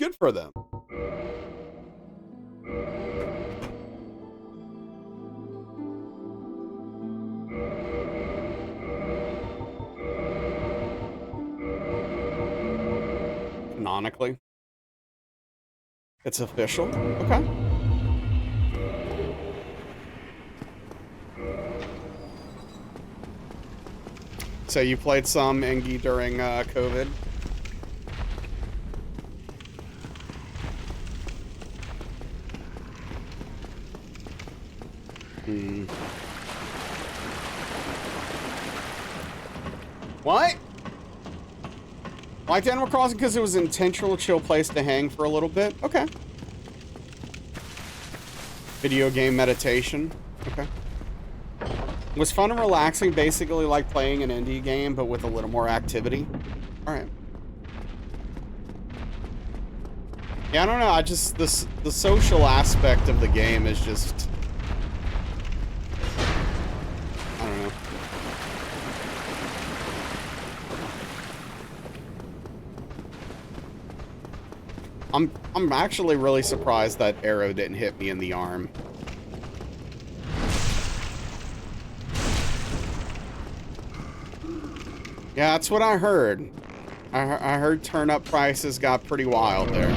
Speaker 1: Good for them. Canonically. It's official? Okay. So you played some Engi during COVID? What? Liked Animal Crossing because it was an intentional chill place to hang for a little bit? Okay. Video game meditation? Okay. Was fun and relaxing, basically like playing an indie game, but with a little more activity. All right. Yeah, I don't know. The social aspect of the game is just, I don't know. I'm actually really surprised that arrow didn't hit me in the arm. Yeah, that's what I heard. I heard turnip prices got pretty wild there.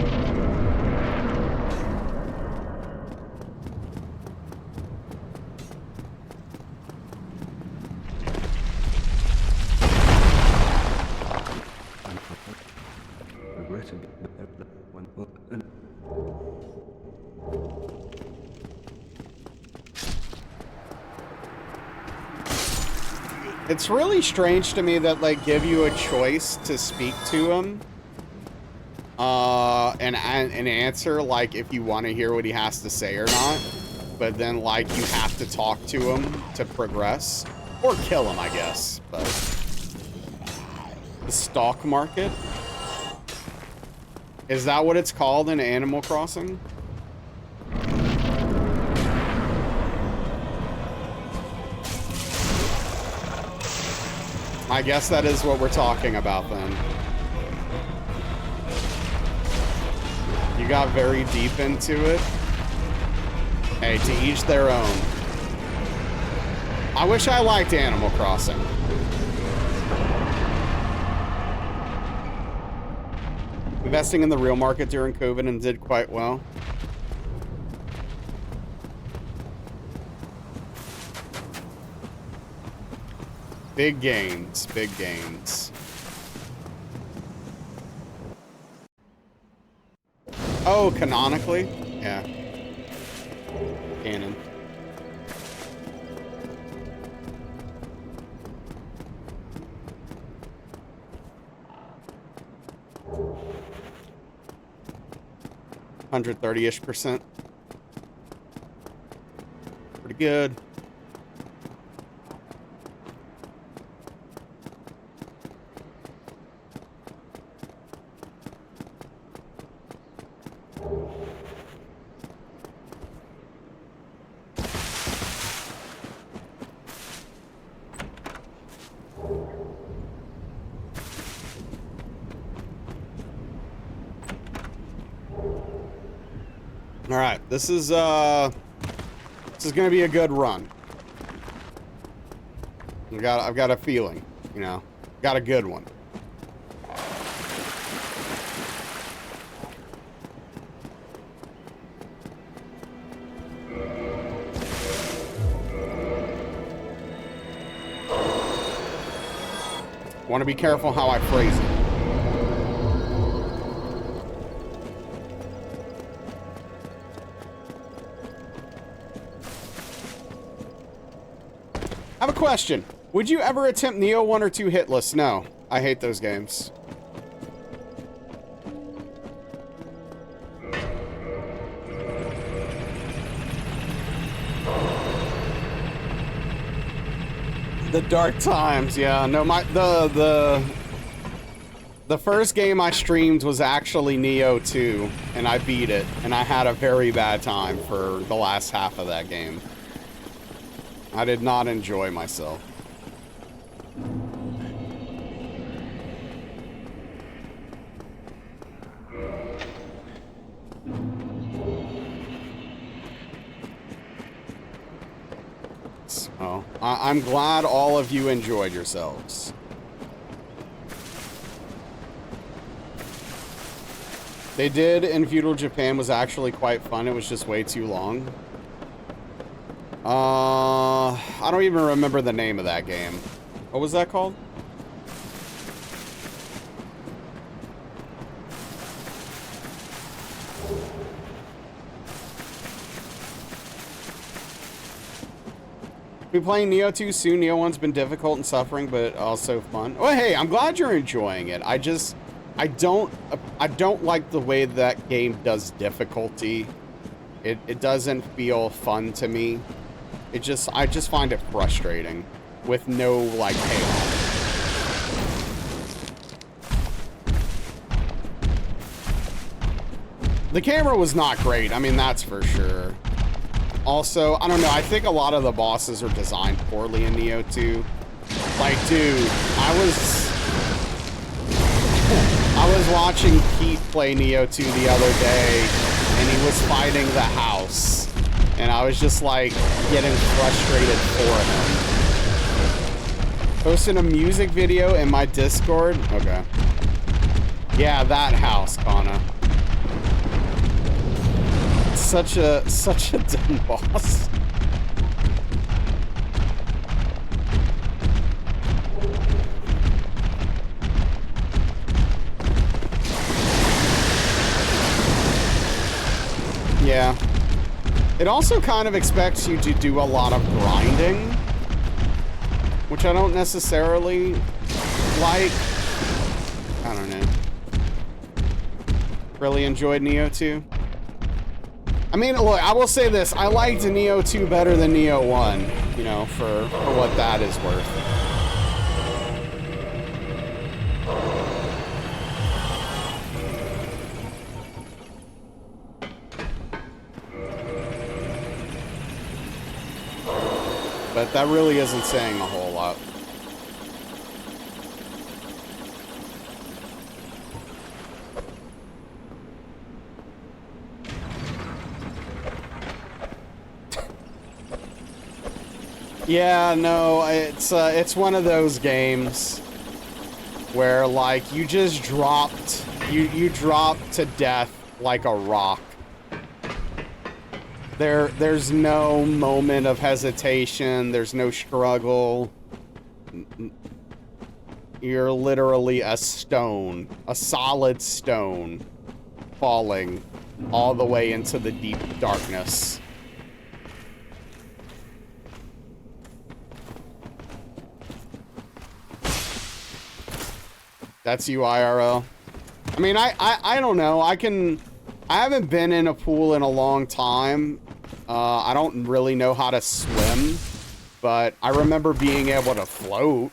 Speaker 1: It's really strange to me that they give you a choice to speak to him, and an answer, like, if you want to hear what he has to say or not, but then, like, you have to talk to him to progress, or kill him, I guess, but the stock market? Is that what it's called in Animal Crossing? I guess that is what we're talking about then. You got very deep into it. Hey, to each their own. I wish I liked Animal Crossing. Investing in the real market during COVID and did quite well. Big gains, big gains. Oh, canonically? Yeah. Canon. %130-ish. Pretty good. All right, this is gonna be a good run. I've got a feeling, you know, got a good one. Want to be careful how I phrase it. I have a question. Would you ever attempt Neo 1 or 2 hitless? No. I hate those games. The dark times, yeah. No, the first game I streamed was actually Neo 2, and I beat it, and I had a very bad time for the last half of that game. I did not enjoy myself. So, I'm glad all of you enjoyed yourselves. They did in Feudal Japan was actually quite fun. It was just way too long. I don't even remember the name of that game. What was that called? Be playing Neo 2 soon. Neo 1's been difficult and suffering, but also fun. Oh, hey, I'm glad you're enjoying it. I don't like the way that game does difficulty. It doesn't feel fun to me. I just find it frustrating with no, like, payoff. The camera was not great. I mean, that's for sure. Also, I don't know. I think a lot of the bosses are designed poorly in Neo 2. Like, dude, I was watching Pete play Neo 2 the other day, and he was fighting the house. And I was just, like, getting frustrated for him. Posting a music video in my Discord? Okay. Yeah, that house, Kana. Such a dumb boss. Yeah. It also kind of expects you to do a lot of grinding, which I don't necessarily like. I don't know. Really enjoyed Neo 2. I mean, look, I will say this. I liked Neo 2 better than Neo 1, you know, for what that is worth. But that really isn't saying a whole lot. Yeah, no, it's one of those games where, like, you just dropped, you dropped to death like a rock. There's no moment of hesitation. There's no struggle. You're literally a stone, a solid stone, falling all the way into the deep darkness. That's you, IRL. I mean, I don't know. I haven't been in a pool in a long time. I don't really know how to swim, but I remember being able to float.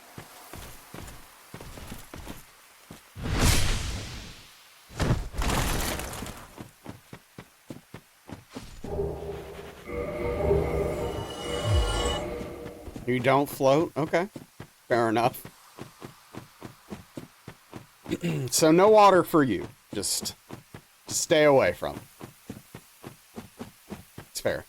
Speaker 1: You don't float? Okay. Fair enough. So no water for you. Just stay away from it. It's fair.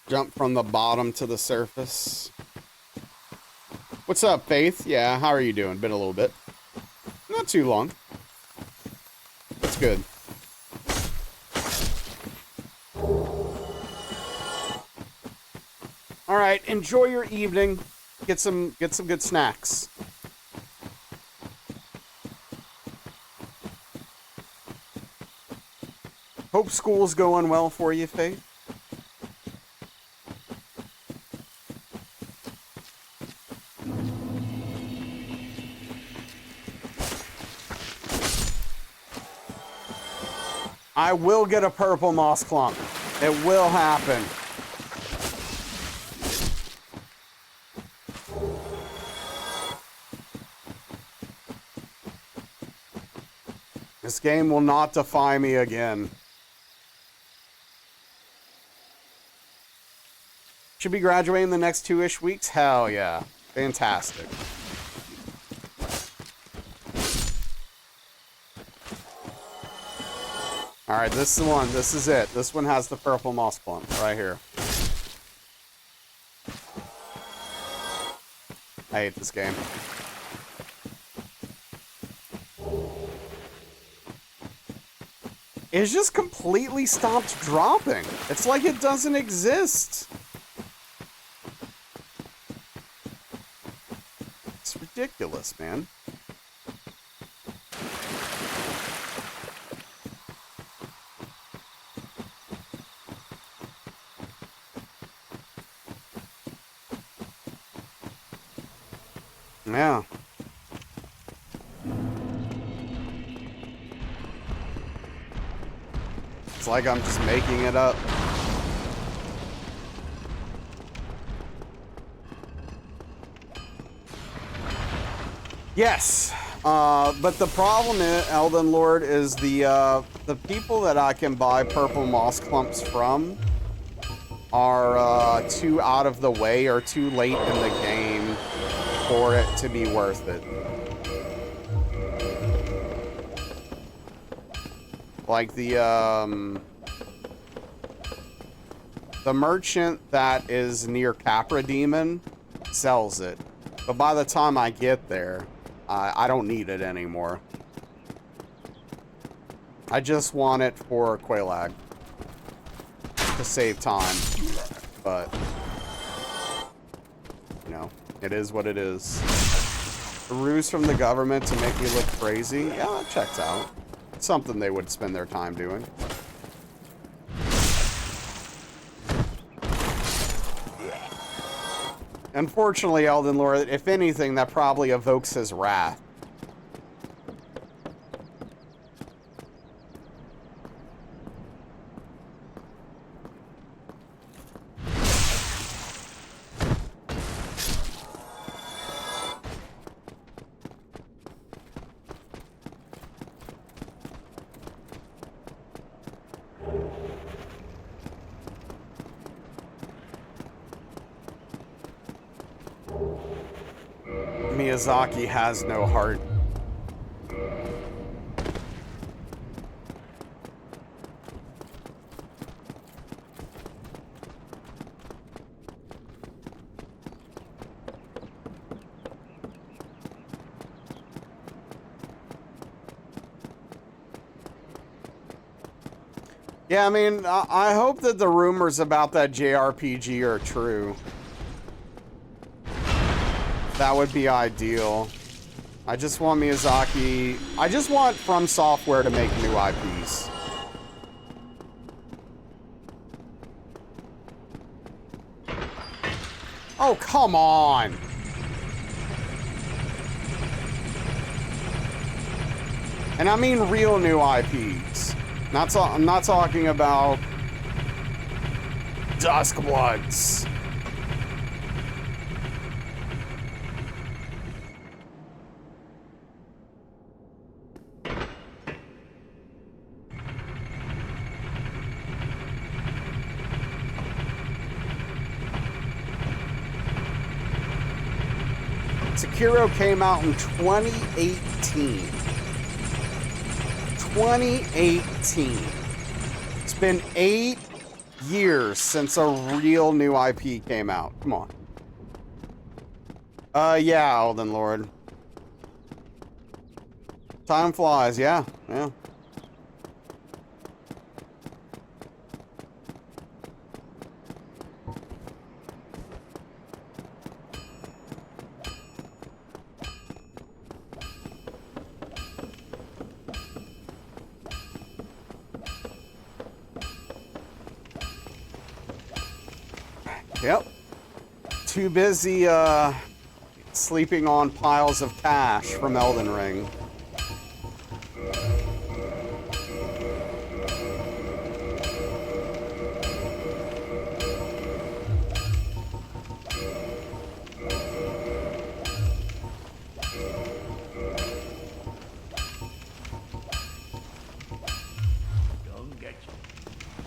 Speaker 1: Jump from the bottom to the surface. What's up, Faith? Yeah, how are you doing? Been a little bit. Not too long. That's good. All right, enjoy your evening. Get some good snacks. Hope school's going well for you, Faith. I will get a purple moss clump. It will happen. This game will not defy me again. Should be graduating the next 2-ish weeks? Hell yeah. Fantastic. Alright, this is the one. This is it. This one has the purple moss clump right here. I hate this game. It's just completely stopped dropping. It's like it doesn't exist. It's ridiculous, man. Yeah. It's like I'm just making it up. Yes. But the problem is, Elden Lord, is the people that I can buy purple moss clumps from are too out of the way or too late in the game for it to be worth it. Like the merchant that is near Capra Demon sells it. But by the time I get there, I don't need it anymore. I just want it for Quelaag to save time. But, you know, it is what it is. A ruse from the government to make me look crazy? Yeah, that checks out. It's something they would spend their time doing. Unfortunately, Elden Lord, if anything, that probably evokes his wrath. Miyazaki has no heart. Yeah, I mean, I hope that the rumors about that JRPG are true. That would be ideal. I just want Miyazaki... I just want From Software to make new IPs. Oh, come on! And I mean real new IPs. I'm not talking about... Duskbloods. Sekiro came out in 2018. 2018. It's been 8 years since a real new IP came out. Come on. Yeah, Elden Lord. Time flies, yeah. Yep. Too busy, sleeping on piles of cash from Elden Ring.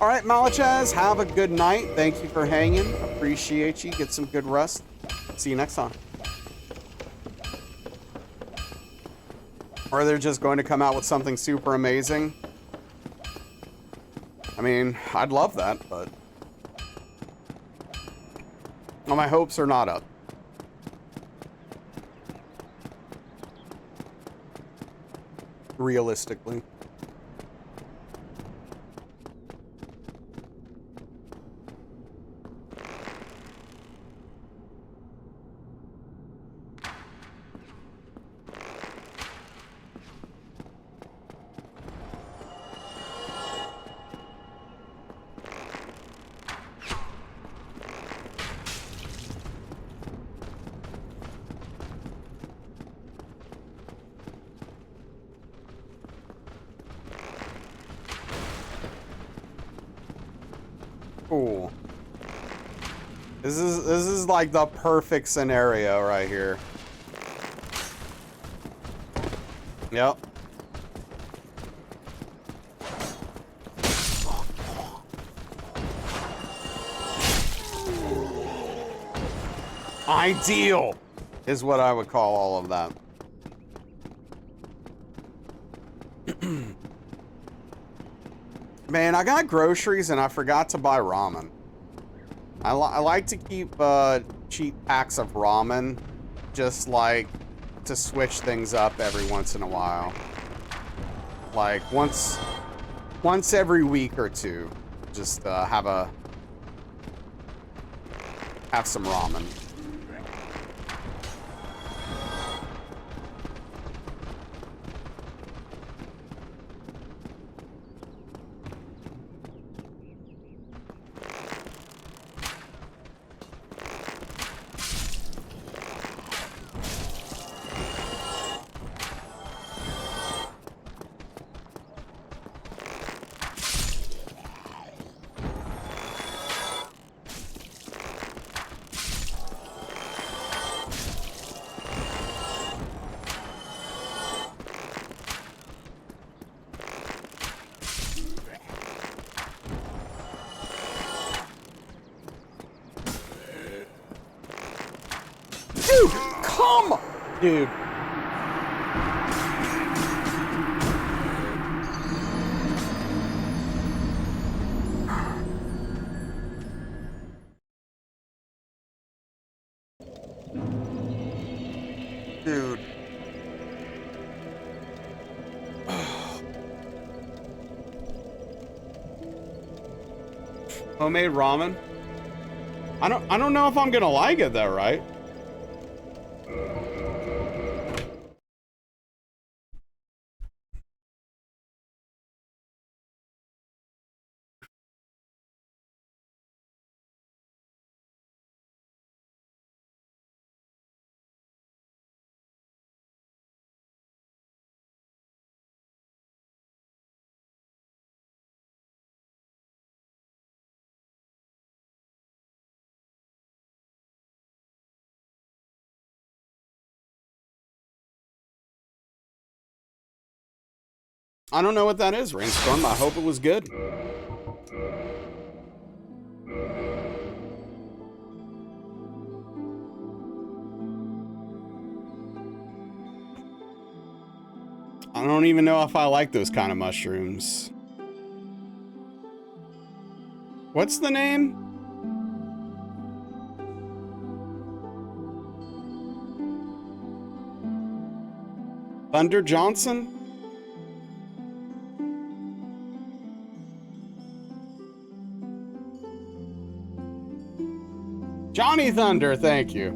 Speaker 1: All right, Malachaz, have a good night. Thank you for hanging. Appreciate you. Get some good rest. See you next time. Or they're just going to come out with something super amazing. I mean, I'd love that, but... well, my hopes are not up. Realistically. cool. This is like the perfect scenario right here. Yep. Ideal is what I would call all of that. Man, I got groceries and I forgot to buy ramen. I like to keep cheap packs of ramen, just like to switch things up every once in a while. Like once every week or two, just have some ramen. Dude, come! Dude. Dude. Homemade ramen? I don't know if I'm gonna like it though, right? I don't know what that is, Rainstorm. I hope it was good. I don't even know if I like those kind of mushrooms. What's the name? Thunder Johnson? Johnny Thunder, thank you.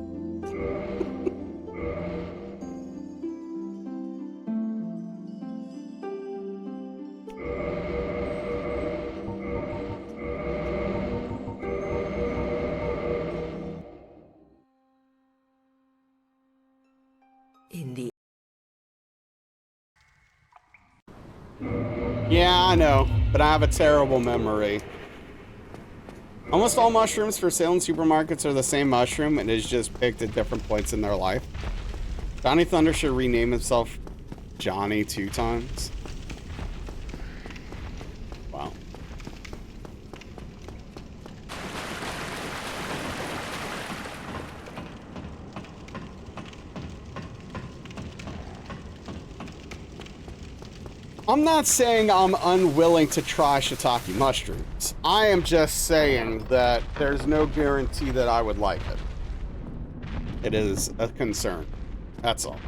Speaker 2: In the
Speaker 1: Yeah, I know, but I have a terrible memory. Almost all mushrooms for sale in supermarkets are the same mushroom and is just picked at different points in their life. Johnny Thunder should rename himself Johnny 2 times. Wow. I'm not saying I'm unwilling to try shiitake mushrooms. I am just saying that there's no guarantee that I would like it. It is a concern. That's all.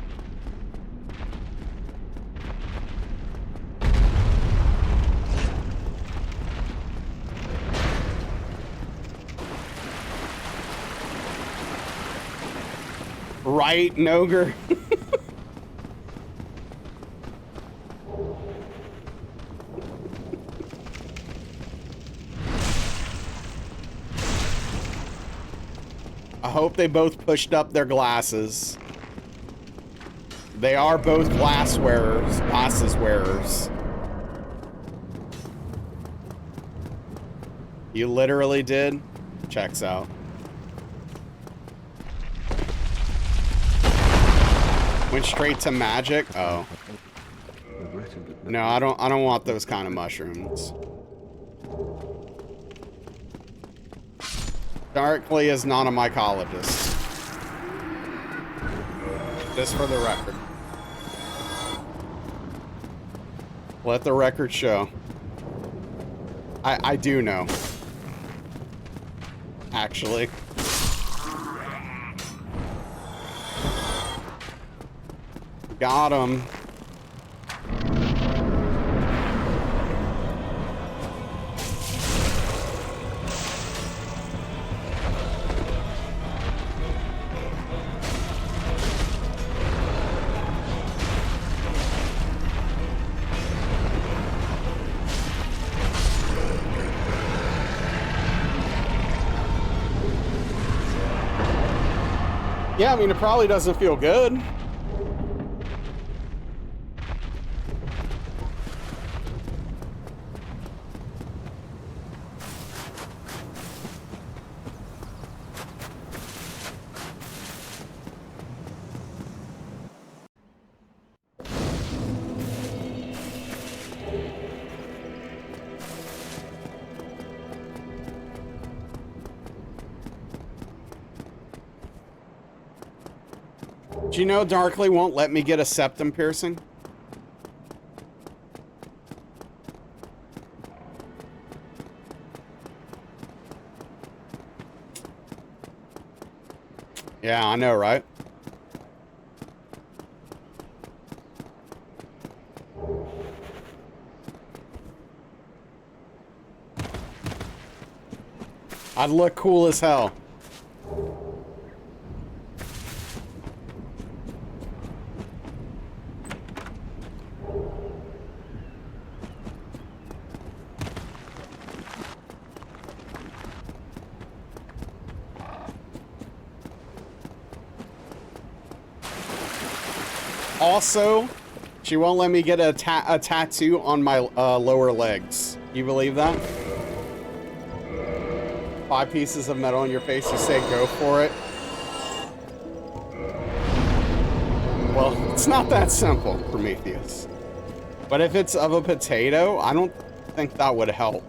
Speaker 1: Right, Noger? I hope they both pushed up their glasses. They are both glasses wearers. You literally did? Checks out. Went straight to magic? Oh. No, I don't want those kind of mushrooms. Darkly is not a mycologist. Just for the record. Let the record show. I do know. Actually. Got him. Yeah, I mean, it probably doesn't feel good. Do you know Darkly won't let me get a septum piercing? Yeah, I know, right? I'd look cool as hell. Also, she won't let me get a tattoo on my lower legs. You believe that? 5 pieces of metal in your face, you say go for it. Well, it's not that simple, Prometheus. But if it's of a potato, I don't think that would help.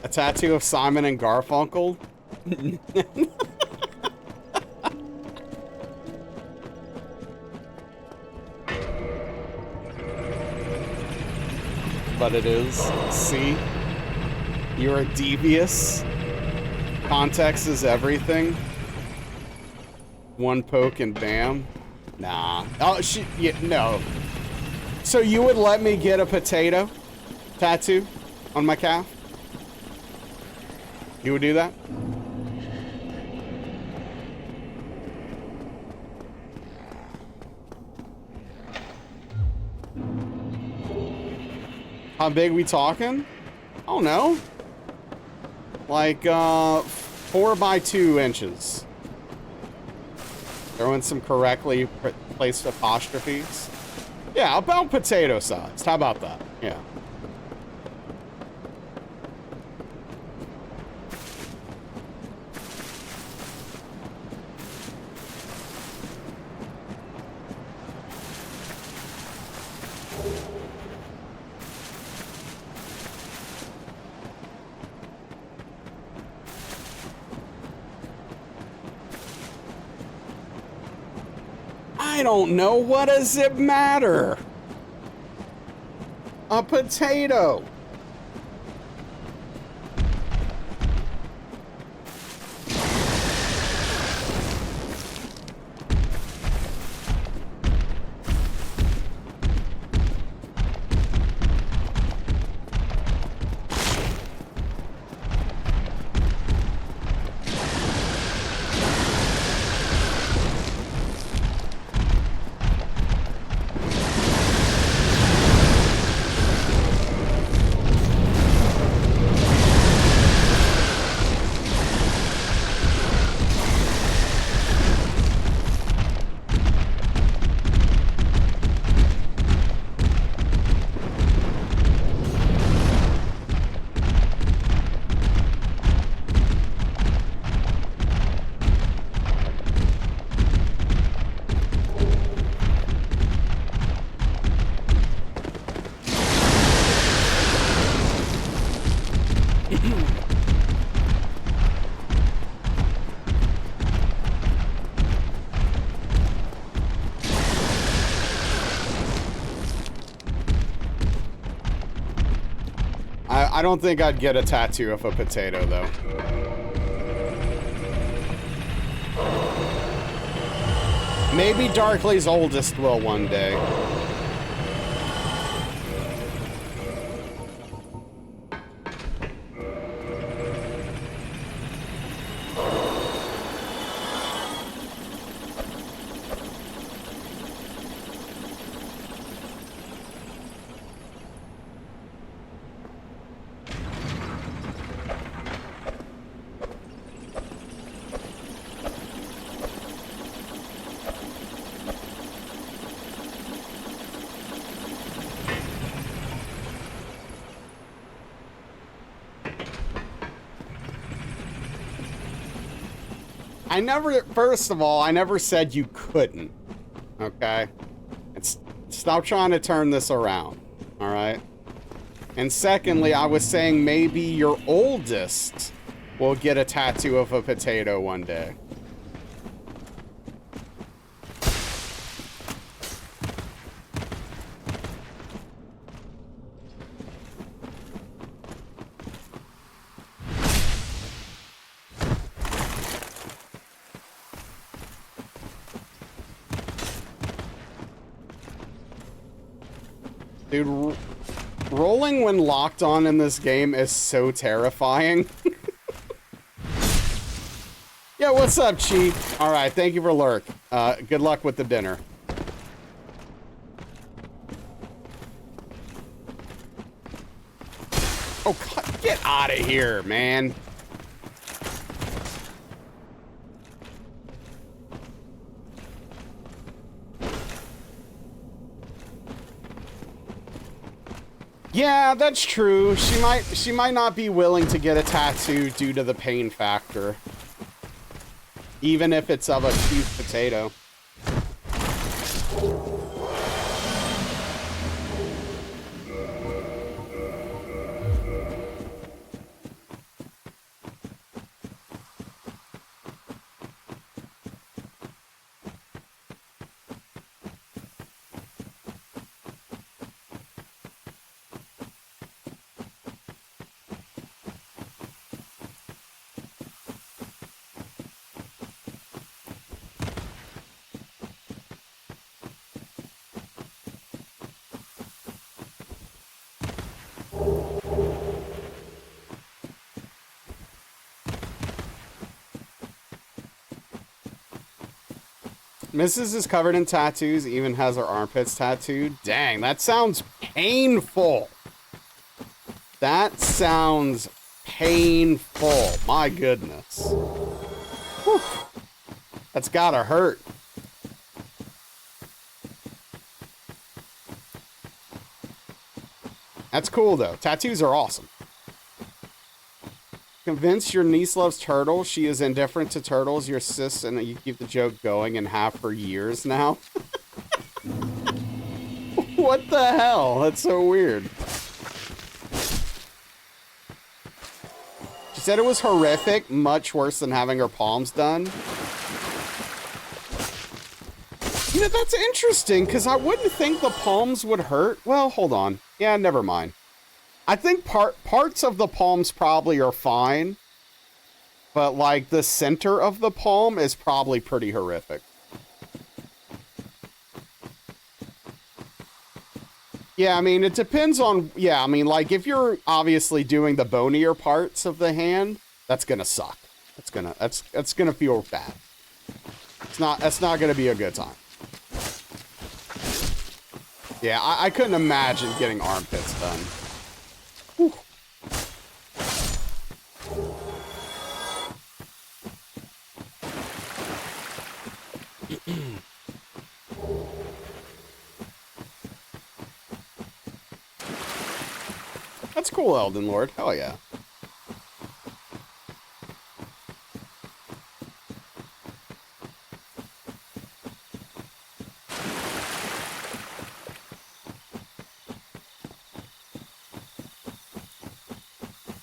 Speaker 1: A tattoo of Simon and Garfunkel? But it is. See? You're devious. Context is everything. One poke and bam. Nah. Oh, yeah, no. So you would let me get a potato tattoo on my calf? You would do that? How big we talking? I don't know. Like, 4 by 2 inches. Throw in some correctly placed apostrophes. Yeah, about potato sized. How about that? Yeah. I don't know. What does it matter? A potato. I don't think I'd get a tattoo of a potato, though. Maybe Darkley's oldest will one day. First of all, I never said you couldn't, okay? Stop trying to turn this around, all right? And secondly, I was saying maybe your oldest will get a tattoo of a potato one day. Dude, rolling when locked on in this game is so terrifying. Yeah, what's up, Chief? All right, thank you for lurk. Good luck with the dinner. Oh, get out of here, man. Yeah, that's true. She might not be willing to get a tattoo due to the pain factor. Even if it's of a cute potato. Mrs. is covered in tattoos, even has her armpits tattooed. Dang, that sounds painful. That sounds painful. My goodness. Whew. That's gotta hurt. That's cool, though. Tattoos are awesome. Convinced your niece loves turtles. She is indifferent to turtles. Your sis, and you keep the joke going and have for years now. What the hell? That's so weird. She said it was horrific, much worse than having her palms done. You know, that's interesting, because I wouldn't think the palms would hurt. Well, hold on. Yeah, never mind. I think parts of the palms probably are fine, but like the center of the palm is probably pretty horrific. Yeah, I mean, it depends on, yeah, I mean, like if you're obviously doing the bonier parts of the hand, that's gonna suck. That's gonna feel bad. That's not gonna be a good time. Yeah, I couldn't imagine getting armpits done. Whew. That's cool, Elden Lord. Hell yeah.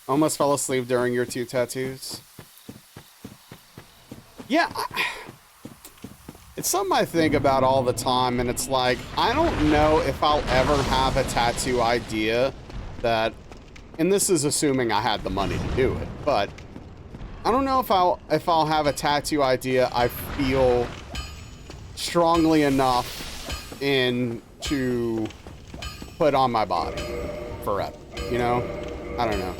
Speaker 1: Almost fell asleep during your 2 tattoos. Yeah, it's something I think about all the time, and it's like, I don't know if I'll ever have a tattoo idea that And this is assuming I had the money to do it, but I don't know if I'll have a tattoo idea I feel strongly enough in to put on my body forever, you know? I don't know.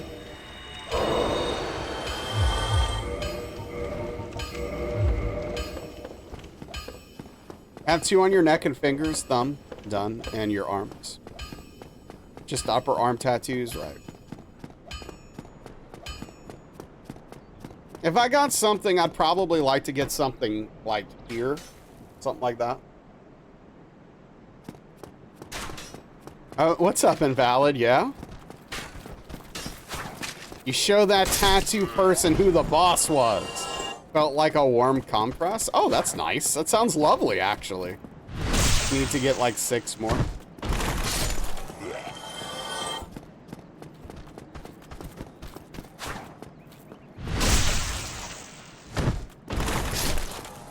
Speaker 1: Have 2 on your neck and fingers, thumb, done, and your arms. Just upper arm tattoos, right? If I got something, I'd probably like to get something like here. Something like that. Oh, what's up, Invalid? Yeah? You show that tattoo person who the boss was. Felt like a warm compress. Oh, that's nice. That sounds lovely, actually. Need to get like 6 more.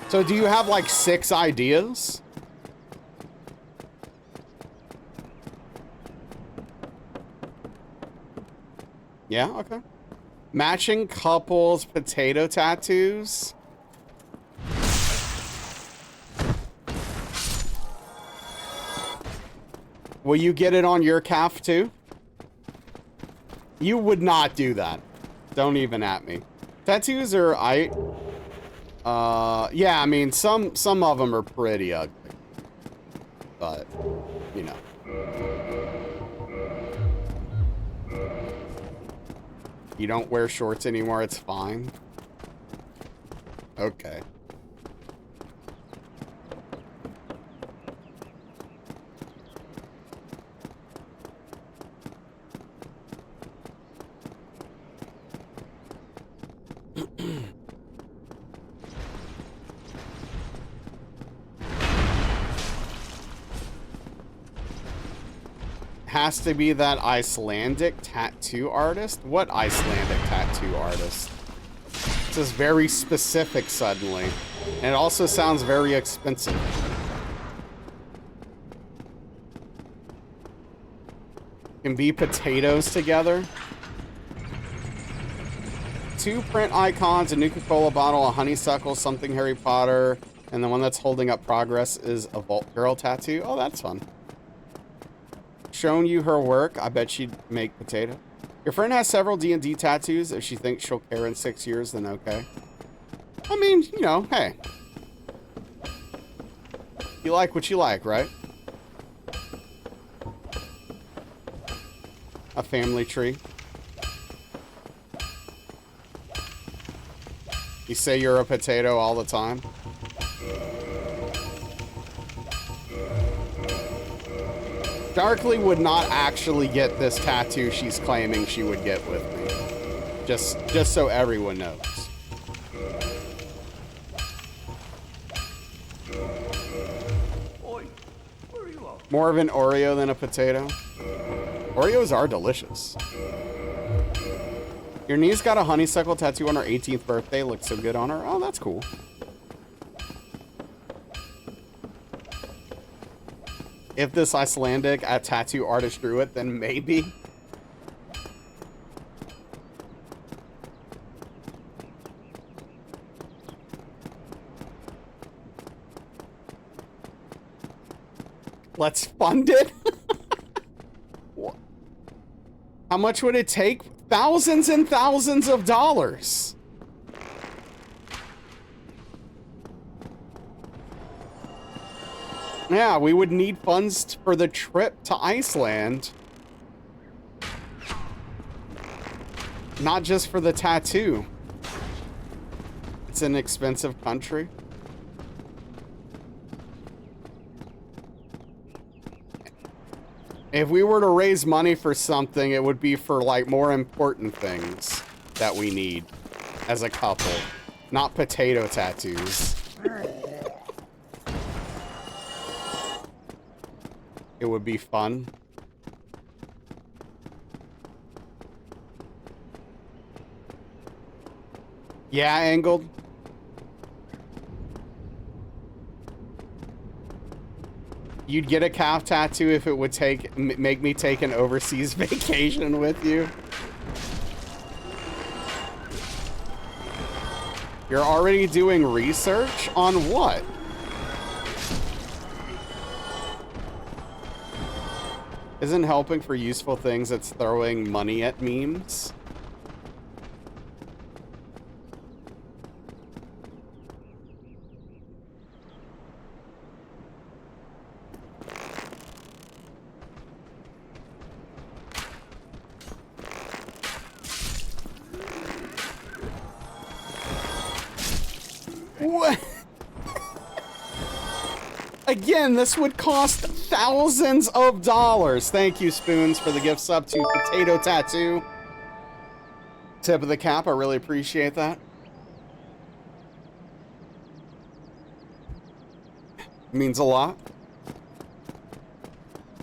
Speaker 1: So do you have like 6 ideas? Yeah, okay. Matching couples potato tattoos. Will you get it on your calf too? You would not do that. Don't even at me. Tattoos are yeah, I mean some of them are pretty ugly. But, you know. You don't wear shorts anymore, it's fine. Okay. Has to be that Icelandic tattoo artist? What Icelandic tattoo artist? This is very specific suddenly. And it also sounds very expensive. Can be potatoes together. 2 print icons, a Nuka-Cola bottle, a honeysuckle, something Harry Potter, and the one that's holding up progress is a Vault Girl tattoo. Oh, that's fun. Shown you her work, I bet she'd make potato. Your friend has several D&D tattoos. If she thinks she'll care in 6 years, then okay. I mean, you know, hey. You like what you like, right? A family tree. You say you're a potato all the time. Darkly would not actually get this tattoo she's claiming she would get with me. Just so everyone knows. More of an Oreo than a potato. Oreos are delicious. Your niece got a honeysuckle tattoo on her 18th birthday. Looked so good on her. Oh, that's cool. If this Icelandic tattoo artist drew it, then maybe. Let's fund it. How much would it take? Thousands and thousands of dollars. Yeah, we would need funds for the trip to Iceland. Not just for the tattoo. It's an expensive country. If we were to raise money for something, it would be for, like, more important things that we need as a couple. Not potato tattoos. It would be fun. Yeah, angled. You'd get a calf tattoo if it would make me take an overseas vacation with you. You're already doing research on what? Isn't helping for useful things, it's throwing money at memes. What? Again, this would cost thousands of dollars. Thank you, Spoons, for the gift sub to Potato Tattoo. Tip of the cap, I really appreciate that. Means a lot.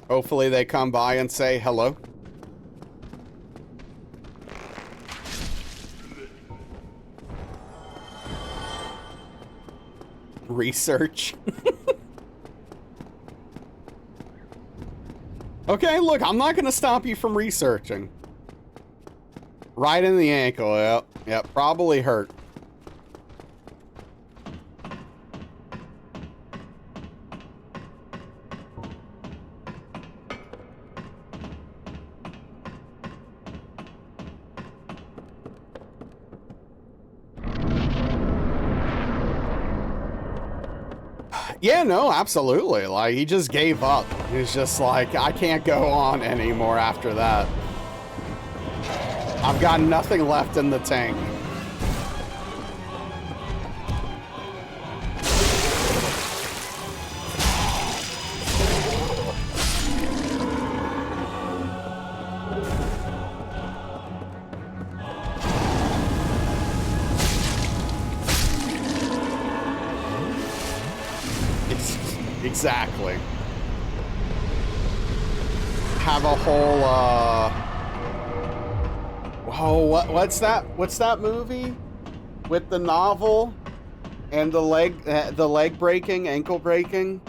Speaker 1: Hopefully they come by and say hello. Research. Okay, look, I'm not gonna stop you from researching. Right in the ankle, yep, probably hurt. Yeah, no, absolutely. Like, he just gave up. He was just like, I can't go on anymore after that. I've got nothing left in the tank. Exactly. Have a whole, oh, what's that movie? With the novel and the leg breaking, ankle breaking?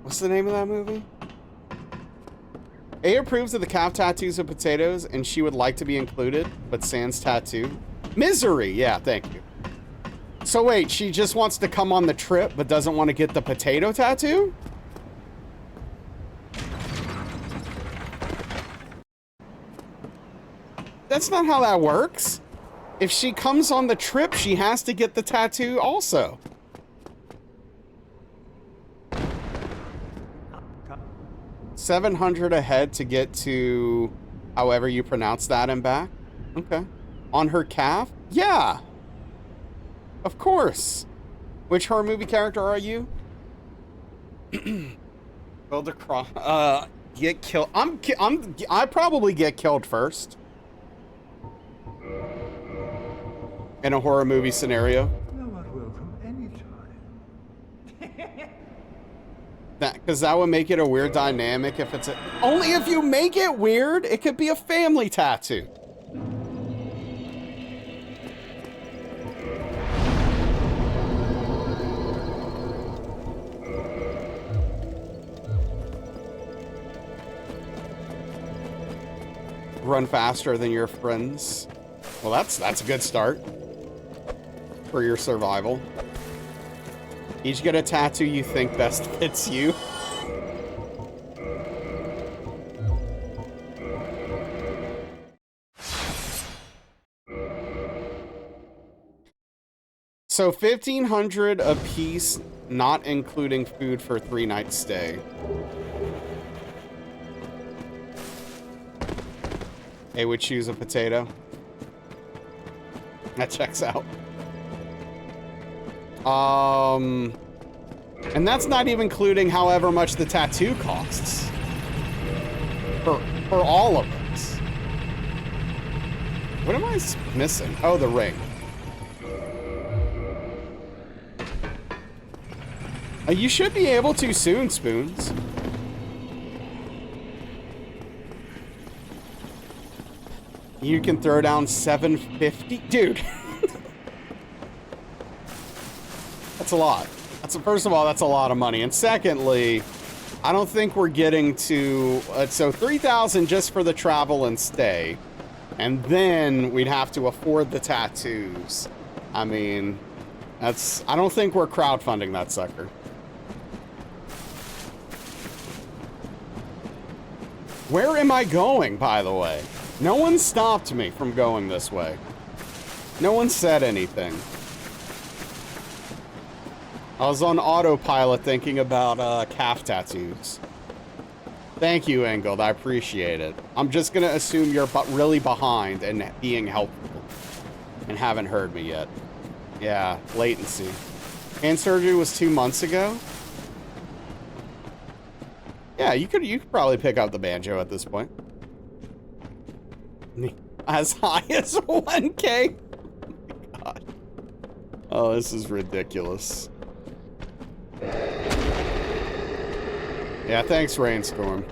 Speaker 1: What's the name of that movie? A approves of the calf tattoos of potatoes and she would like to be included, but sans tattoo. Misery, yeah, thank you. So wait, she just wants to come on the trip, but doesn't want to get the potato tattoo? That's not how that works. If she comes on the trip, she has to get the tattoo also. $700 ahead to get to however you pronounce that and back. Okay. On her calf? Yeah. Of course. Which horror movie character are you? Build a cross. Get killed. I probably get killed first. In a horror movie scenario.
Speaker 5: You are welcome anytime.
Speaker 1: Because that would make it a weird dynamic if it's only if you make it weird, it could be a family tattoo. Run faster than your friends. Well, that's a good start for your survival. Each get a tattoo you think best fits you. So 1,500 a piece, not including food for 3-night stay. They would choose a potato. That checks out. And that's not even including however much the tattoo costs. For all of us. What am I missing? Oh, the ring. You should be able to soon, Spoons. You can throw down 750. Dude. That's a lot. First of all, that's a lot of money. And secondly, I don't think we're getting to... so 3,000 just for the travel and stay. And then we'd have to afford the tattoos. I mean, that's... I don't think we're crowdfunding that sucker. Where am I going, by the way? No one stopped me from going this way. No one said anything. I was on autopilot thinking about calf tattoos. Thank you, Engold. I appreciate it. I'm just going to assume you're really behind and being helpful. And haven't heard me yet. Yeah, latency. Hand surgery was 2 months ago? Yeah, you could probably pick up the banjo at this point. As high as 1K? Oh my god. Oh, this is ridiculous. Yeah, thanks, Rainstorm.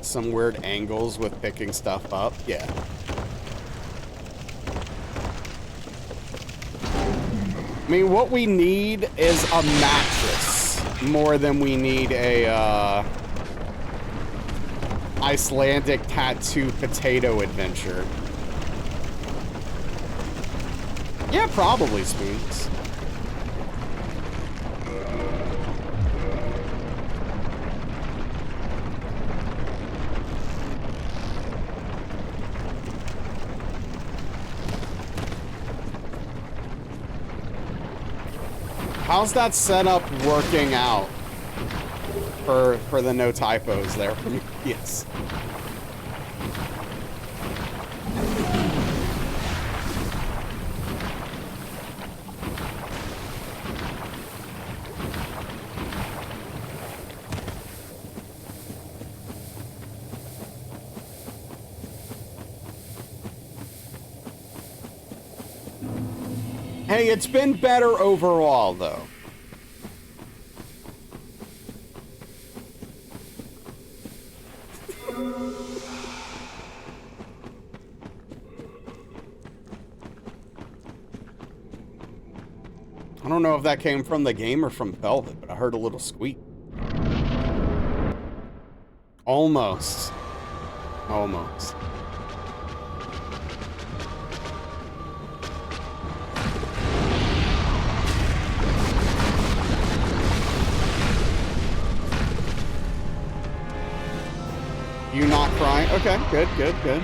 Speaker 1: Some weird angles with picking stuff up. Yeah. I mean, what we need is a mattress more than we need a, Icelandic tattoo potato adventure. Yeah, probably, Spoons. How's that setup working out for the no typos there for me? Yes. Hey, it's been better overall, though. I don't know if that came from the game or from Velvet, but I heard a little squeak. Almost. Almost. You not crying? Okay, good, good, good.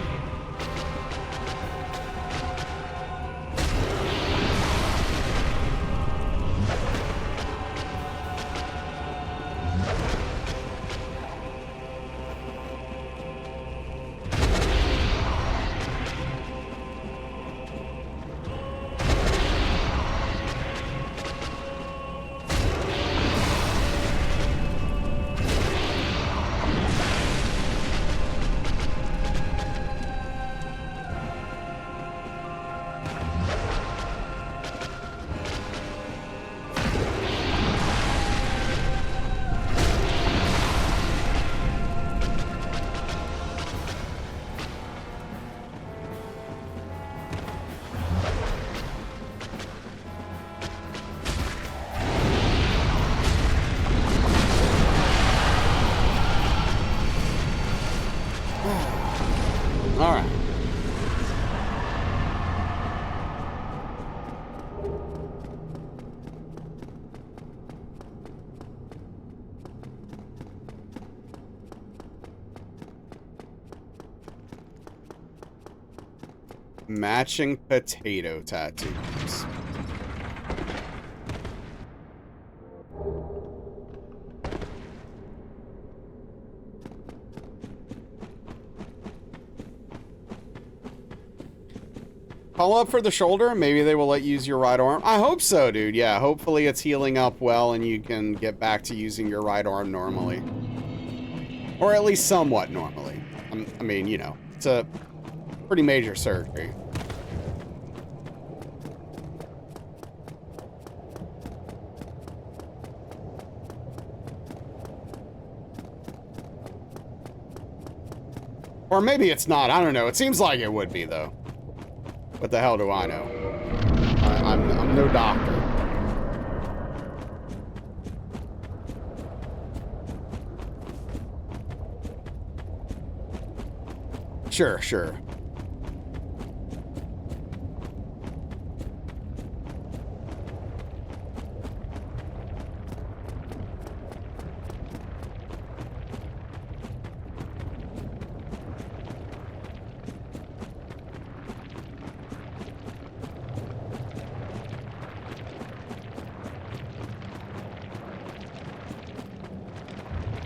Speaker 1: All right. Matching potato tattoos. Call up for the shoulder, maybe they will let you use your right arm. I hope so, dude. Yeah, hopefully it's healing up well and you can get back to using your right arm normally. Or at least somewhat normally. I mean, you know, it's a pretty major surgery. Or maybe it's not. I don't know. It seems like it would be, though. What the hell do I know? I'm no doctor. Sure, sure.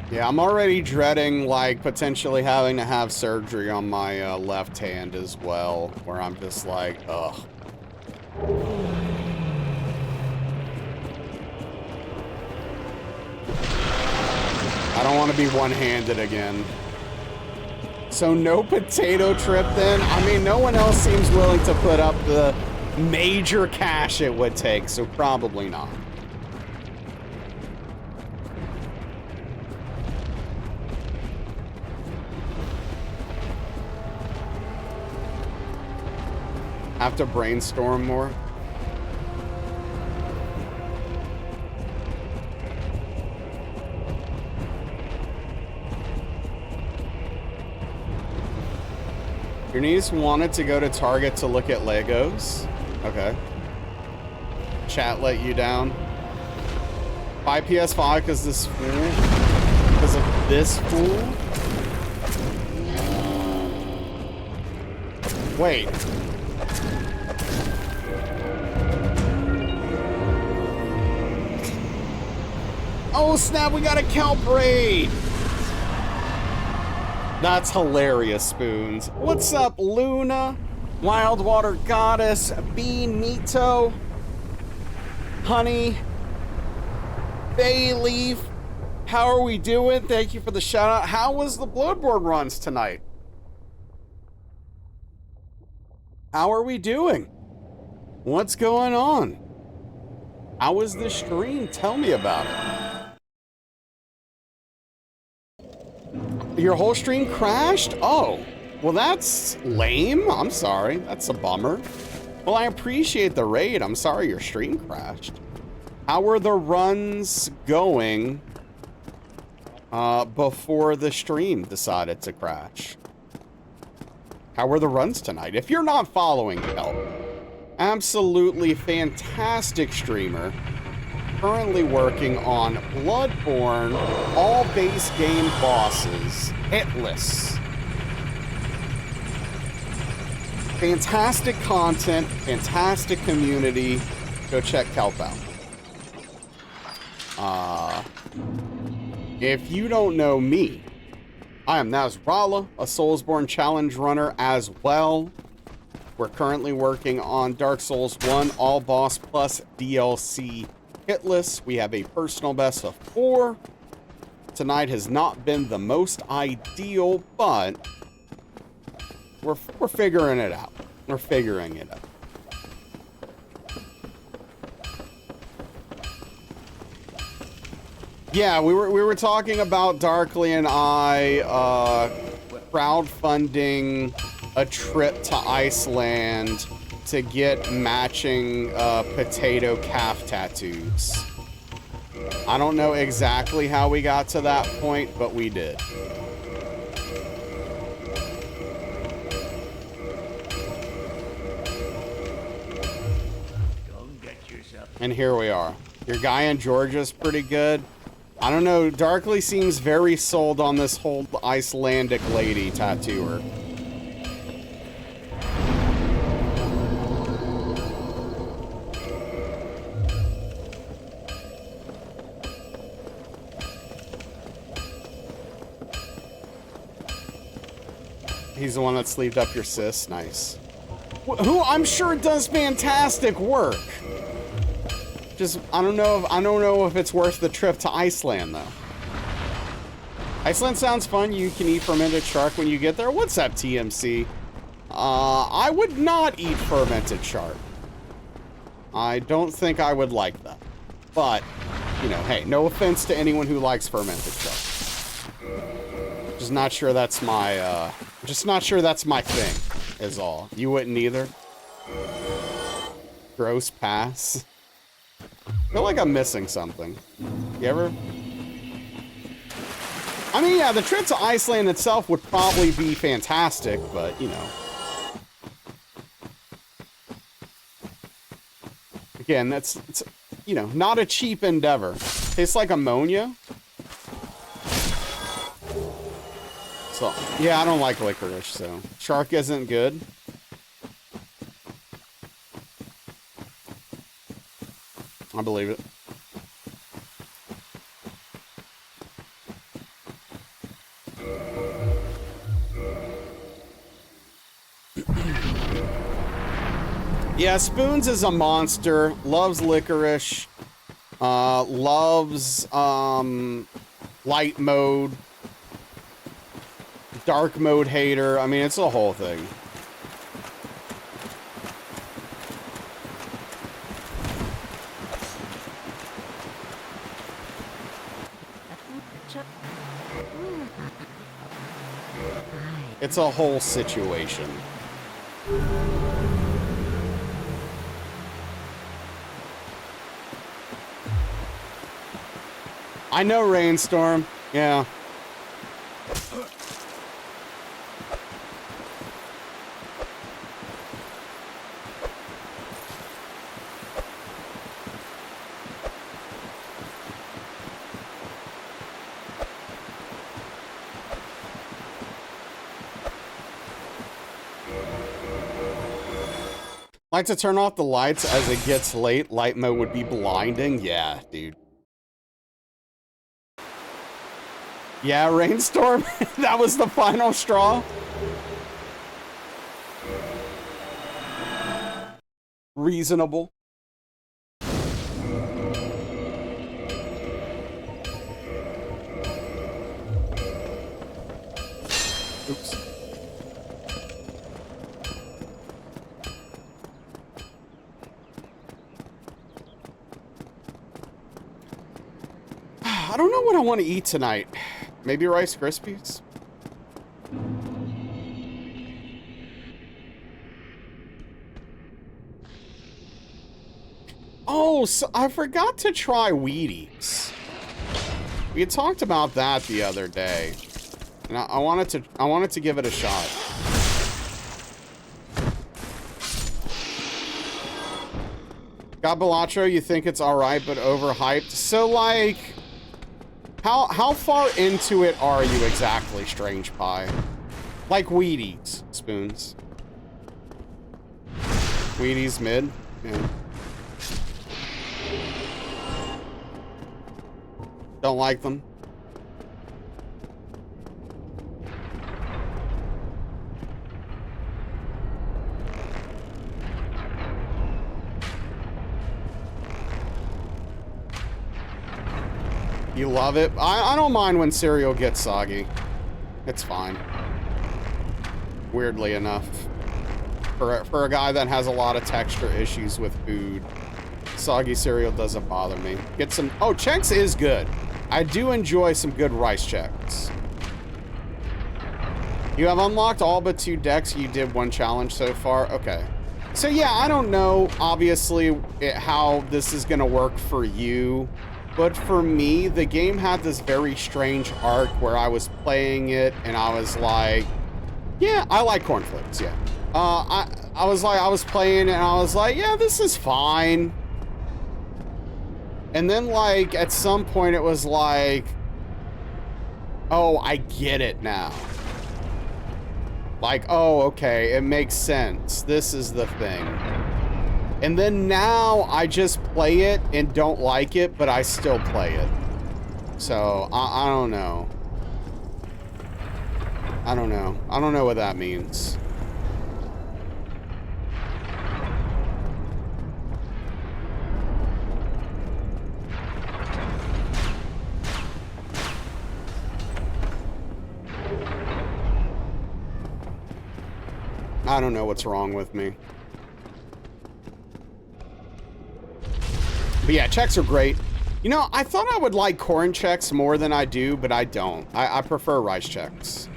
Speaker 1: Yeah, I'm already dreading, like, potentially having to have surgery on my left hand as well, where I'm just like, ugh. I don't want to be one-handed again. So no potato trip then? I mean, no one else seems willing to put up the major cash it would take, so probably not. Have to brainstorm more. Your niece wanted to go to Target to look at Legos. Okay. Chat let you down. Buy PS5 because this fool. Because of this fool? Wait. Oh snap, we got a kelp raid! That's hilarious, Spoons. What's up, Luna? Wild Water Goddess, Bean Mito, Honey, Bay Leaf. How are we doing? Thank you for the shout out. How was the Bloodborne runs tonight? How are we doing? What's going on? How was the stream? Tell me about it. Your whole stream crashed? Oh, well that's lame. I'm sorry. That's a bummer. Well, I appreciate the raid. I'm sorry your stream crashed. How were the runs going before the stream decided to crash? How were the runs tonight? If you're not following Kelp, absolutely fantastic streamer. Currently working on Bloodborne, all base game bosses, hitless. Fantastic content, fantastic community. Go check Kelp out. If you don't know me, I am Nasrallah, a Soulsborne challenge runner as well. We're currently working on Dark Souls 1 All Boss Plus DLC hitless. We have a personal best of 4. Tonight has not been the most ideal, but we're figuring it out. We're figuring it out. Yeah, we were talking about Darkly and I crowdfunding a trip to Iceland to get matching potato calf tattoos. I don't know exactly how we got to that point, but we did. And here we are. Your guy in Georgia's pretty good. I don't know, Darkly seems very sold on this whole Icelandic lady tattooer. He's the one that sleeved up your sis. Nice. Who I'm sure does fantastic work. Just I don't know if it's worth the trip to Iceland though. Iceland sounds fun. You can eat fermented shark when you get there. What's up, TMC? I would not eat fermented shark. I don't think I would like that. But, you know, hey, no offense to anyone who likes fermented shark. Just not sure that's my Just not sure that's my thing, is all. You wouldn't either? Gross pass. I feel like I'm missing something. You ever? I mean, yeah, the trip to Iceland itself would probably be fantastic, but, you know. Again, it's you know, not a cheap endeavor. Tastes like ammonia. So, yeah, I don't like licorice, so. Shark isn't good. I believe it. Yeah, Spoons is a monster. Loves licorice. Loves light mode. Dark mode hater. I mean, it's a whole thing. It's a whole situation. I know, Rainstorm. Yeah. Like to turn off the lights as it gets late. Light mode would be blinding. Yeah, dude. Yeah, Rainstorm. That was the final straw. Reasonable. Oops. I don't know what I want to eat tonight. Maybe Rice Krispies? Oh, so I forgot to try Wheaties. We had talked about that the other day. And I wanted to give it a shot. Gabalacho, you think it's alright but overhyped? So like How far into it are you exactly, Strange Pie? Like Wheaties, Spoons. Wheaties mid? Yeah. Don't like them? You love it? I don't mind when cereal gets soggy. It's fine. Weirdly enough. For a guy that has a lot of texture issues with food, soggy cereal doesn't bother me. Get some... Oh, Chex is good. I do enjoy some good rice Chex. You have unlocked all but 2 decks. You did 1 challenge so far. Okay. So yeah, I don't know, obviously, how this is going to work for you. But for me, the game had this very strange arc where I was playing it and I was like, yeah, I like cornflakes, yeah. I was playing it and I was like, yeah, this is fine. And then like, at some point it was like, oh, I get it now. Like, oh, okay, it makes sense. This is the thing. And then now I just play it and don't like it, but I still play it. So, I don't know. I don't know. I don't know what that means. I don't know what's wrong with me. But yeah, Chex are great. You know, I thought I would like corn Chex more than I do, but I don't. I prefer rice Chex.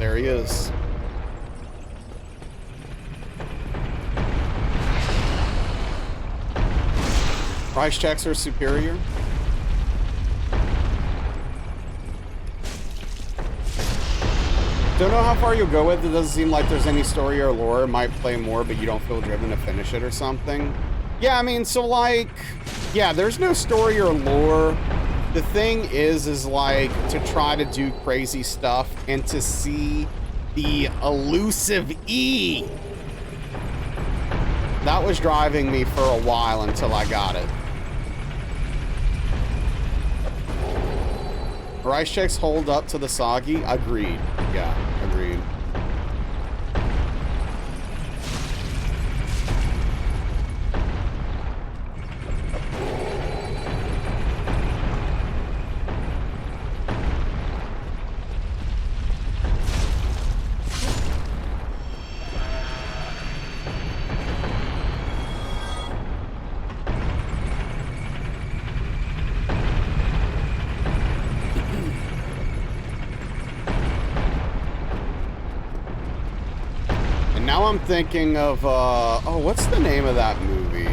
Speaker 1: There he is. Price checks are superior. Don't know how far you'll go with it. It doesn't seem like there's any story or lore. It might play more, but you don't feel driven to finish it or something. Yeah, I mean, so like, yeah, there's no story or lore. The thing is like to try to do crazy stuff and to see the elusive E. That was driving me for a while until I got it. Rice checks hold up to the soggy. Agreed. Yeah, agreed. Now I'm thinking of, oh, what's the name of that movie?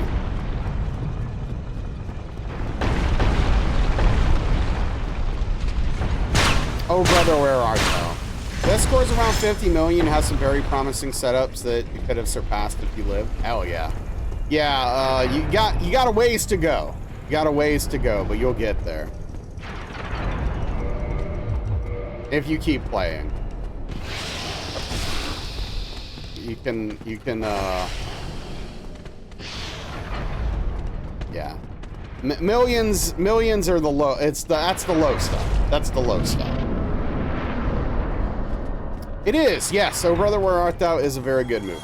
Speaker 1: Oh, Brother, Where Art Thou? That score's around 50 million, has some very promising setups that you could have surpassed if you lived. Hell yeah. Yeah, you got a ways to go. You got a ways to go, but you'll get there. If you keep playing. You can, yeah. Millions are the low, that's the low stuff. That's the low stuff. It is, yes. So Brother, Where Art Thou is a very good movie.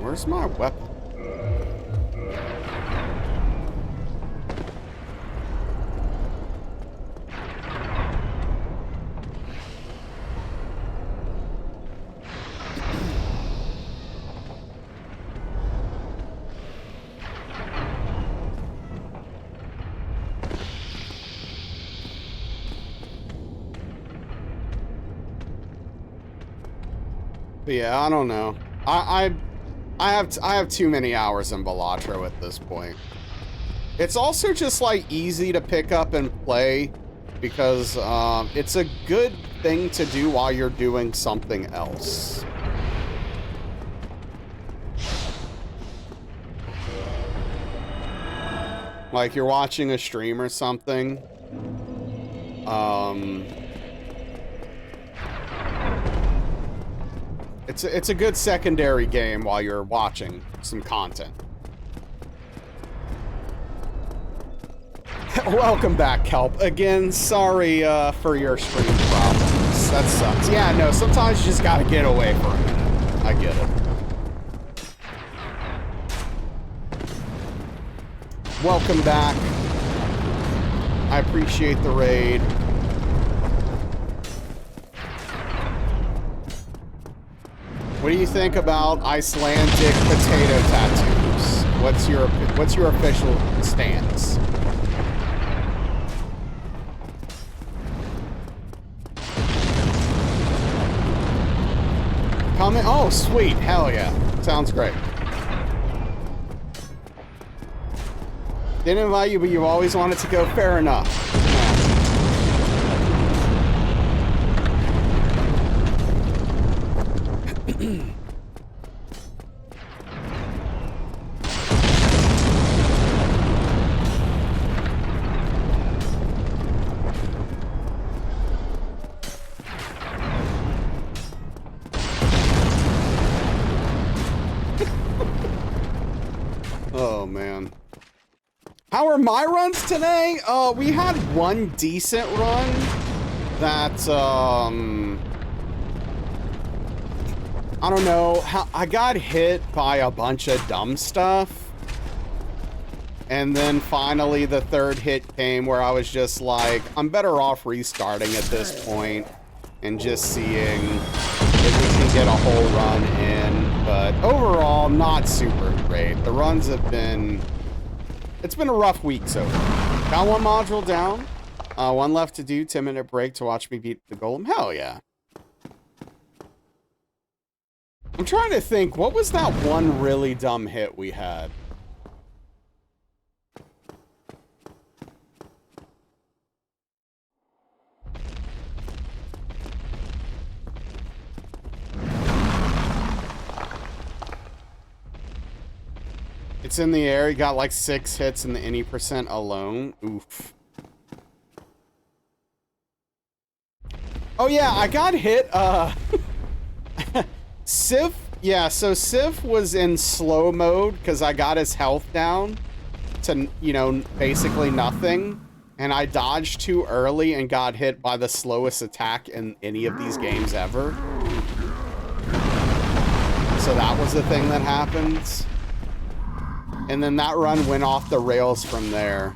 Speaker 1: Where's my weapon? But yeah, I don't know. I have too many hours in Balatro at this point. It's also just like easy to pick up and play because it's a good thing to do while you're doing something else. Like you're watching a stream or something. It's a good secondary game while you're watching some content. Welcome back, Kelp. Again, sorry for your stream problems. That sucks. Yeah, no, sometimes you just gotta get away for a minute. I get it. Welcome back. I appreciate the raid. What do you think about Icelandic potato tattoos? What's your official stance? Comment? Oh, sweet. Hell yeah. Sounds great. Didn't invite you, but you always wanted to go. Fair enough. How are my runs today? We had one decent run that, I don't know, how I got hit by a bunch of dumb stuff. And then finally the third hit came where I was just like, I'm better off restarting at this point and just seeing if we can get a whole run in. But overall, not super great. The runs have been, it's been a rough week so far. Got one module down. One left to do, 10-minute break to watch me beat the golem. Hell yeah. I'm trying to think, what was that one really dumb hit we had? It's in the air. He got like 6 hits in the any percent alone. Oof. Oh yeah, I got hit. Sif, yeah, so Sif was in slow mode because I got his health down to, you know, basically nothing. And I dodged too early and got hit by the slowest attack in any of these games ever. So that was the thing that happened. And then that run went off the rails from there.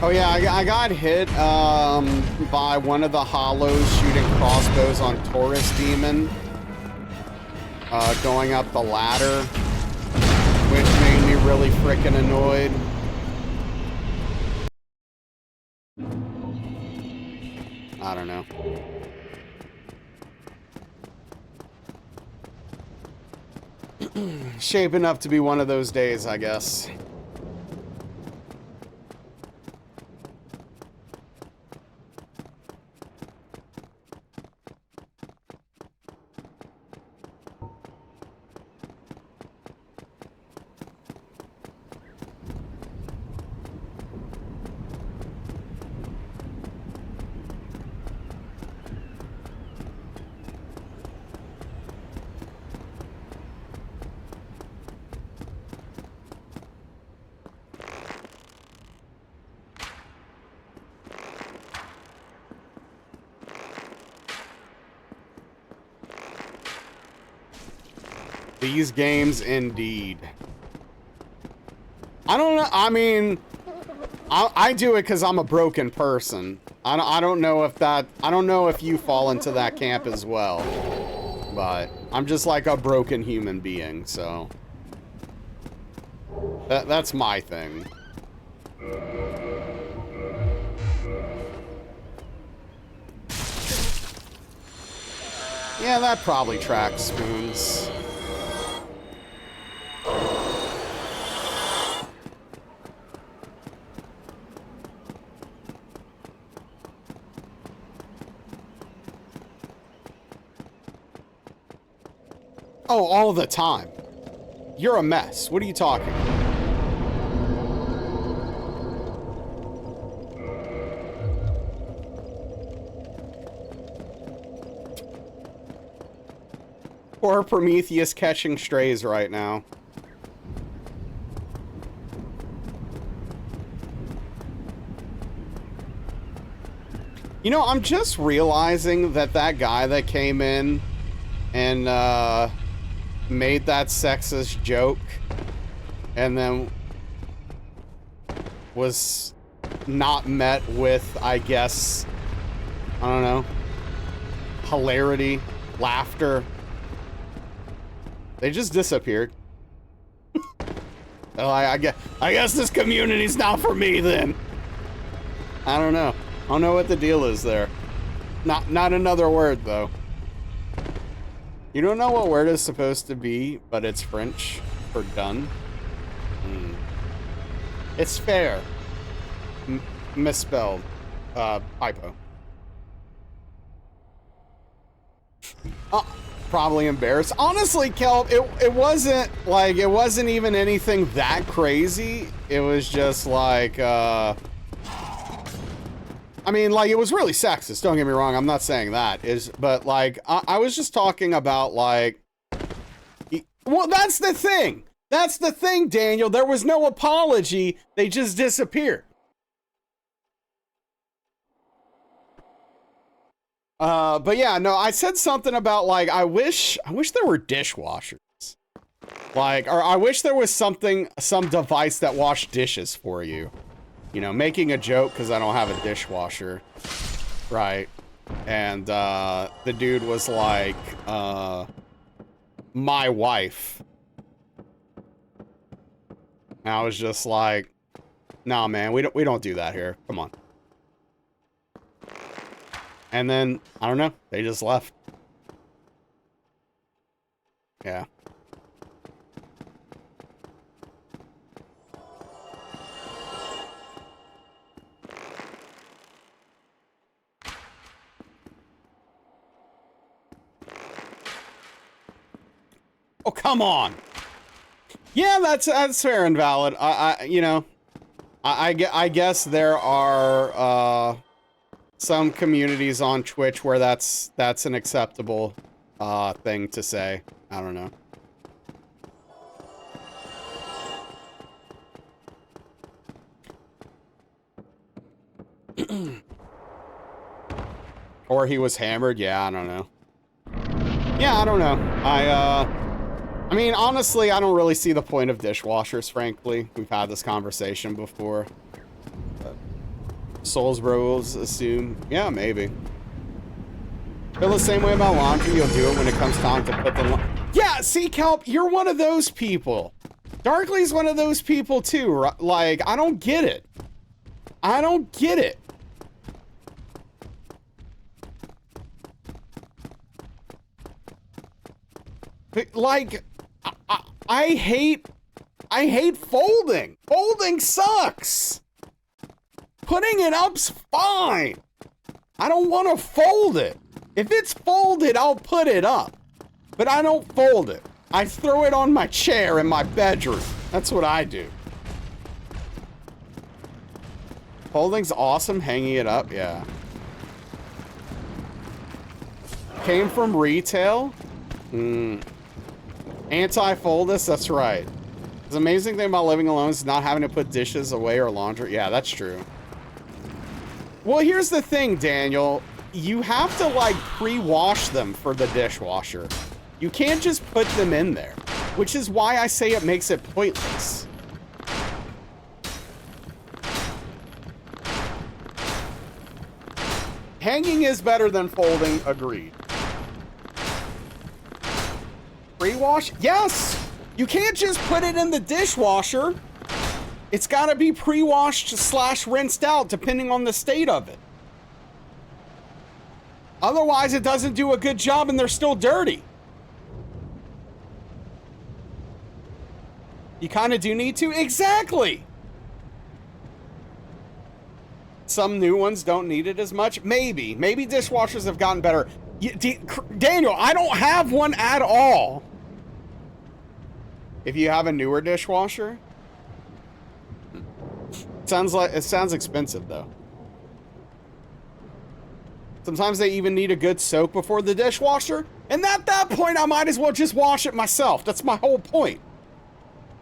Speaker 1: Oh yeah, I got hit by one of the hollows shooting crossbows on Taurus Demon, going up the ladder, which made me really freaking annoyed. I don't know. Shaping up to be one of those days, I guess. These games, indeed. I don't know. I mean, I do it because I'm a broken person. I don't know if that. I don't know if you fall into that camp as well. But I'm just like a broken human being, so that's my thing. Yeah, that probably tracks spoons. Oh, all the time. You're a mess. What are you talking about? Poor Prometheus catching strays right now. You know, I'm just realizing that that guy that came in and made that sexist joke and then was not met with, I guess, I don't know, hilarity, laughter. They just disappeared. Oh, I guess this community's not for me then. I don't know. I don't know what the deal is there. Not another word though. You don't know what word is supposed to be, but it's French for done. It's fair. Misspelled. Typo. Probably embarrassed. Honestly, Kelp, it wasn't like, it wasn't even anything that crazy. It was just like, I mean, like, it was really sexist. Don't get me wrong. I'm not saying that but like, I was just talking about like, well, that's the thing. That's the thing, Daniel. There was no apology. They just disappeared. But yeah, no, I said something about like, I wish there were dishwashers. Like, or I wish there was some device that washed dishes for you. You know, making a joke because I don't have a dishwasher. Right. And, the dude was like, my wife. And I was just like, nah, man, we don't do that here. Come on. And then, I don't know, they just left. Yeah. Oh, come on. Yeah, that's fair and valid. You know, I guess there are, some communities on Twitch where that's an acceptable thing to say. I don't know. Or he was hammered. Yeah, I don't know. Yeah, I don't know. I mean, honestly, I don't really see the point of dishwashers, frankly. We've had this conversation before. Souls Bros assume, yeah, maybe. Feel the same way about laundry. You'll do it when it comes time to put the yeah, see, Kelp, you're one of those people. Darkly's one of those people too, right? Like, I don't get it. I don't get it. Like, I hate folding. Folding sucks. Putting it up's fine. I don't want to fold it. If it's folded, I'll put it up. But I don't fold it. I throw it on my chair in my bedroom. That's what I do. Folding's awesome. Hanging it up, yeah. Came from retail? Anti-foldus, that's right. The amazing thing about living alone is not having to put dishes away or laundry. Yeah, that's true. Well, here's the thing, Daniel. You have to, like, pre-wash them for the dishwasher. You can't just put them in there, which is why I say it makes it pointless. Hanging is better than folding, agreed. Pre-wash? Yes! You can't just put it in the dishwasher. It's got to be pre-washed / rinsed out, depending on the state of it. Otherwise, it doesn't do a good job and they're still dirty. You kind of do need to? Exactly! Some new ones don't need it as much. Maybe. Maybe dishwashers have gotten better. Daniel, I don't have one at all. If you have a newer dishwasher... It sounds expensive though. Sometimes they even need a good soak before the dishwasher, and at that point I might as well just wash it myself. That's my whole point.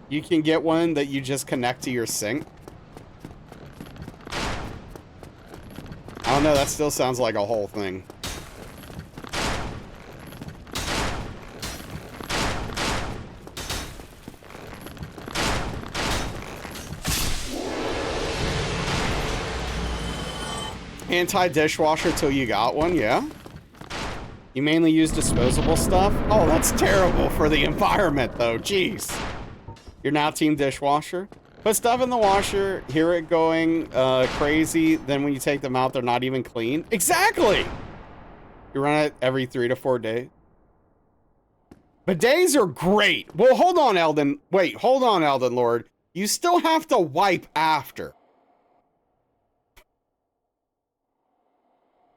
Speaker 1: You can get one that you just connect to your sink. I don't know, that still sounds like a whole thing. Anti-dishwasher till you got one, yeah? You mainly use disposable stuff? Oh, that's terrible for the environment, though. Jeez. You're now team dishwasher? Put stuff in the washer, hear it going crazy, then when you take them out, they're not even clean. Exactly! You run it every 3 to 4 days. Bidets are great. Well, hold on, Elden. Wait, hold on, Elden Lord. You still have to wipe after.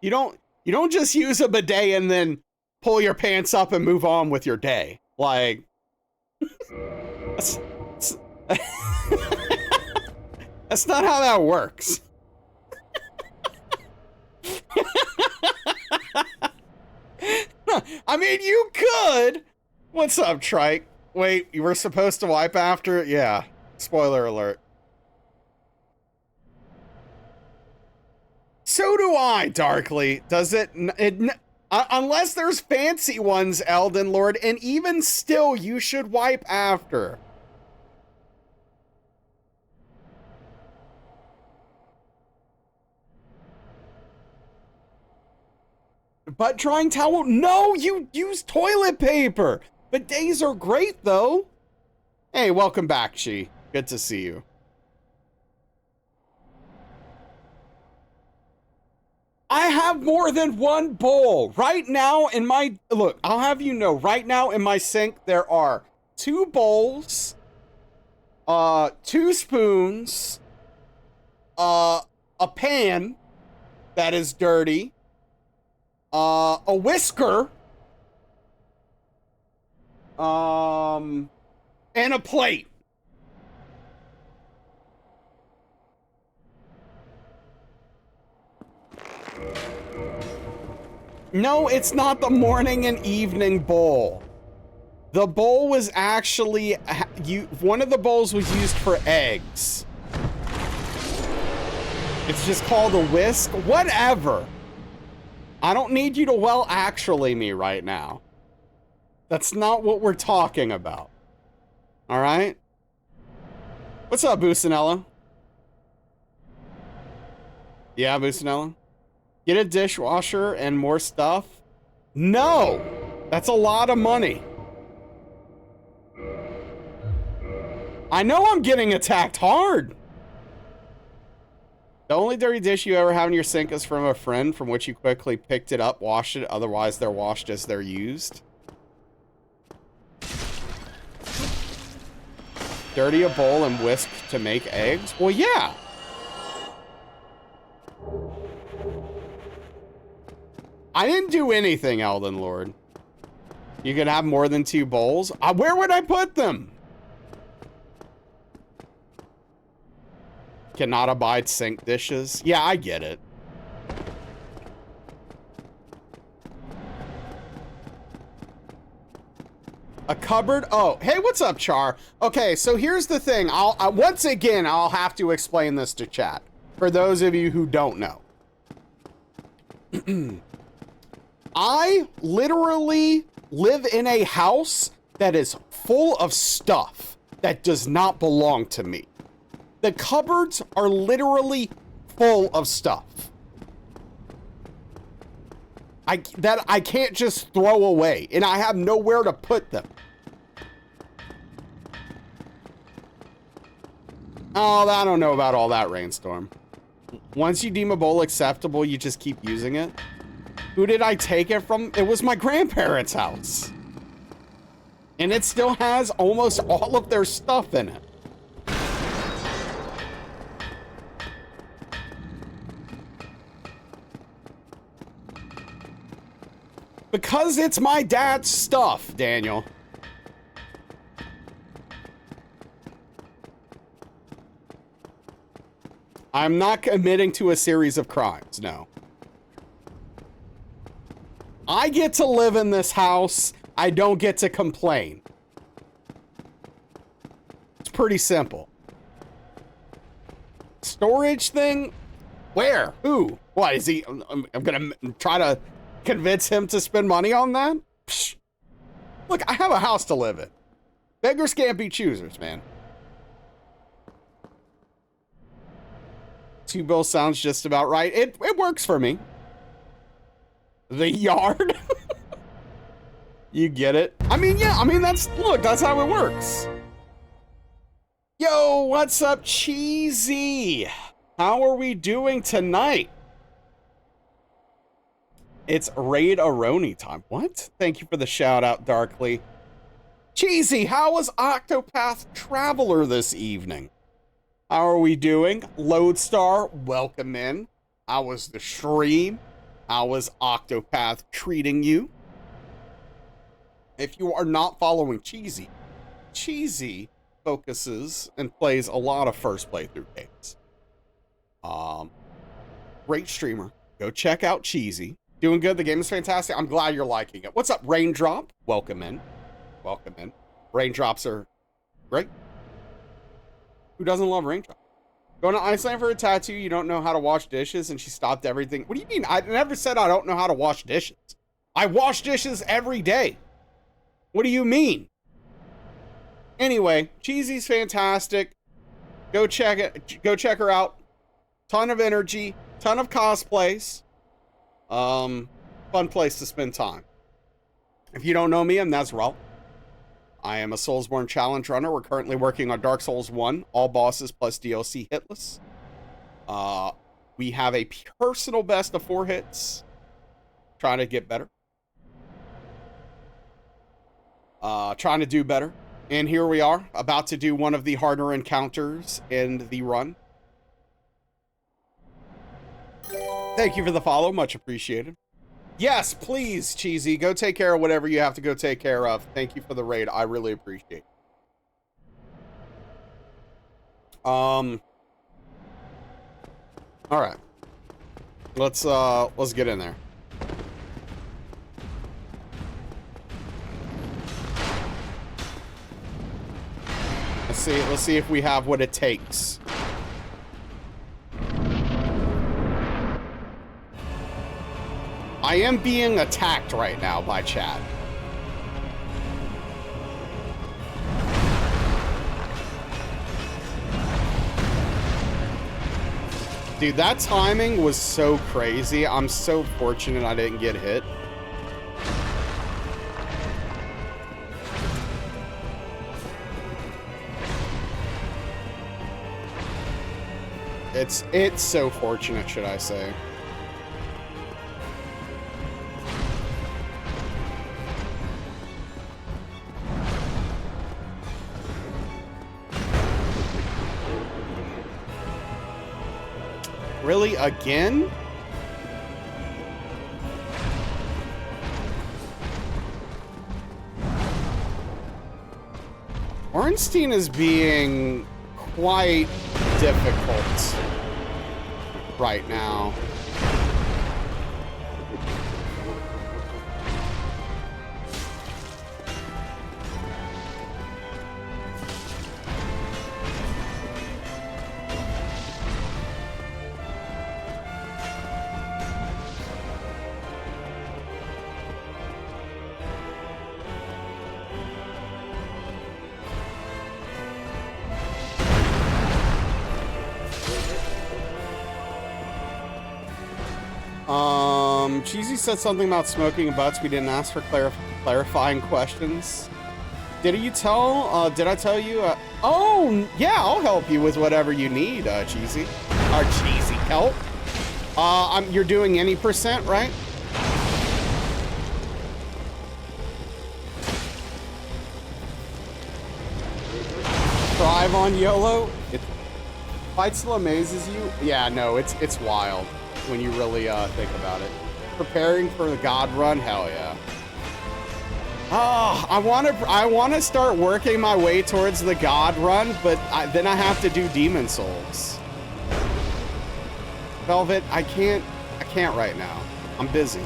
Speaker 1: You don't just use a bidet and then pull your pants up and move on with your day. Like, that's, that's not how that works. I mean, you could. What's up, Trike? Wait, you were supposed to wipe after it? Yeah. Spoiler alert. So do I, Darkly. Does it unless there's fancy ones, Elden Lord, and even still, you should wipe after. Butt drying towel? No, you use toilet paper. Bidets are great, though. Hey, welcome back, She. Good to see you. I have more than one bowl. Right now in my... Look, I'll have you know, right now in my sink, there are 2 bowls, 2 spoons, a pan that is dirty, a whisker, and a plate. No, it's not the morning and evening bowl. The bowl was actually, one of the bowls was used for eggs. It's just called a whisk. Whatever. I don't need you to well actually me right now. That's not what we're talking about. All right? What's up, Busanella? Yeah, Busanella? Get a dishwasher and more stuff? No! That's a lot of money. I know I'm getting attacked hard. The only dirty dish you ever have in your sink is from a friend from which you quickly picked it up, washed it, otherwise they're washed as they're used. Dirty a bowl and whisk to make eggs? Well, yeah. I didn't do anything, Elden Lord. You could have more than 2 bowls? Where would I put them? Cannot abide sink dishes. Yeah, I get it. A cupboard? Oh, hey, what's up, Char? Okay, so here's the thing. Once again, I'll have to explain this to chat. For those of you who don't know. I literally live in a house that is full of stuff that does not belong to me. The cupboards are literally full of stuff. That I can't just throw away, and I have nowhere to put them. Oh, I don't know about all that, Rainstorm. Once you deem a bowl acceptable, you just keep using it. Who did I take it from? It was my grandparents' house. And it still has almost all of their stuff in it. Because it's my dad's stuff, Daniel. I'm not committing to a series of crimes, no. I get to live in this house. I don't get to complain. It's pretty simple. Storage thing? Where? Who? What is he? I'm gonna try to convince him to spend money on that? Psh. Look, I have a house to live in. Beggars can't be choosers, man. 2 bills sounds just about right. It works for me. The yard? You get it? I mean, yeah, look, that's how it works. Yo, what's up, Cheesy? How are we doing tonight? It's Raid Aroni time. What? Thank you for the shout out, Darkly. Cheesy, how was Octopath Traveler this evening? How are we doing? Lodestar, welcome in. How was the stream? How was Octopath treating you? If you are not following Cheesy, Cheesy focuses and plays a lot of first playthrough games. Great streamer. Go check out Cheesy. Doing good. The game is fantastic. I'm glad you're liking it. What's up, Raindrop? Welcome in. Welcome in. Raindrops are great. Who doesn't love raindrops? Going to Iceland for a tattoo, you don't know how to wash dishes, and she stopped everything. What do you mean? I never said I don't know how to wash dishes. I wash dishes every day. What do you mean? Anyway, Cheesy's fantastic. Go check it. Go check her out. Ton of energy, ton of cosplays. Fun place to spend time. If you don't know me, I'm Nazrel. I am a Soulsborne challenge runner. We're currently working on Dark Souls 1, all bosses plus DLC hitless. We have a personal best of 4 hits. Trying to get better. Trying to do better. And here we are, about to do one of the harder encounters in the run. Thank you for the follow, much appreciated. Yes, please, Cheesy, go take care of whatever you have to go take care of. Thank you for the raid, I really appreciate it. All right, let's get in there. Let's see if we have what it takes. I am being attacked right now by chat. Dude, that timing was so crazy. I'm so fortunate I didn't get hit. It's so fortunate, should I say. Really? Again? Ornstein is being quite difficult right now. Cheesy said something about smoking butts. We didn't ask for clarifying questions. Did I tell you? Oh, yeah, I'll help you with whatever you need, Cheesy. Or Cheesy help. You're doing any percent, right? Thrive on YOLO? Fight still amazes you? Yeah, no, it's wild when you really think about it. Preparing for the God run? Hell yeah. Oh, I want to start working my way towards the God run, but then I have to do Demon Souls. Velvet, I can't right now. I'm busy.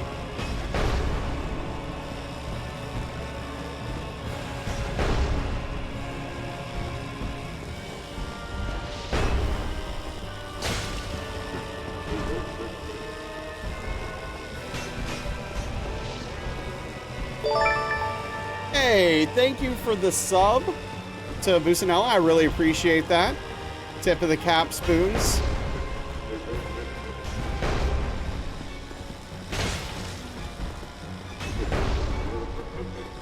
Speaker 1: Hey, thank you for the sub to Busanella. I really appreciate that. Tip of the cap, spoons.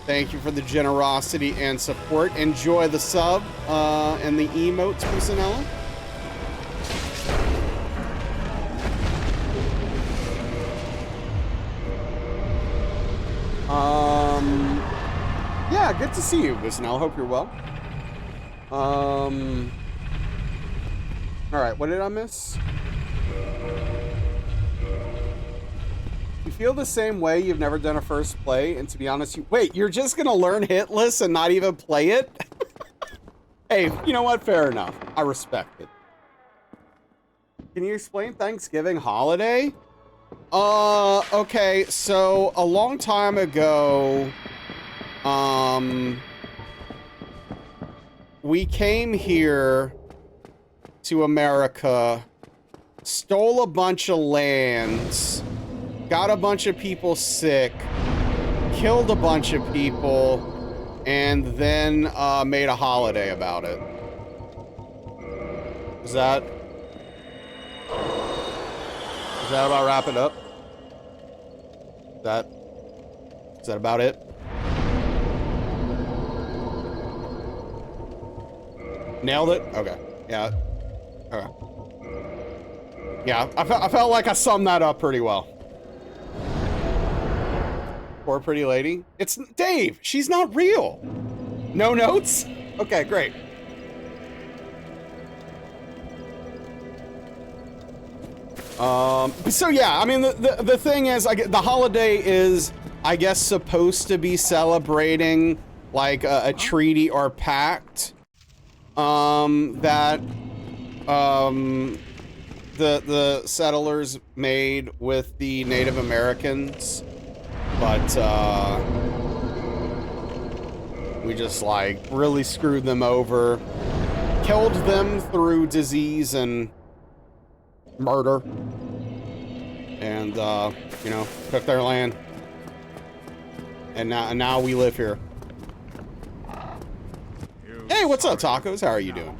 Speaker 1: Thank you for the generosity and support. Enjoy the sub and the emotes, Busanella. Yeah, good to see you, Busanella. Hope you're well. All right, what did I miss? feel the same way? You've never done a first play, and to be honest, wait, you're just gonna learn hit lists and not even play it? Hey, you know what? Fair enough. I respect it. Can you explain Thanksgiving holiday? Okay, so a long time ago, we came here to America, stole a bunch of lands, got a bunch of people sick, killed a bunch of people, and then made a holiday about it. Is that about wrap it up? Is that about it? Nailed it? Okay. Yeah. Okay. Yeah, I felt like I summed that up pretty well. Poor pretty lady. It's Dave. She's not real. No notes? Okay, great. So yeah, I mean, the thing is, the holiday is, I guess, supposed to be celebrating like a treaty or pact that the settlers made with the Native Americans, but we just like really screwed them over, killed them through disease and murder, and you know, took their land, and now we live here. Hey, what's up, tacos? How are you doing?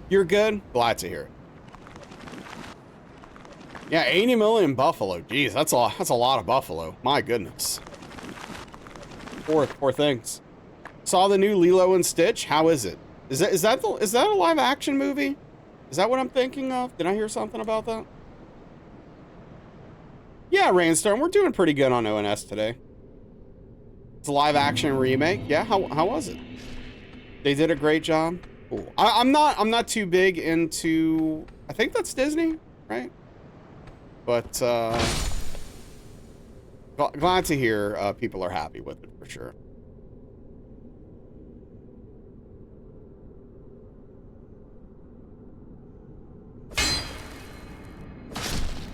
Speaker 1: You're good? Glad to hear it. Yeah, 80 million buffalo. Jeez, that's a lot of buffalo. My goodness. Poor things. Saw the new Lilo and Stitch. How is it? Is that a live action movie? Is that what I'm thinking of? Did I hear something about that? Yeah, Rainstorm, we're doing pretty good on ONS today. It's a live action remake. Yeah, how was it? They did a great job. Cool. I'm not too big into, I think that's Disney, right? But glad to hear people are happy with it for sure.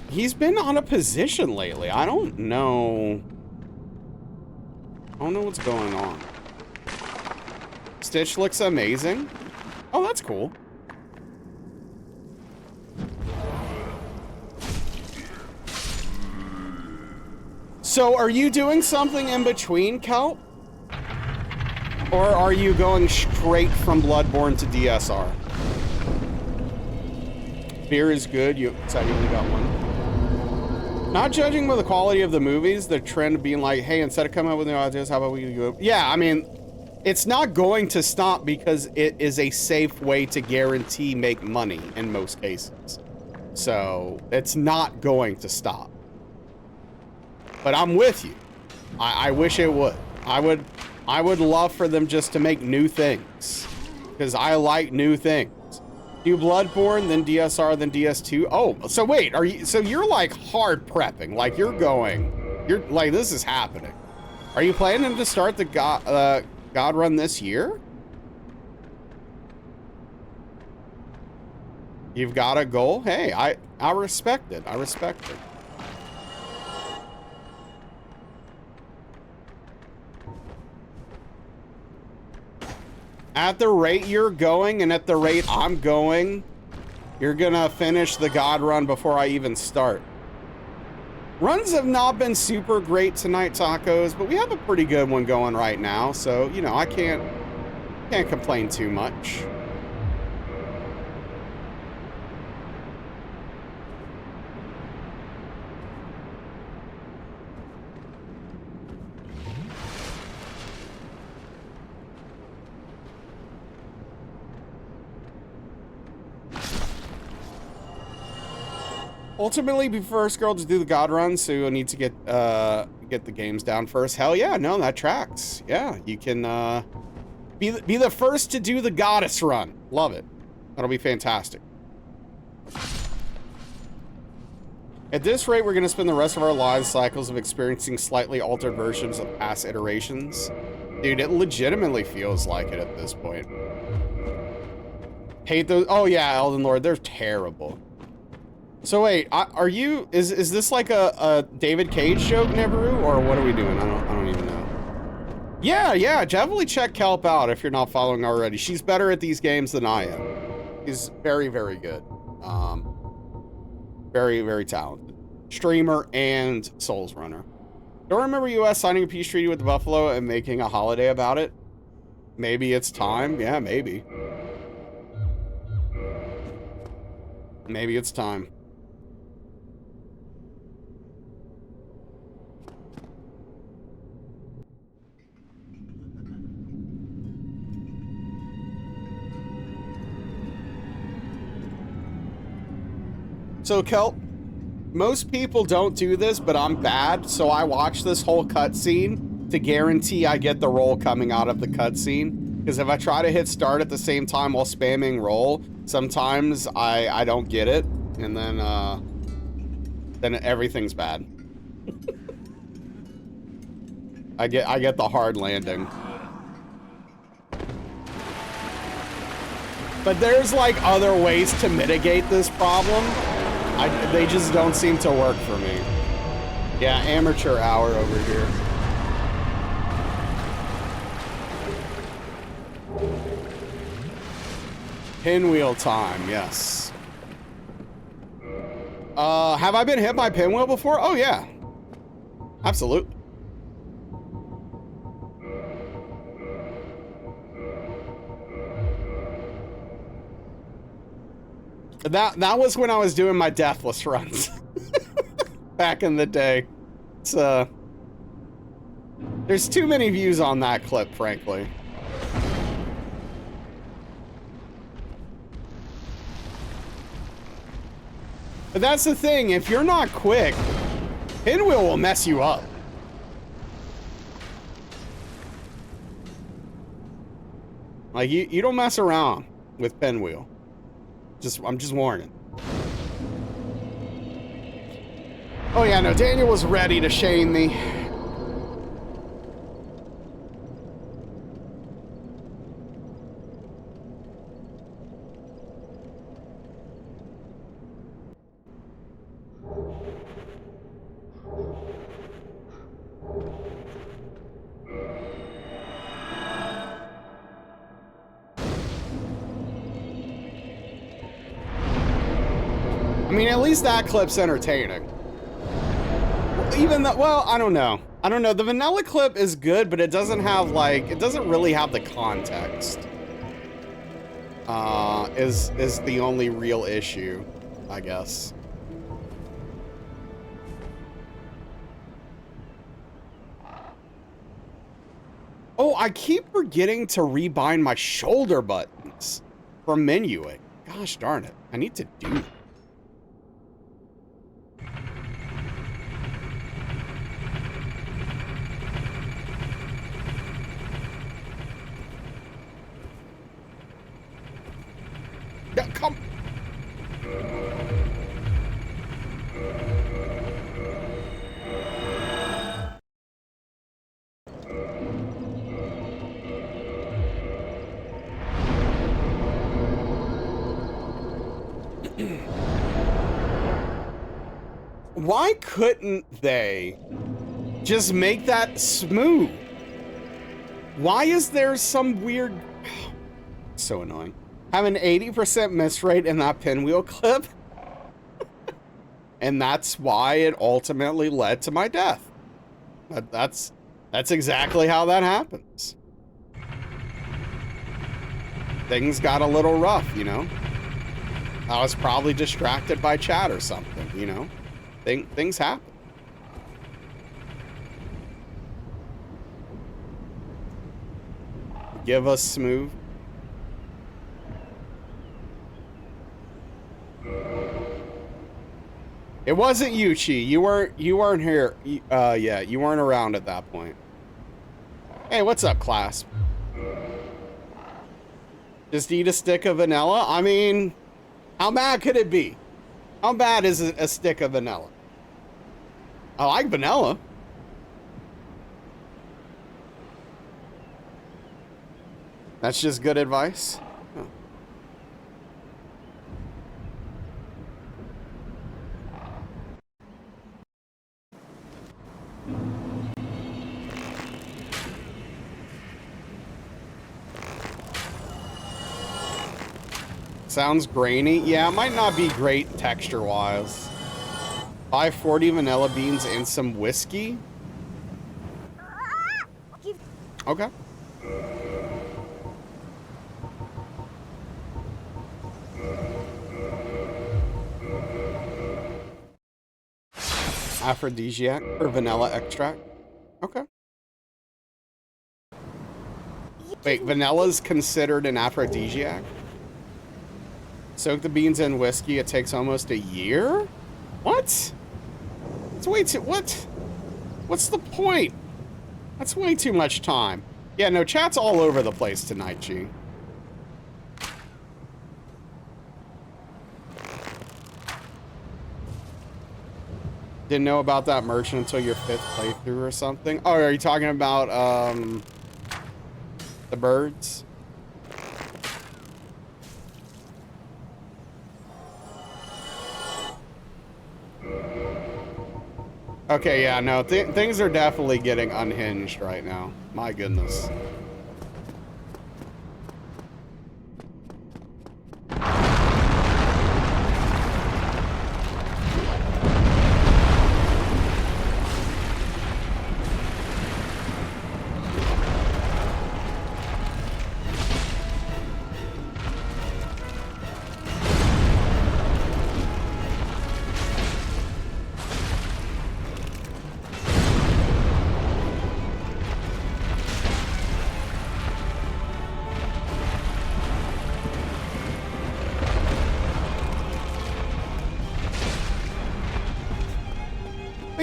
Speaker 1: He's been on a position lately. I don't know what's going on. Stitch looks amazing. Oh, that's cool. So are you doing something in between, Kelp? Or are you going straight from Bloodborne to DSR? Beer is good. You only got one. Not judging by the quality of the movies, the trend of being like, hey, instead of coming up with new ideas, how about we go? Yeah, I mean, it's not going to stop because it is a safe way to guarantee make money in most cases. So it's not going to stop. But I'm with you. I wish it would. I would love for them just to make new things, because I like new things. Do Bloodborne, then DSR, then DS2. Oh, so wait, you're like hard prepping, like you're like, this is happening. Are you planning to start the God run this year? You've got a goal? Hey, I respect it. I respect it. At the rate you're going and at the rate I'm going, you're gonna finish the God run before I even start. Runs have not been super great tonight, tacos, but we have a pretty good one going right now, so you know I can't complain too much. Ultimately, be first girl to do the God run, so you'll need to get the games down first. Hell yeah, no, that tracks. Yeah, you can Be the first to do the goddess run. Love it. That'll be fantastic. At this rate, we're going to spend the rest of our lives cycles of experiencing slightly altered versions of past iterations. Dude, it legitimately feels like it at this point. Hate those. Oh yeah, Elden Lord, they're terrible. So wait, are you? Is this like a David Cage joke, Neveru, or what are we doing? I don't even know. Yeah, definitely check Kelp out if you're not following already. She's better at these games than I am. She's very, very good. Very, very talented. Streamer and Souls runner. Don't remember US signing a peace treaty with the Buffalo and making a holiday about it? Maybe it's time. Yeah, maybe. Maybe it's time. So, Kelp, most people don't do this, but I'm bad, so I watch this whole cutscene to guarantee I get the roll coming out of the cutscene. Because if I try to hit start at the same time while spamming roll, sometimes I don't get it, and then everything's bad. I get the hard landing. But there's like other ways to mitigate this problem. They just don't seem to work for me. Yeah, amateur hour over here. Pinwheel time, yes. Have I been hit by pinwheel before? Oh yeah. Absolutely. That was when I was doing my deathless runs. Back in the day. It's there's too many views on that clip, frankly. But that's the thing, if you're not quick, pinwheel will mess you up. Like you don't mess around with pinwheel. I'm just warning. Oh yeah, no, Daniel was ready to shame me. I mean, at least that clip's entertaining. Even though, well, I don't know. The vanilla clip is good, but it doesn't have like, it doesn't really have the context. Is the only real issue, I guess. Oh, I keep forgetting to rebind my shoulder buttons from menuing. Gosh darn it. I need to do that. Yeah, come. Why couldn't they just make that smooth? Why is there some weird... So annoying. Have an 80% miss rate in that pinwheel clip. And that's why it ultimately led to my death. That's exactly how that happens. Things got a little rough, you know? I was probably distracted by chat or something, you know? Things happen. Give us smooth. It wasn't you, Chi. You weren't here. Yeah, you weren't around at that point. Hey, what's up, class? Just eat a stick of vanilla? I mean, how bad could it be? How bad is a stick of vanilla? I like vanilla. That's just good advice. Oh. Sounds grainy. Yeah, it might not be great texture-wise. 540 vanilla beans and some whiskey. Okay. Aphrodisiac or vanilla extract. Okay. Wait, vanilla's considered an aphrodisiac? Soak the beans in whiskey. It takes almost a year? What? It's way too... What? What's the point? That's way too much time. Yeah, no, chat's all over the place tonight, G. Didn't know about that merchant until your 5th playthrough or something. Oh, are you talking about, the birds? Okay, yeah, no, things are definitely getting unhinged right now. My goodness.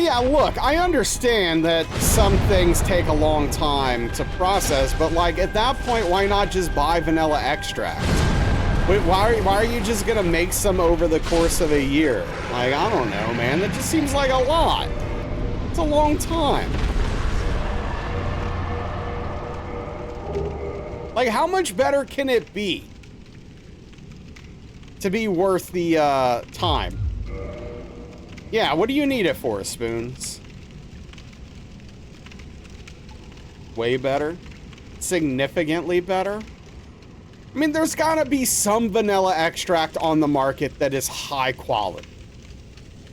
Speaker 1: Yeah, look, I understand that some things take a long time to process, but like at that point, why not just buy vanilla extract? Wait, why are you just gonna make some over the course of a year? Like, I don't know, man. That just seems like a lot. It's a long time. Like, how much better can it be to be worth the time? Yeah, what do you need it for, Spoons? Way better? Significantly better? I mean, there's gotta be some vanilla extract on the market that is high quality.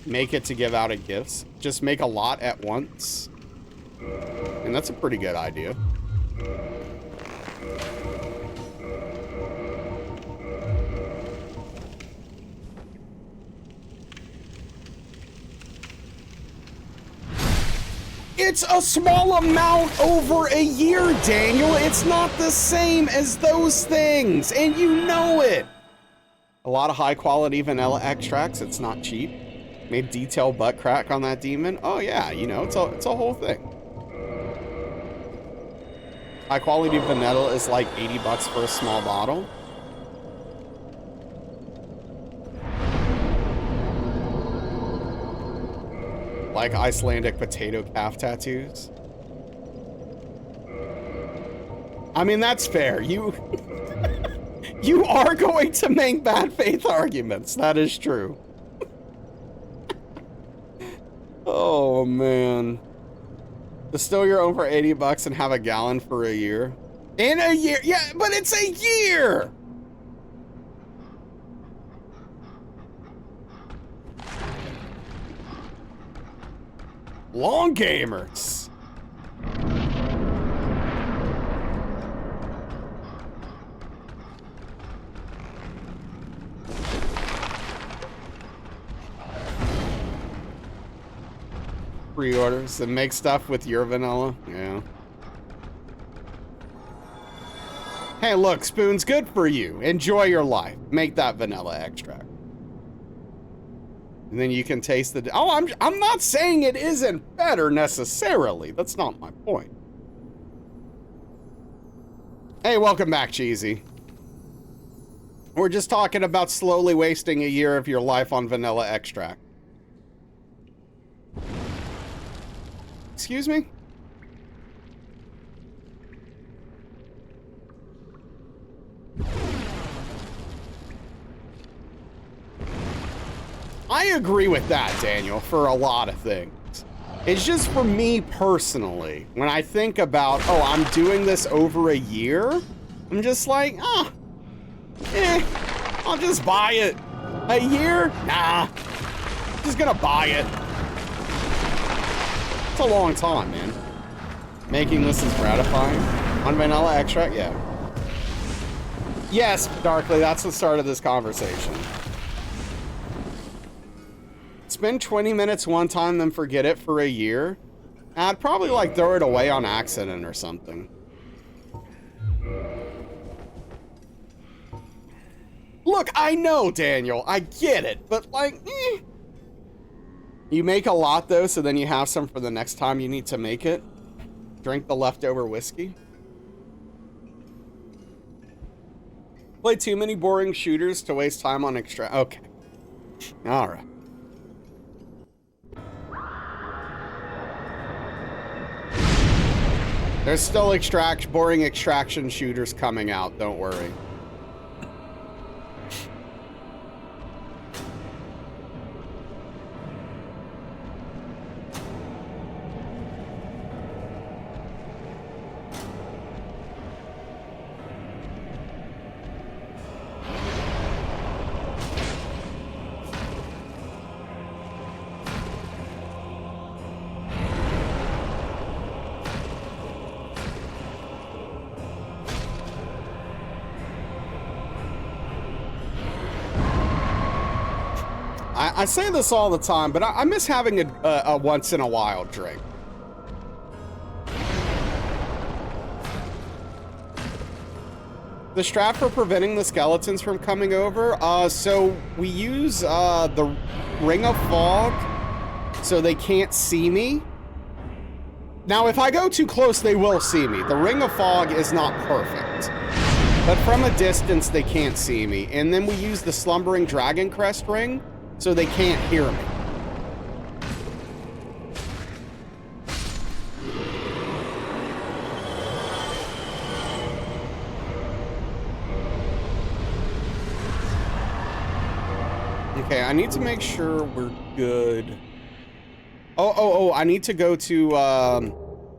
Speaker 1: Make it to give out at gifts. Just make a lot at once. And that's a pretty good idea. It's a small amount over a year, Daniel. It's not the same as those things, and you know it. A lot of high-quality vanilla extracts. It's not cheap. Made detailed butt crack on that demon. Oh yeah, you know, it's a whole thing. High-quality vanilla is like 80 bucks for a small bottle. Like Icelandic potato calf tattoos. I mean, that's fair. You you are going to make bad faith arguments. That is true. Oh, man. Distill your over 80 bucks and have a gallon for a year. In a year? Yeah, but it's a year! Long gamers. Pre-orders and make stuff with your vanilla. Yeah. Hey, look, Spoon's good for you. Enjoy your life. Make that vanilla extract. And then you can taste the... Oh, I'm not saying it isn't better necessarily. That's not my point. Hey, welcome back, Cheesy. We're just talking about slowly wasting a year of your life on vanilla extract. Excuse me? I agree with that, Daniel, for a lot of things. It's just for me personally, when I think about, oh, I'm doing this over a year, I'm just like, I'll just buy it. A year? Nah, I'm just gonna buy it. It's a long time, man. Making this is gratifying. On vanilla extract, yeah. Yes, Darkly, that's the start of this conversation. Spend 20 minutes one time, then forget it for a year. I'd probably like throw it away on accident or something. Look, I know, Daniel, I get it, but like, You make a lot though, so then you have some for the next time you need to make it. Drink the leftover whiskey. Play too many boring shooters to waste time on extra. Okay. All right. There's still boring extraction shooters coming out, don't worry. I say this all the time, but I miss having a once-in-a-while drink. The strat for preventing the skeletons from coming over, so we use the Ring of Fog so they can't see me. Now, if I go too close, they will see me. The Ring of Fog is not perfect, but from a distance, they can't see me. And then we use the Slumbering Dragon Crest Ring, so they can't hear me. Okay, I need to make sure we're good. Oh, I need to go to, I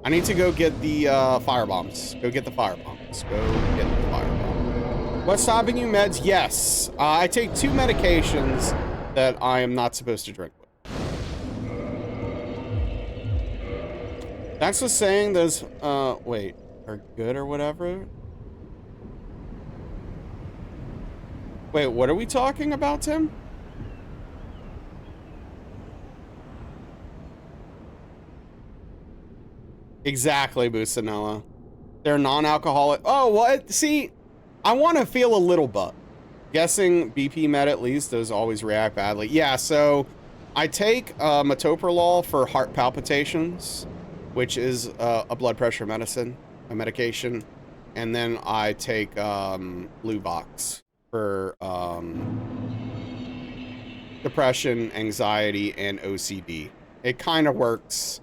Speaker 1: need to go get the, fire bombs. Go get the fire bombs. Go get the fire bombs. What's stopping you, meds? Yes. I take 2 medications that I am not supposed to drink with. That's just saying those, wait, are good or whatever? Wait, what are we talking about, Tim? Exactly, Busanella. They're non-alcoholic. Oh, what? See, I want to feel a little butt. Guessing BP med at least, those always react badly. Yeah, so I take metoprolol for heart palpitations, which is a blood pressure medication. And then I take Luvox for depression, anxiety, and OCD. It kind of works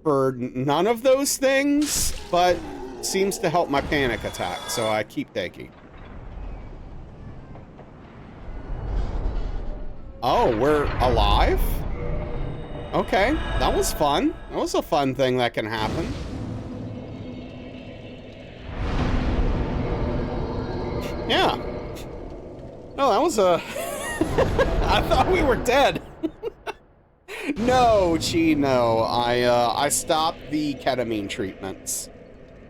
Speaker 1: for none of those things, but seems to help my panic attack, so I keep taking. Oh, we're alive? Okay, that was fun. That was a fun thing that can happen. Yeah. No, that was a... I thought we were dead. No, Chi, no. I stopped the ketamine treatments.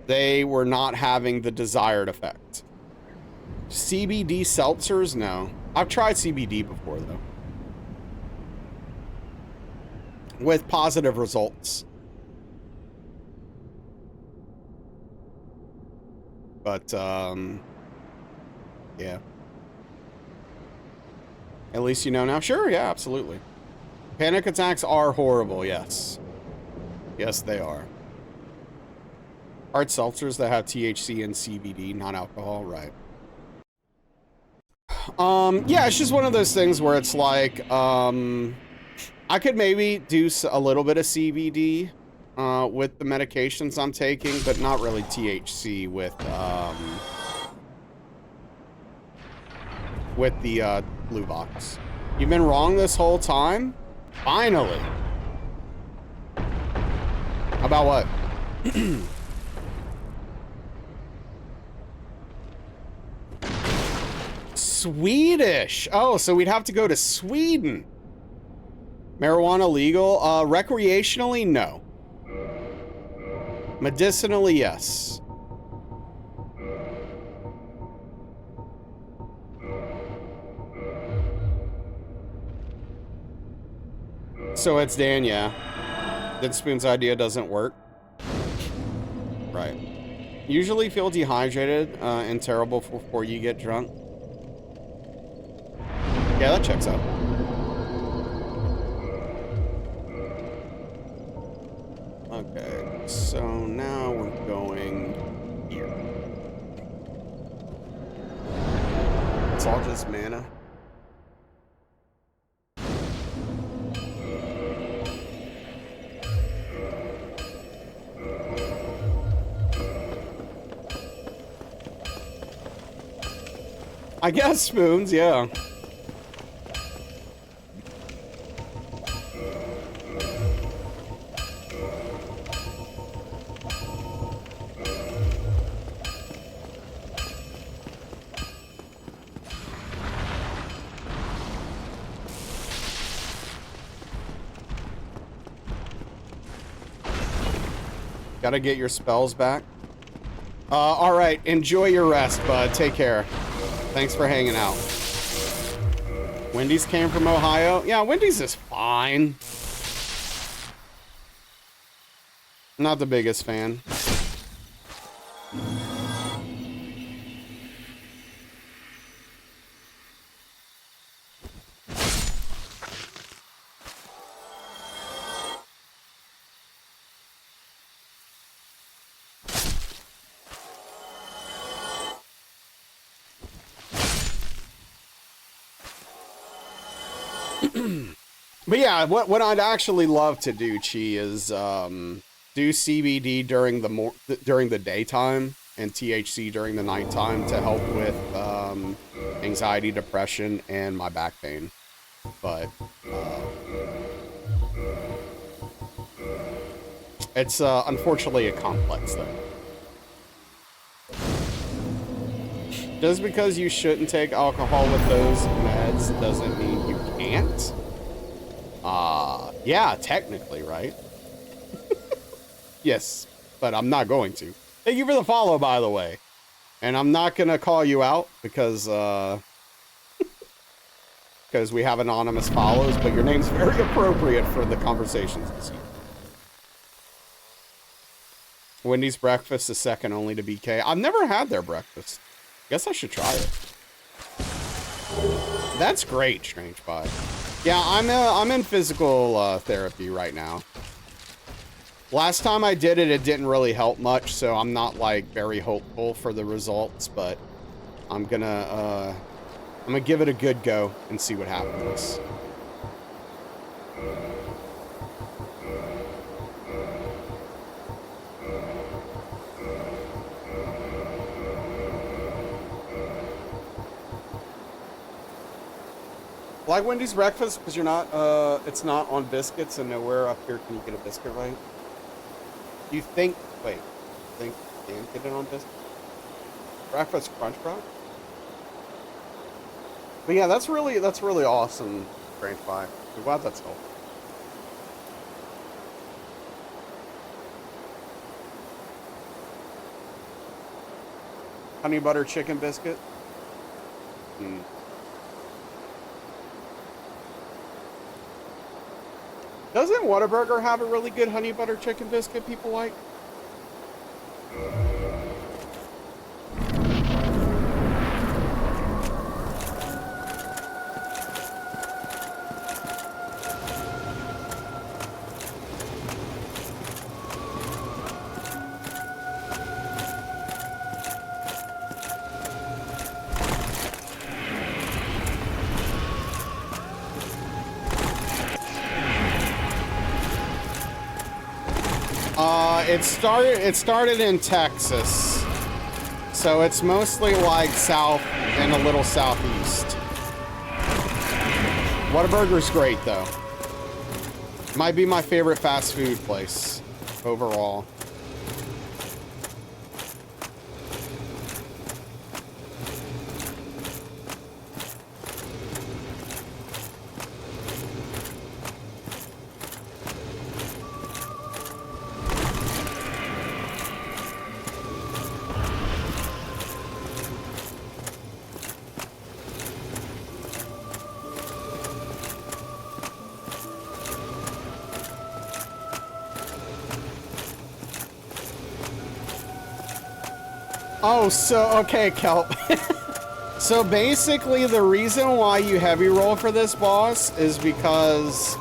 Speaker 1: They were not having the desired effect. CBD seltzers? No. I've tried CBD before, though. With positive results. But, yeah. At least you know now. Sure, yeah, absolutely. Panic attacks are horrible, yes. Yes, they are. Hard seltzers that have THC and CBD, not alcohol, right. Yeah, it's just one of those things where it's like, I could maybe do a little bit of CBD with the medications I'm taking, but not really THC with the blue box. You've been wrong this whole time? Finally. About what? Swedish. Oh, so we'd have to go to Sweden. Marijuana legal? Recreationally, no. Medicinally, yes. So it's Dan, yeah. That Spoon's idea doesn't work. Right. Usually feel dehydrated and terrible before you get drunk. Yeah, that checks out. Okay, so now we're going here. It's all just mana. I guess Spoons, yeah. Gotta get your spells back. All right, enjoy your rest, bud. Take care. Thanks for hanging out. Wendy's came from Ohio. Yeah, Wendy's is fine. Not the biggest fan. But yeah, what I'd actually love to do, Chi, is do CBD during the daytime and THC during the nighttime to help with anxiety, depression, and my back pain. But it's unfortunately a complex thing. Just because you shouldn't take alcohol with those meds doesn't mean you can't. Yeah, technically, right? Yes, but I'm not going to. Thank you for the follow, by the way. And I'm not going to call you out because because we have anonymous follows, but your name's very appropriate for the conversations this evening. Wendy's breakfast is second only to BK. I've never had their breakfast. Guess I should try it. That's great, Strange Pie. Yeah, I'm in physical therapy right now. Last time I did it, it didn't really help much, so I'm not like very hopeful for the results, but I'm gonna give it a good go and see what happens. Like Wendy's breakfast because you're not it's not on biscuits, and nowhere up here can you get a biscuit, right? You think you can get it on biscuit? Breakfast crunch rock? But yeah, that's really awesome, Strange Pie. I'm glad that's helpful. Honey butter chicken biscuit. Doesn't Whataburger have a really good honey butter chicken biscuit people like? it started in Texas. So it's mostly like south and a little southeast. Whataburger's great though. Might be my favorite fast food place overall. Oh, so, okay, Kelp. So basically the reason why you heavy roll for this boss is because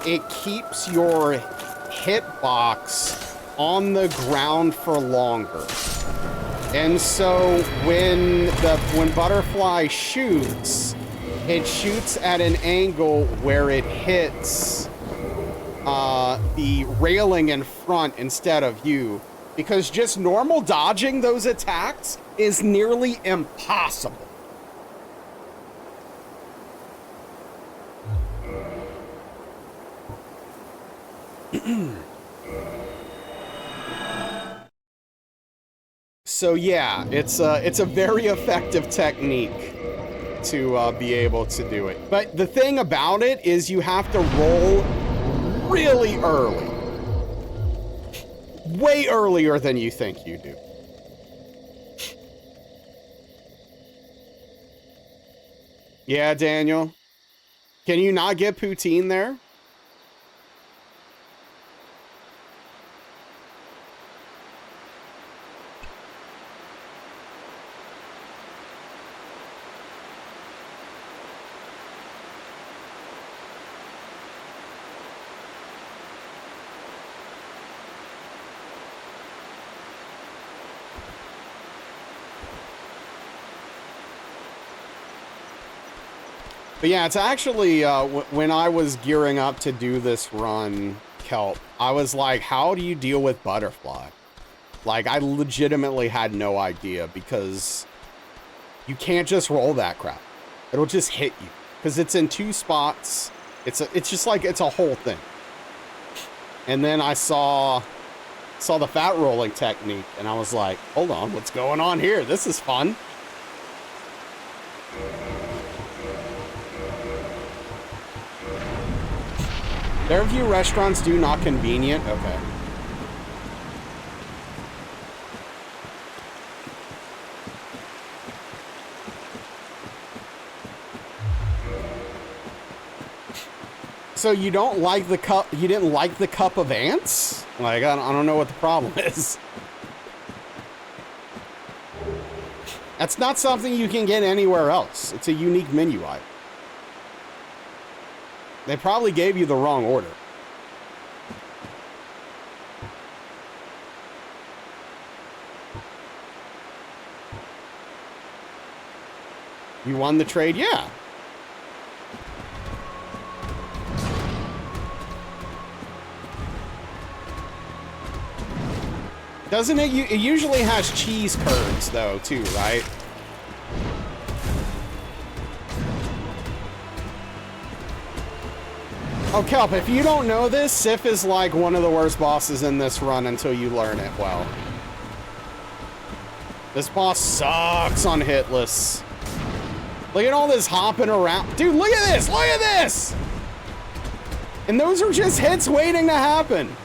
Speaker 1: it keeps your hitbox on the ground for longer. And so when Butterfly shoots, it shoots at an angle where it hits the railing in front instead of you. Because just normal dodging those attacks is nearly impossible. So yeah, it's a very effective technique to be able to do it. But the thing about it is you have to roll really early. Way earlier than you think you do. Yeah, Daniel. Can you not get poutine there? But yeah, it's actually, when I was gearing up to do this run, Kelp, I was like, how do you deal with Butterfly? Like, I legitimately had no idea because you can't just roll that crap. It'll just hit you because it's in two spots. It's just like, it's a whole thing. And then I saw the fat rolling technique and I was like, hold on, what's going on here? This is fun. Fairview restaurants do not convenient. Okay. So you don't like the cup? You didn't like the cup of ants? Like, I don't know what the problem is. That's not something you can get anywhere else. It's a unique menu item. They probably gave you the wrong order. You won the trade? Yeah. Doesn't it? It usually has cheese curds, though, too, right? Oh, Kelp, if you don't know this, Sif is like one of the worst bosses in this run until you learn it well. This boss sucks on hitless. Look at all this hopping around. Dude, look at this! Look at this! And those are just hits waiting to happen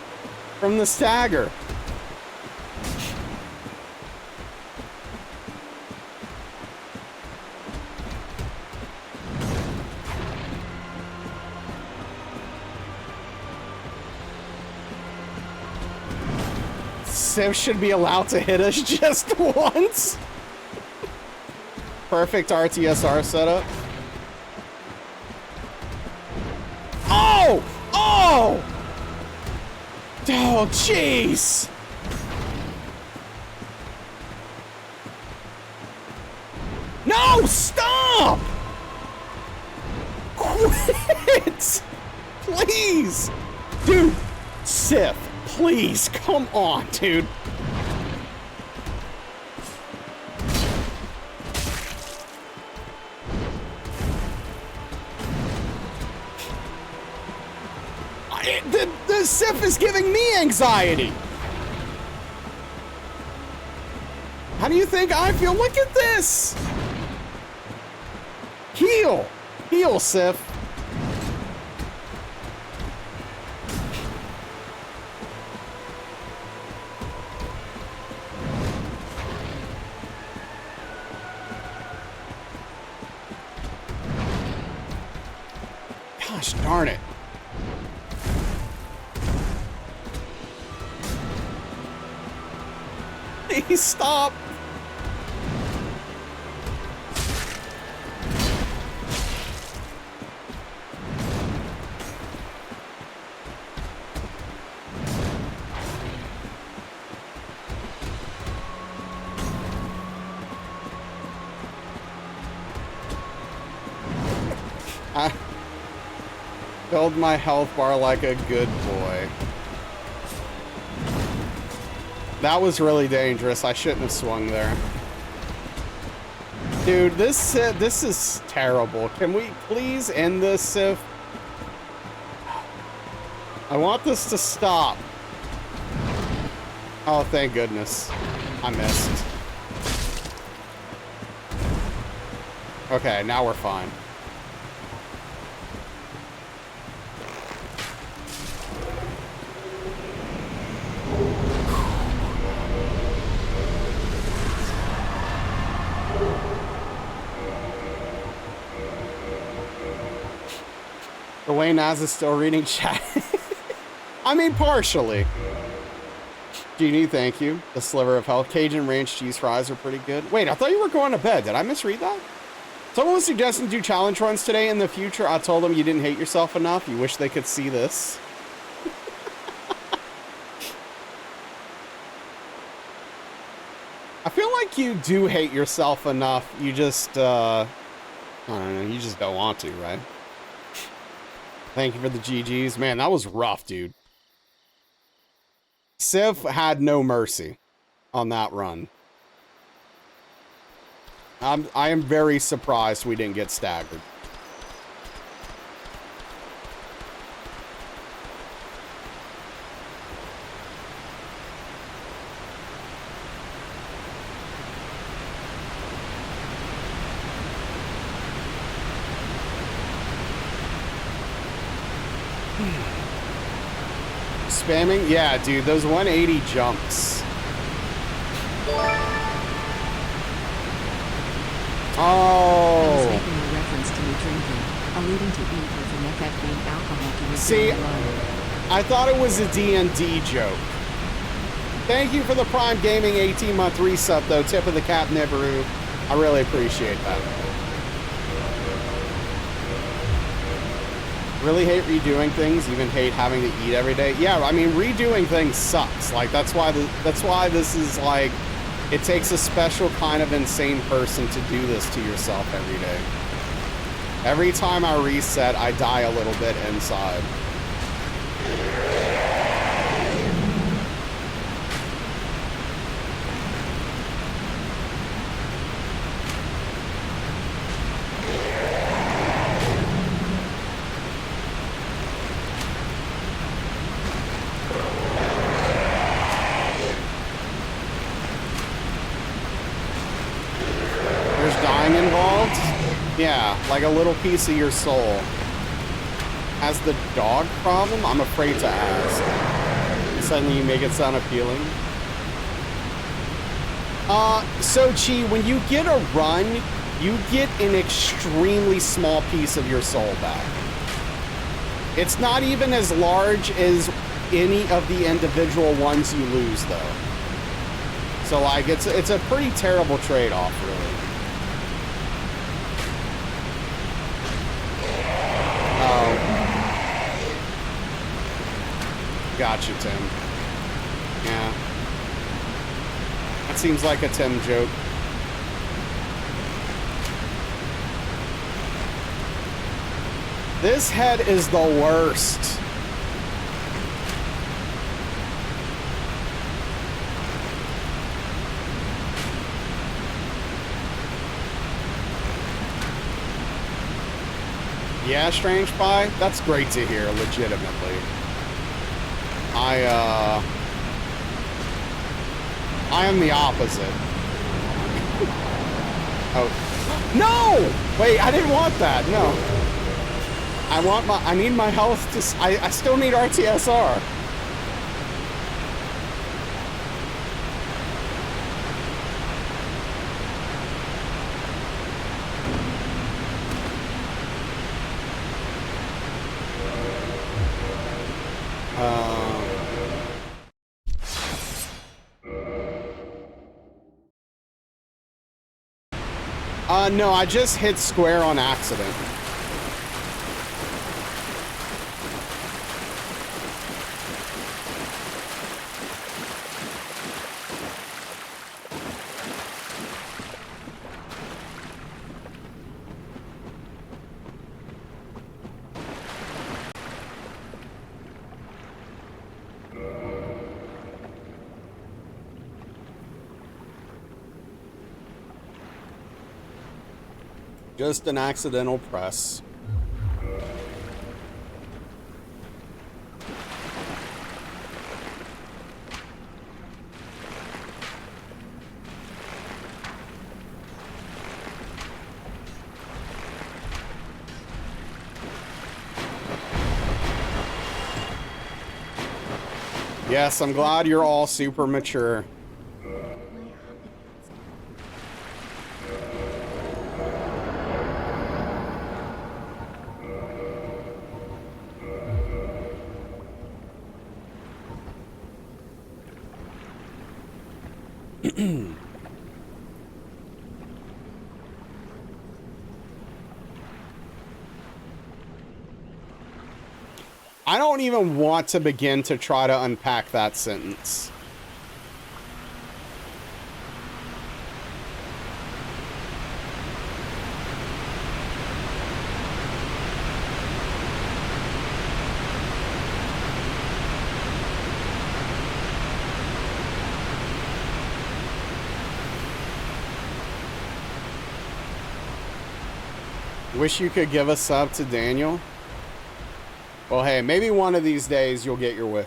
Speaker 1: from the stagger. Sif should be allowed to hit us just once. Perfect RTSR setup. Oh! Oh! Oh, jeez! No! Stop! Quit! Please! Dude, Sif, Please, come on, dude. The Sif is giving me anxiety. How do you think I feel? Look at this. Heal. Heal, Sif. Gosh darn it. Please stop. I filled my health bar like a good boy. That was really dangerous. I shouldn't have swung there. Dude, this is terrible. Can we please end this, Sif? I want this to stop. Oh, thank goodness. I missed. Okay, now we're fine. The way Naz is still reading chat. I mean, partially. Genie, thank you. The sliver of health. Cajun ranch cheese fries are pretty good. Wait, I thought you were going to bed. Did I misread that? Someone was suggesting do challenge runs today in the future. I told them you didn't hate yourself enough. You wish they could see this. I feel like you do hate yourself enough. You just, I don't know, you just don't want to, right? Thank you for the GGs. Man, that was rough, dude. Civ had no mercy on that run. I am very surprised we didn't get staggered. Spamming? Yeah, dude, those 180 jumps. Oh.
Speaker 2: I was making a reference to me drinking, alluding to E with an FF being alcohol to
Speaker 1: See, I thought it was a D&D joke. Thank you for the Prime Gaming 18-month resub, though. Tip of the cap, Nibiru. I really appreciate that. Really hate redoing things, even hate having to eat every day. Yeah, I mean, redoing things sucks. Like, that's why this is like, it takes a special kind of insane person to do this to yourself every day. Every time I reset, I die a little bit inside. Yeah, like a little piece of your soul. Has the dog problem? I'm afraid to ask. Suddenly you make it sound appealing. So Chi, when you get a run, you get an extremely small piece of your soul back. It's not even as large as any of the individual ones you lose, though. So like, it's a pretty terrible trade-off, really. Gotcha, Tim. Yeah. That seems like a Tim joke. This head is the worst. Yeah, Strange Pie. That's great to hear, legitimately. I am the opposite. Oh. No! Wait, I didn't want that. No. I need my health to... I still need RTSR. No, I just hit square on accident. Just an accidental press. Yes, I'm glad you're all super mature. I don't even want to begin to try to unpack that sentence. Wish you could give a sub to Daniel. Well, hey, maybe one of these days you'll get your wish.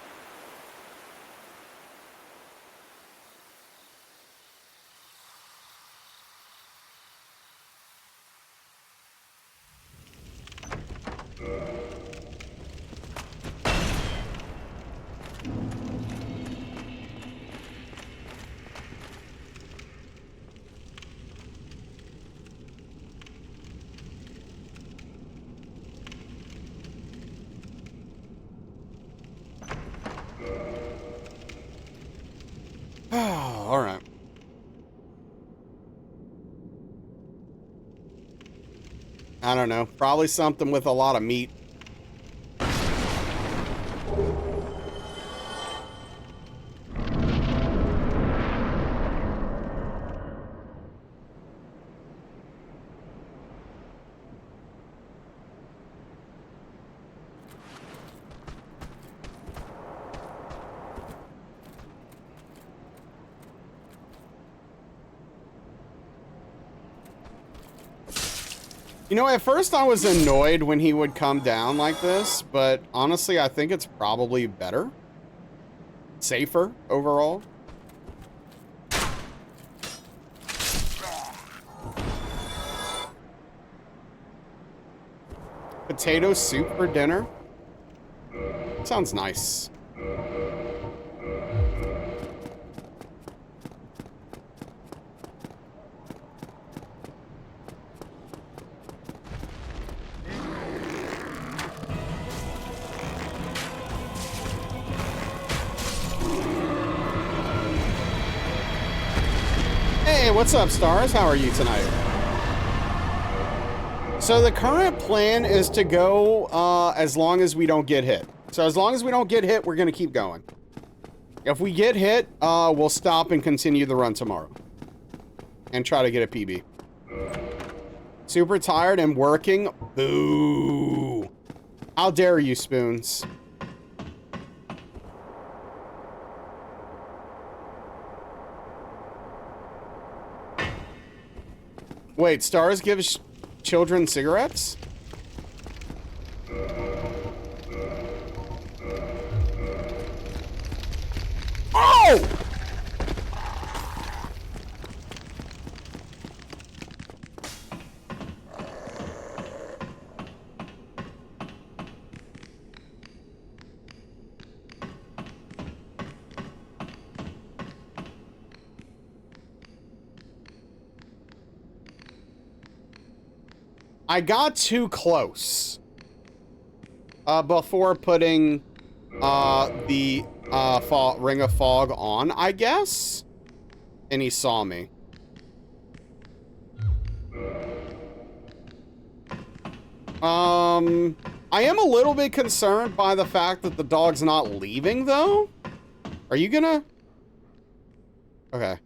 Speaker 1: All right. I don't know. Probably something with a lot of meat. You know, at first I was annoyed when he would come down like this, but honestly, I think it's probably better. Safer overall. Potato soup for dinner? Sounds nice. Hey, what's up, Stars? How are you tonight? So the current plan is to go as long as we don't get hit. So as long as we don't get hit, we're going to keep going. If we get hit, we'll stop and continue the run tomorrow. And try to get a PB. Super tired and working? Boo. How dare you, Spoons? Wait, Stars gives children cigarettes? I got too close before putting the ring of fog on, I guess, and he saw me. I am a little bit concerned by the fact that the dog's not leaving, though. Are you gonna? Okay.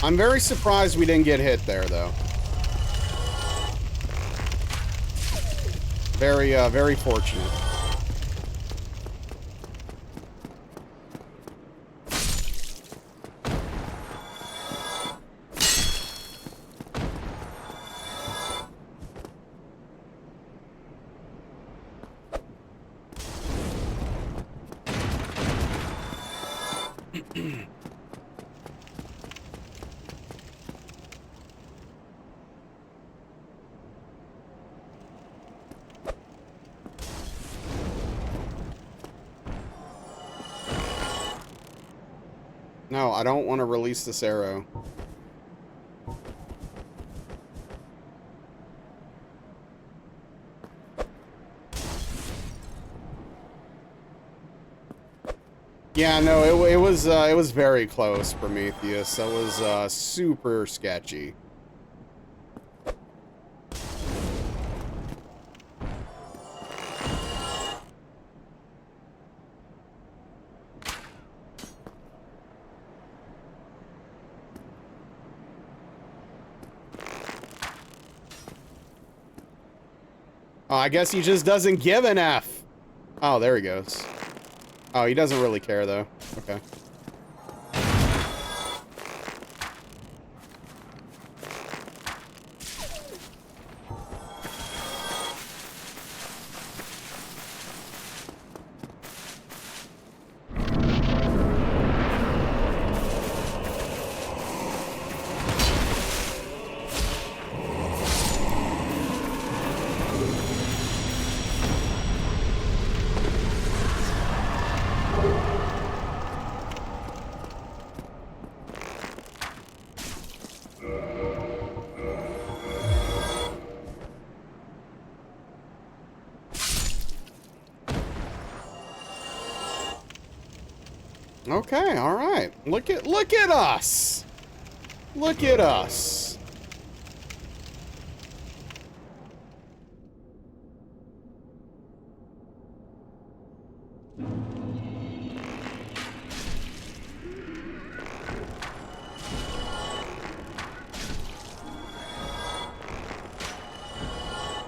Speaker 1: I'm very surprised we didn't get hit there, though. Very fortunate. No, I don't want to release this arrow. Yeah, no, it was very close, Prometheus. That was super sketchy. Oh, I guess he just doesn't give an F. Oh, there he goes. Oh, he doesn't really care, though. Okay. Okay, all right. Look at us. Look at us.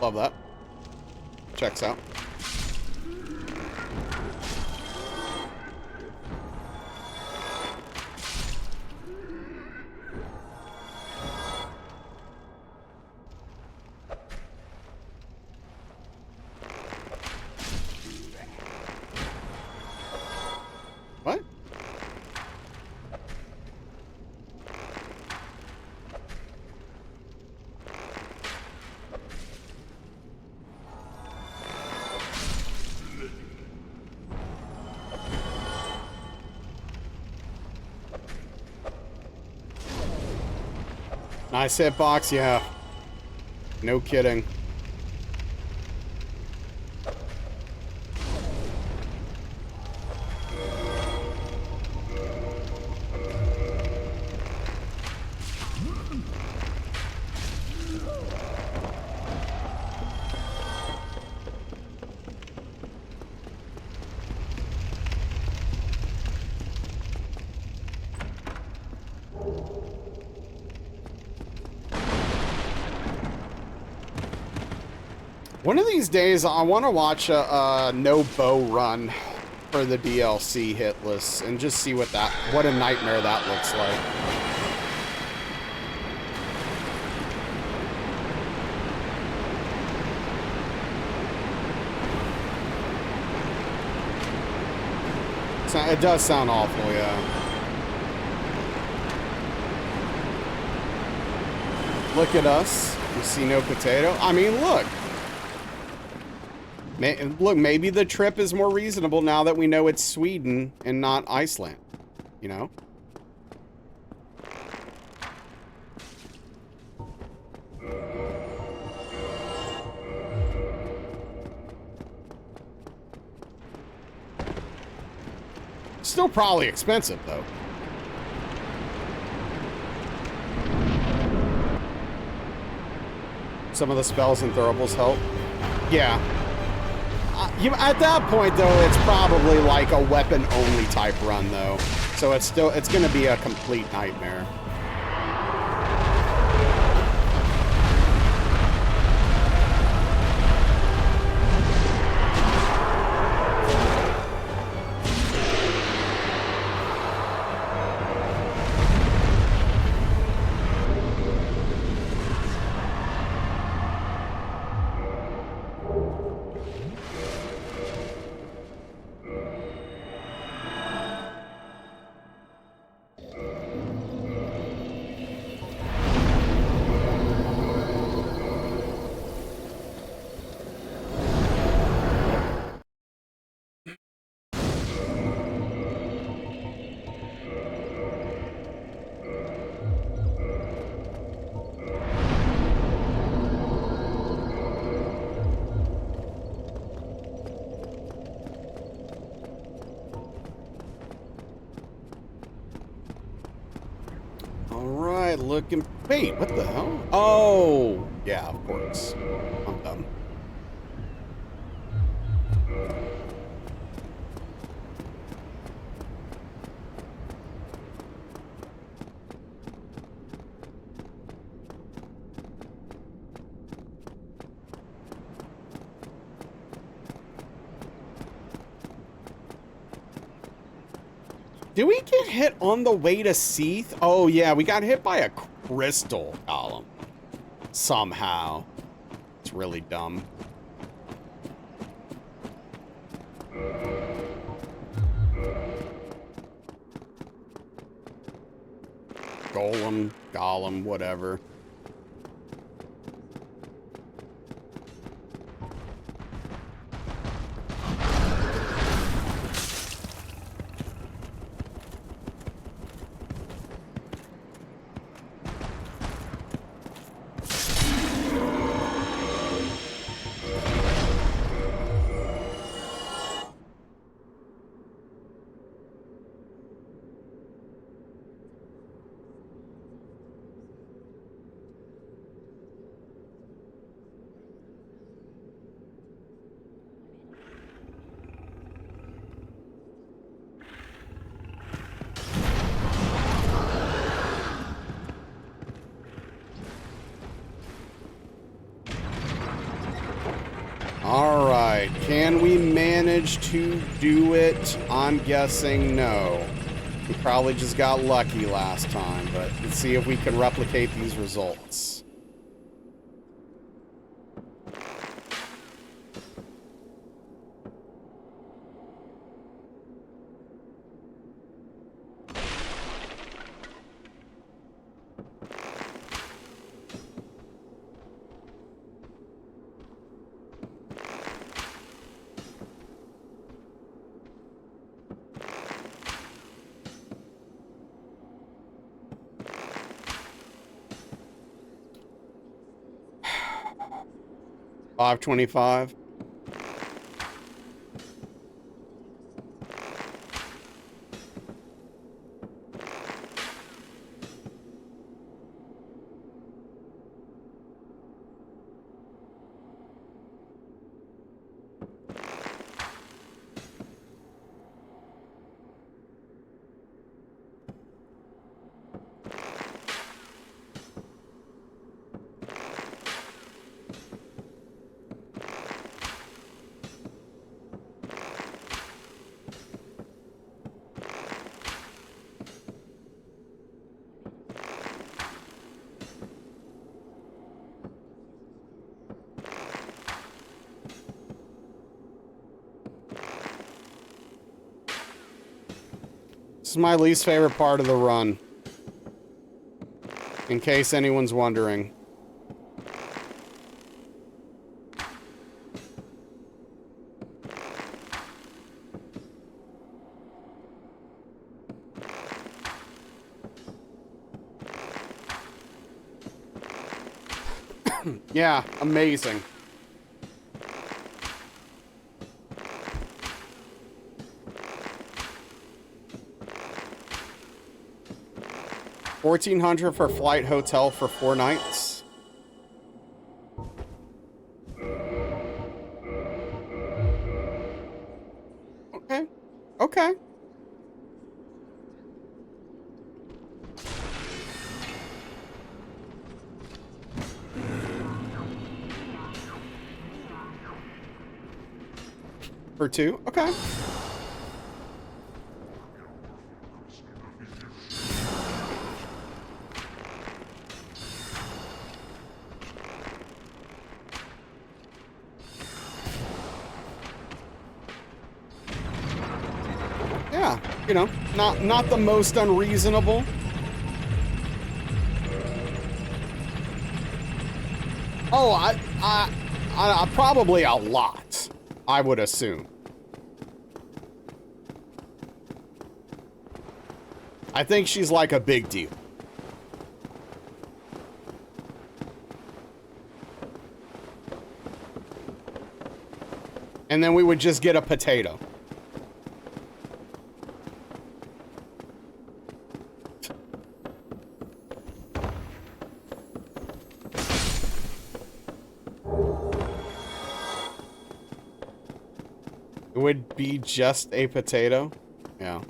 Speaker 1: Love that. Checks out. What? Nice hitbox, yeah. No kidding. One of these days, I want to watch a no bow run for the DLC hit list and just see what a nightmare that looks like. It does sound awful, yeah. Look at us. You see no potato? I mean, look. Look, maybe the trip is more reasonable now that we know it's Sweden and not Iceland. You know? Still probably expensive, though. Some of the spells and throwables help. Yeah. At that point, though, it's probably like a weapon-only type run, though. So it's going to be a complete nightmare. Looking. Wait, what the hell? Oh, yeah, of course. I'm dumb. Did we get hit on the way to Seath? Oh, yeah, we got hit by a crystal column. Somehow. It's really dumb. Golem, whatever. Alright, can we manage to do it? I'm guessing no. We probably just got lucky last time, but let's see if we can replicate these results. $525. This is my least favorite part of the run. In case anyone's wondering. Yeah, amazing. $1,400 for flight hotel for 4 nights. Okay. Okay. For 2? Okay. Yeah, you know, not the most unreasonable. Oh, I probably a lot, I would assume. I think she's like a big deal. And then we would just get a potato. It would be just a potato? Yeah.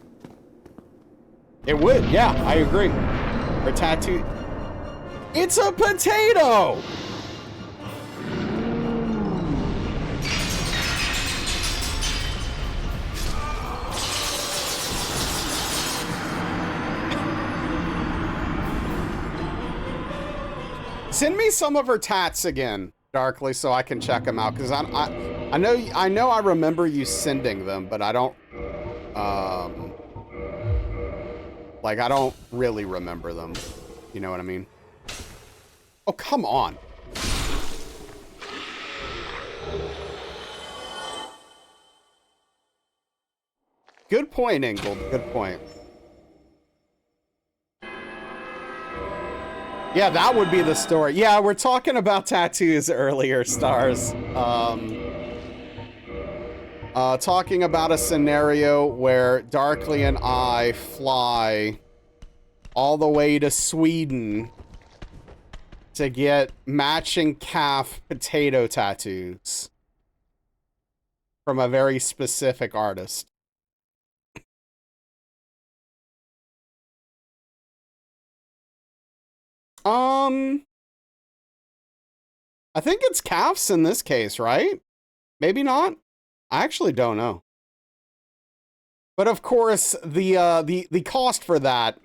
Speaker 1: It would, yeah, I agree. Or tattoo. It's a potato! Send me some of her tats again, Darkly, so I can check them out. Because I know I remember you sending them, but I don't like I don't really remember them. You know what I mean? Oh, come on. Good point, Ingold. Good point. Yeah, that would be the story. Yeah, we're talking about tattoos earlier, Stars. Talking about a scenario where Darkly and I fly all the way to Sweden to get matching calf potato tattoos from a very specific artist. I think it's calves in this case, right? Maybe not. I actually don't know. But of course, the cost for that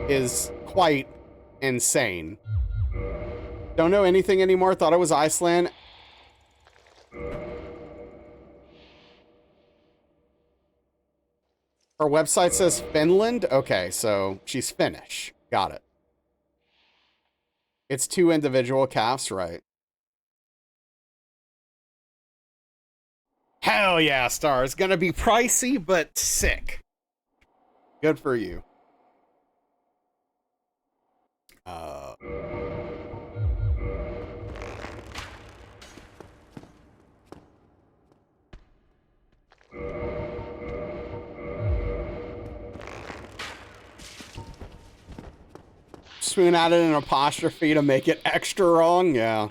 Speaker 1: is quite insane. Don't know anything anymore. Thought it was Iceland. Her website says Finland. Okay, so she's Finnish. Got it. It's 2 individual calves, right? Hell yeah, Stars. Gonna be pricey, but sick. Good for you. Spoon added an apostrophe to make it extra wrong? Yeah.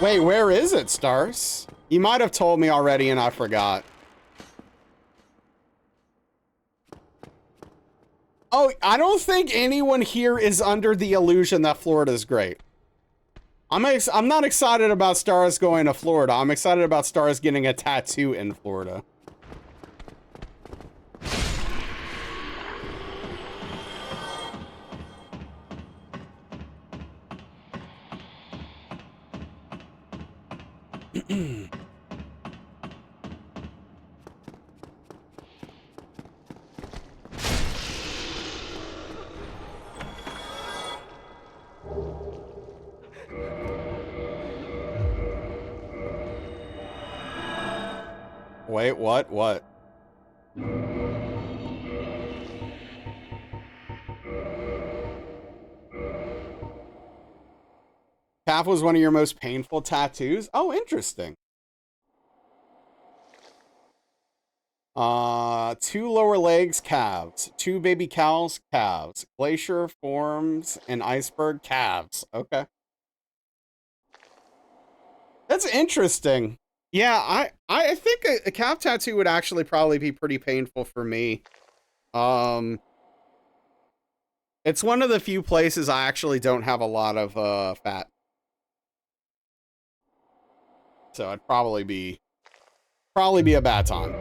Speaker 1: Wait, where is it, Stars? You might have told me already and I forgot. Oh, I don't think anyone here is under the illusion that Florida's great. I'm not excited about Stars going to Florida. I'm excited about Stars getting a tattoo in Florida. Wait, what? What? Calf was one of your most painful tattoos? Oh, interesting. Two lower legs, calves. Two baby cows, calves. Glacier forms and iceberg, calves. Okay. That's interesting. Yeah, I think a calf tattoo would actually probably be pretty painful for me. It's one of the few places I actually don't have a lot of fat. So it'd probably be a bad time.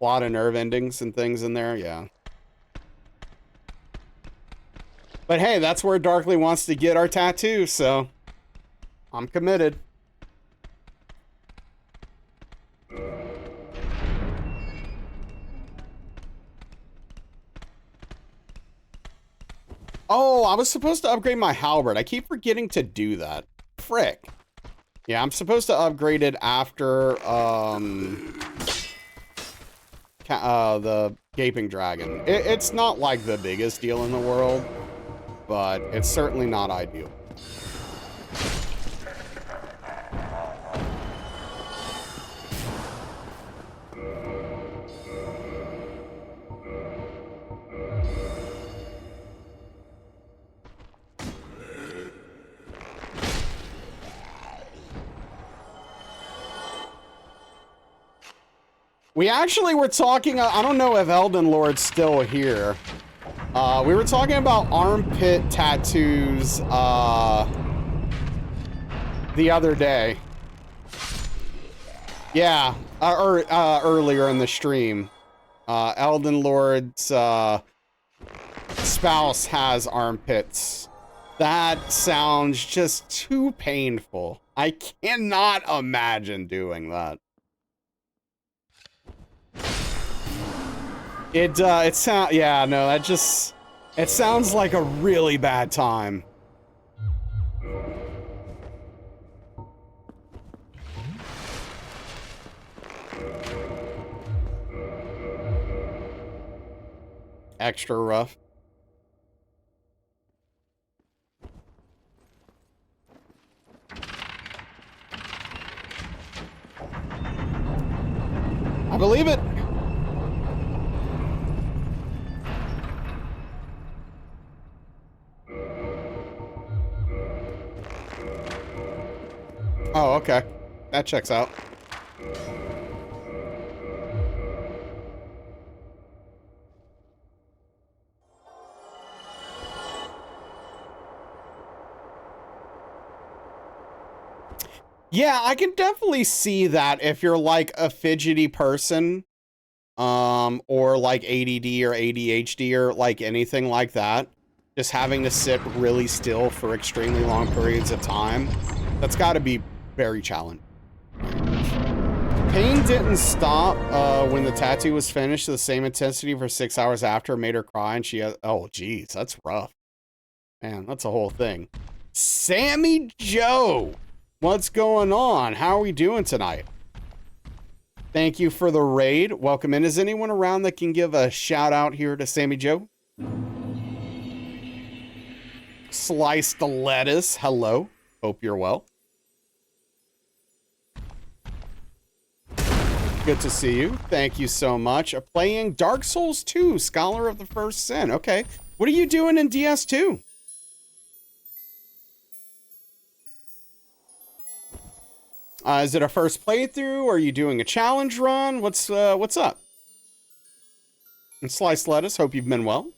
Speaker 1: A lot of nerve endings and things in there, yeah. But hey, that's where Darkly wants to get our tattoo, so I'm committed. Oh, I was supposed to upgrade my halberd. I keep forgetting to do that. Frick. Yeah, I'm supposed to upgrade it after the Gaping Dragon. It's not like the biggest deal in the world, but it's certainly not ideal. We actually were talking, I don't know if Elden Lord's still here. We were talking about armpit tattoos the other day. Yeah, earlier in the stream. Elden Lord's spouse has armpits. That sounds just too painful. I cannot imagine doing that. It sounds, yeah, no, that just, it sounds like a really bad time. Extra rough. I believe it. Oh, okay. That checks out. Yeah, I can definitely see that if you're like a fidgety person, or like ADD or ADHD or like anything like that, just having to sit really still for extremely long periods of time, that's got to be very challenging. Pain didn't stop when the tattoo was finished. The same intensity for 6 hours after made her cry, and she has, oh geez, that's rough. Man, that's a whole thing. Sammy Joe, what's going on? How are we doing tonight? Thank you for the raid. Welcome in. Is anyone around that can give a shout out here to Sammy Joe? Sliced lettuce, hello. Hope you're well. Good to see you. Thank you so much. Playing Dark Souls 2, Scholar of the First Sin. Okay. What are you doing in DS2? Is it a first playthrough? Are you doing a challenge run? What's up? And Sliced Lettuce, hope you've been well.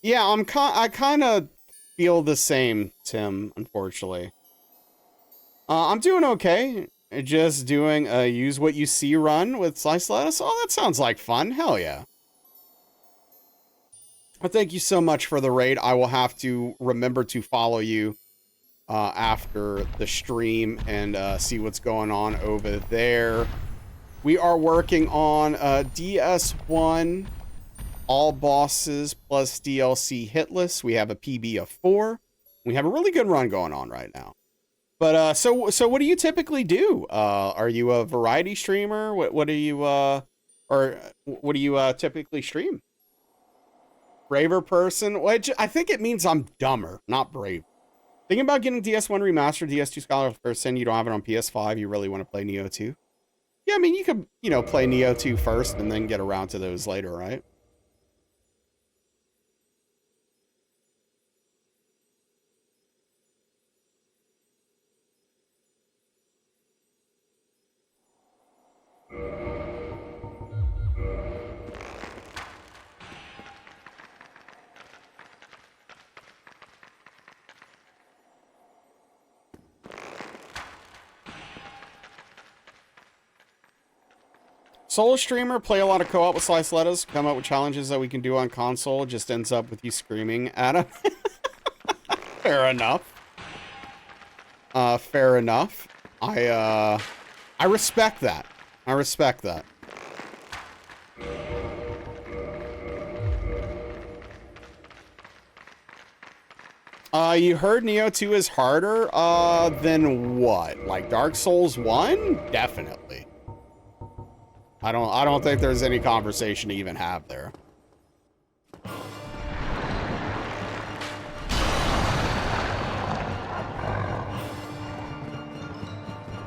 Speaker 1: Yeah, I kind of feel the same, Tim, unfortunately. I'm doing okay. Just doing a use what you see run with Sliced Lettuce. Oh, that sounds like fun. Hell yeah. Well, thank you so much for the raid. I will have to remember to follow you after the stream and see what's going on over there. We are working on DS1 all bosses plus DLC hitless. We have a PB of 4. We have a really good run going on right now. But so what do you typically do? Are you a variety streamer? What do you typically stream? Braver person, which I think it means I'm dumber, not brave. Thinking about getting DS1 Remastered, DS2 Scholar Person, you don't have it on PS5, you really want to play Neo 2? Yeah, I mean, you could, play Neo 2 first and then get around to those later, right? Solo streamer, play a lot of co-op with Slice Lettuce, come up with challenges that we can do on console, just ends up with you screaming at him. Fair enough. Fair enough. I respect that. I respect that. You heard Neo 2 is harder, than what? Like Dark Souls 1? Definitely. I don't think there's any conversation to even have there.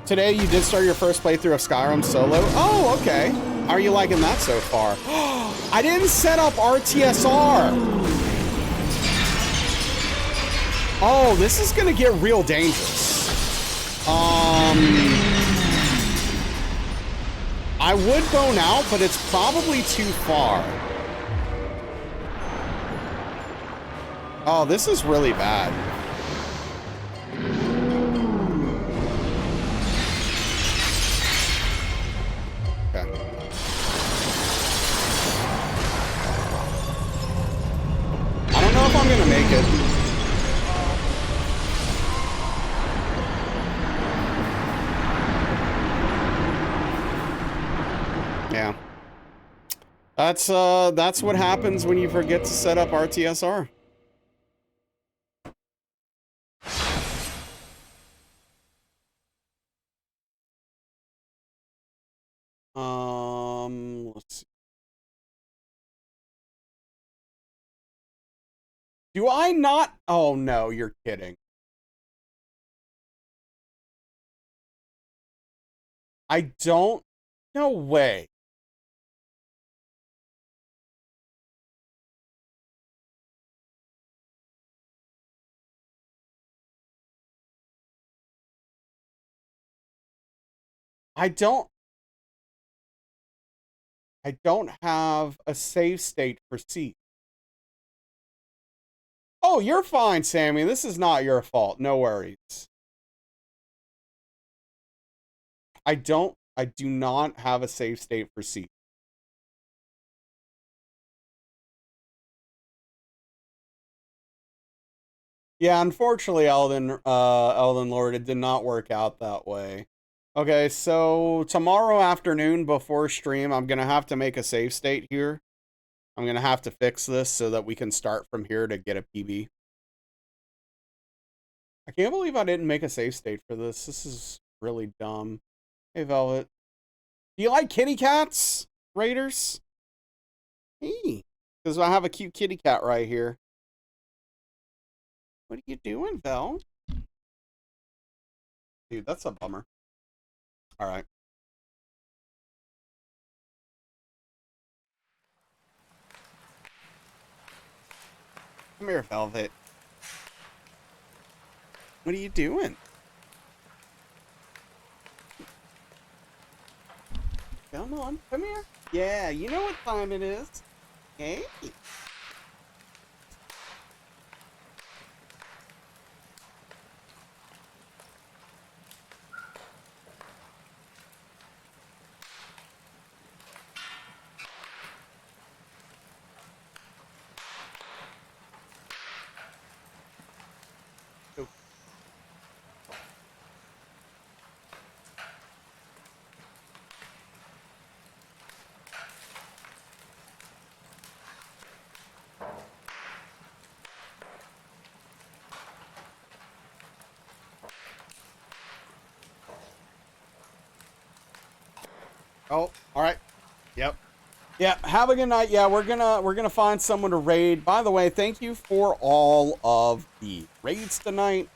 Speaker 1: Today you did start your first playthrough of Skyrim solo. Oh, okay. How are you liking that so far? I didn't set up RTSR. Oh, this is gonna get real dangerous. I would bone out, but it's probably too far. Oh, this is really bad. Okay. I don't know if I'm gonna make it. Yeah. That's what happens when you forget to set up RTSR. Let's see. Do I not? Oh no, you're kidding. I don't. No way. I don't have a save state for C. Oh, you're fine, Sammy. This is not your fault. No worries. I do not have a save state for C. Yeah, unfortunately, Elden Lord, it did not work out that way. Okay, so tomorrow afternoon before stream, I'm gonna have to make a save state here. I'm gonna have to fix this so that we can start from here to get a PB. I can't believe I didn't make a save state for this. This is really dumb. Hey, Velvet. Do you like kitty cats, Raiders? Hey, because I have a cute kitty cat right here. What are you doing, Vel? Dude, that's a bummer. All right. Come here, Velvet. What are you doing? Come on, come here. Yeah, you know what time it is. Hey. Oh. Oh, all right. Yep. Yeah, have a good night. Yeah, we're gonna find someone to raid. By the way, thank you for all of the raids tonight.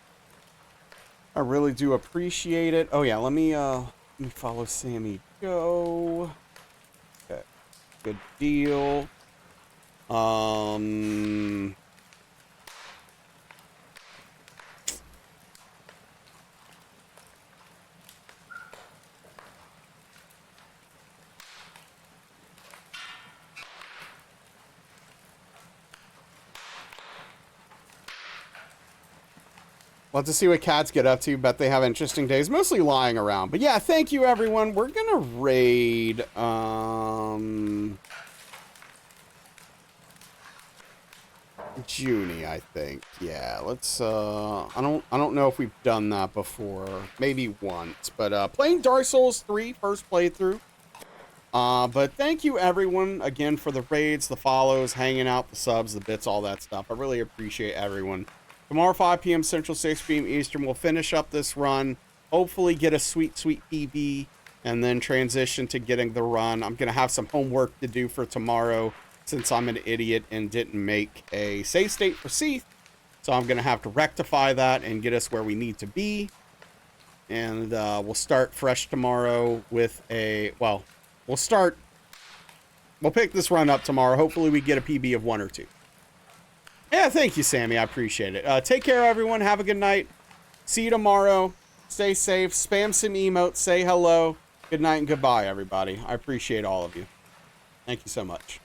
Speaker 1: I really do appreciate it. Oh yeah, let me follow Sammy Joe. Okay, good deal. Love to see what cats get up to. Bet they have interesting days. Mostly lying around. But yeah, thank you, everyone. We're going to raid... Junie, I think. Yeah, let's... I don't know if we've done that before. Maybe once. But playing Dark Souls 3, first playthrough. But thank you, everyone, again, for the raids, the follows, hanging out, the subs, the bits, all that stuff. I really appreciate everyone. Tomorrow, 5 p.m. Central, 6 p.m. Eastern, we'll finish up this run, hopefully get a sweet, sweet PB, and then transition to getting the run. I'm going to have some homework to do for tomorrow since I'm an idiot and didn't make a save state for Seath. So I'm going to have to rectify that and get us where we need to be. And we'll start fresh tomorrow with a, well, we'll pick this run up tomorrow. Hopefully we get a PB of 1 or 2. Yeah, thank you, Sammy. I appreciate it. Take care, everyone. Have a good night. See you tomorrow. Stay safe. Spam some emotes. Say hello. Good night and goodbye, everybody. I appreciate all of you. Thank you so much.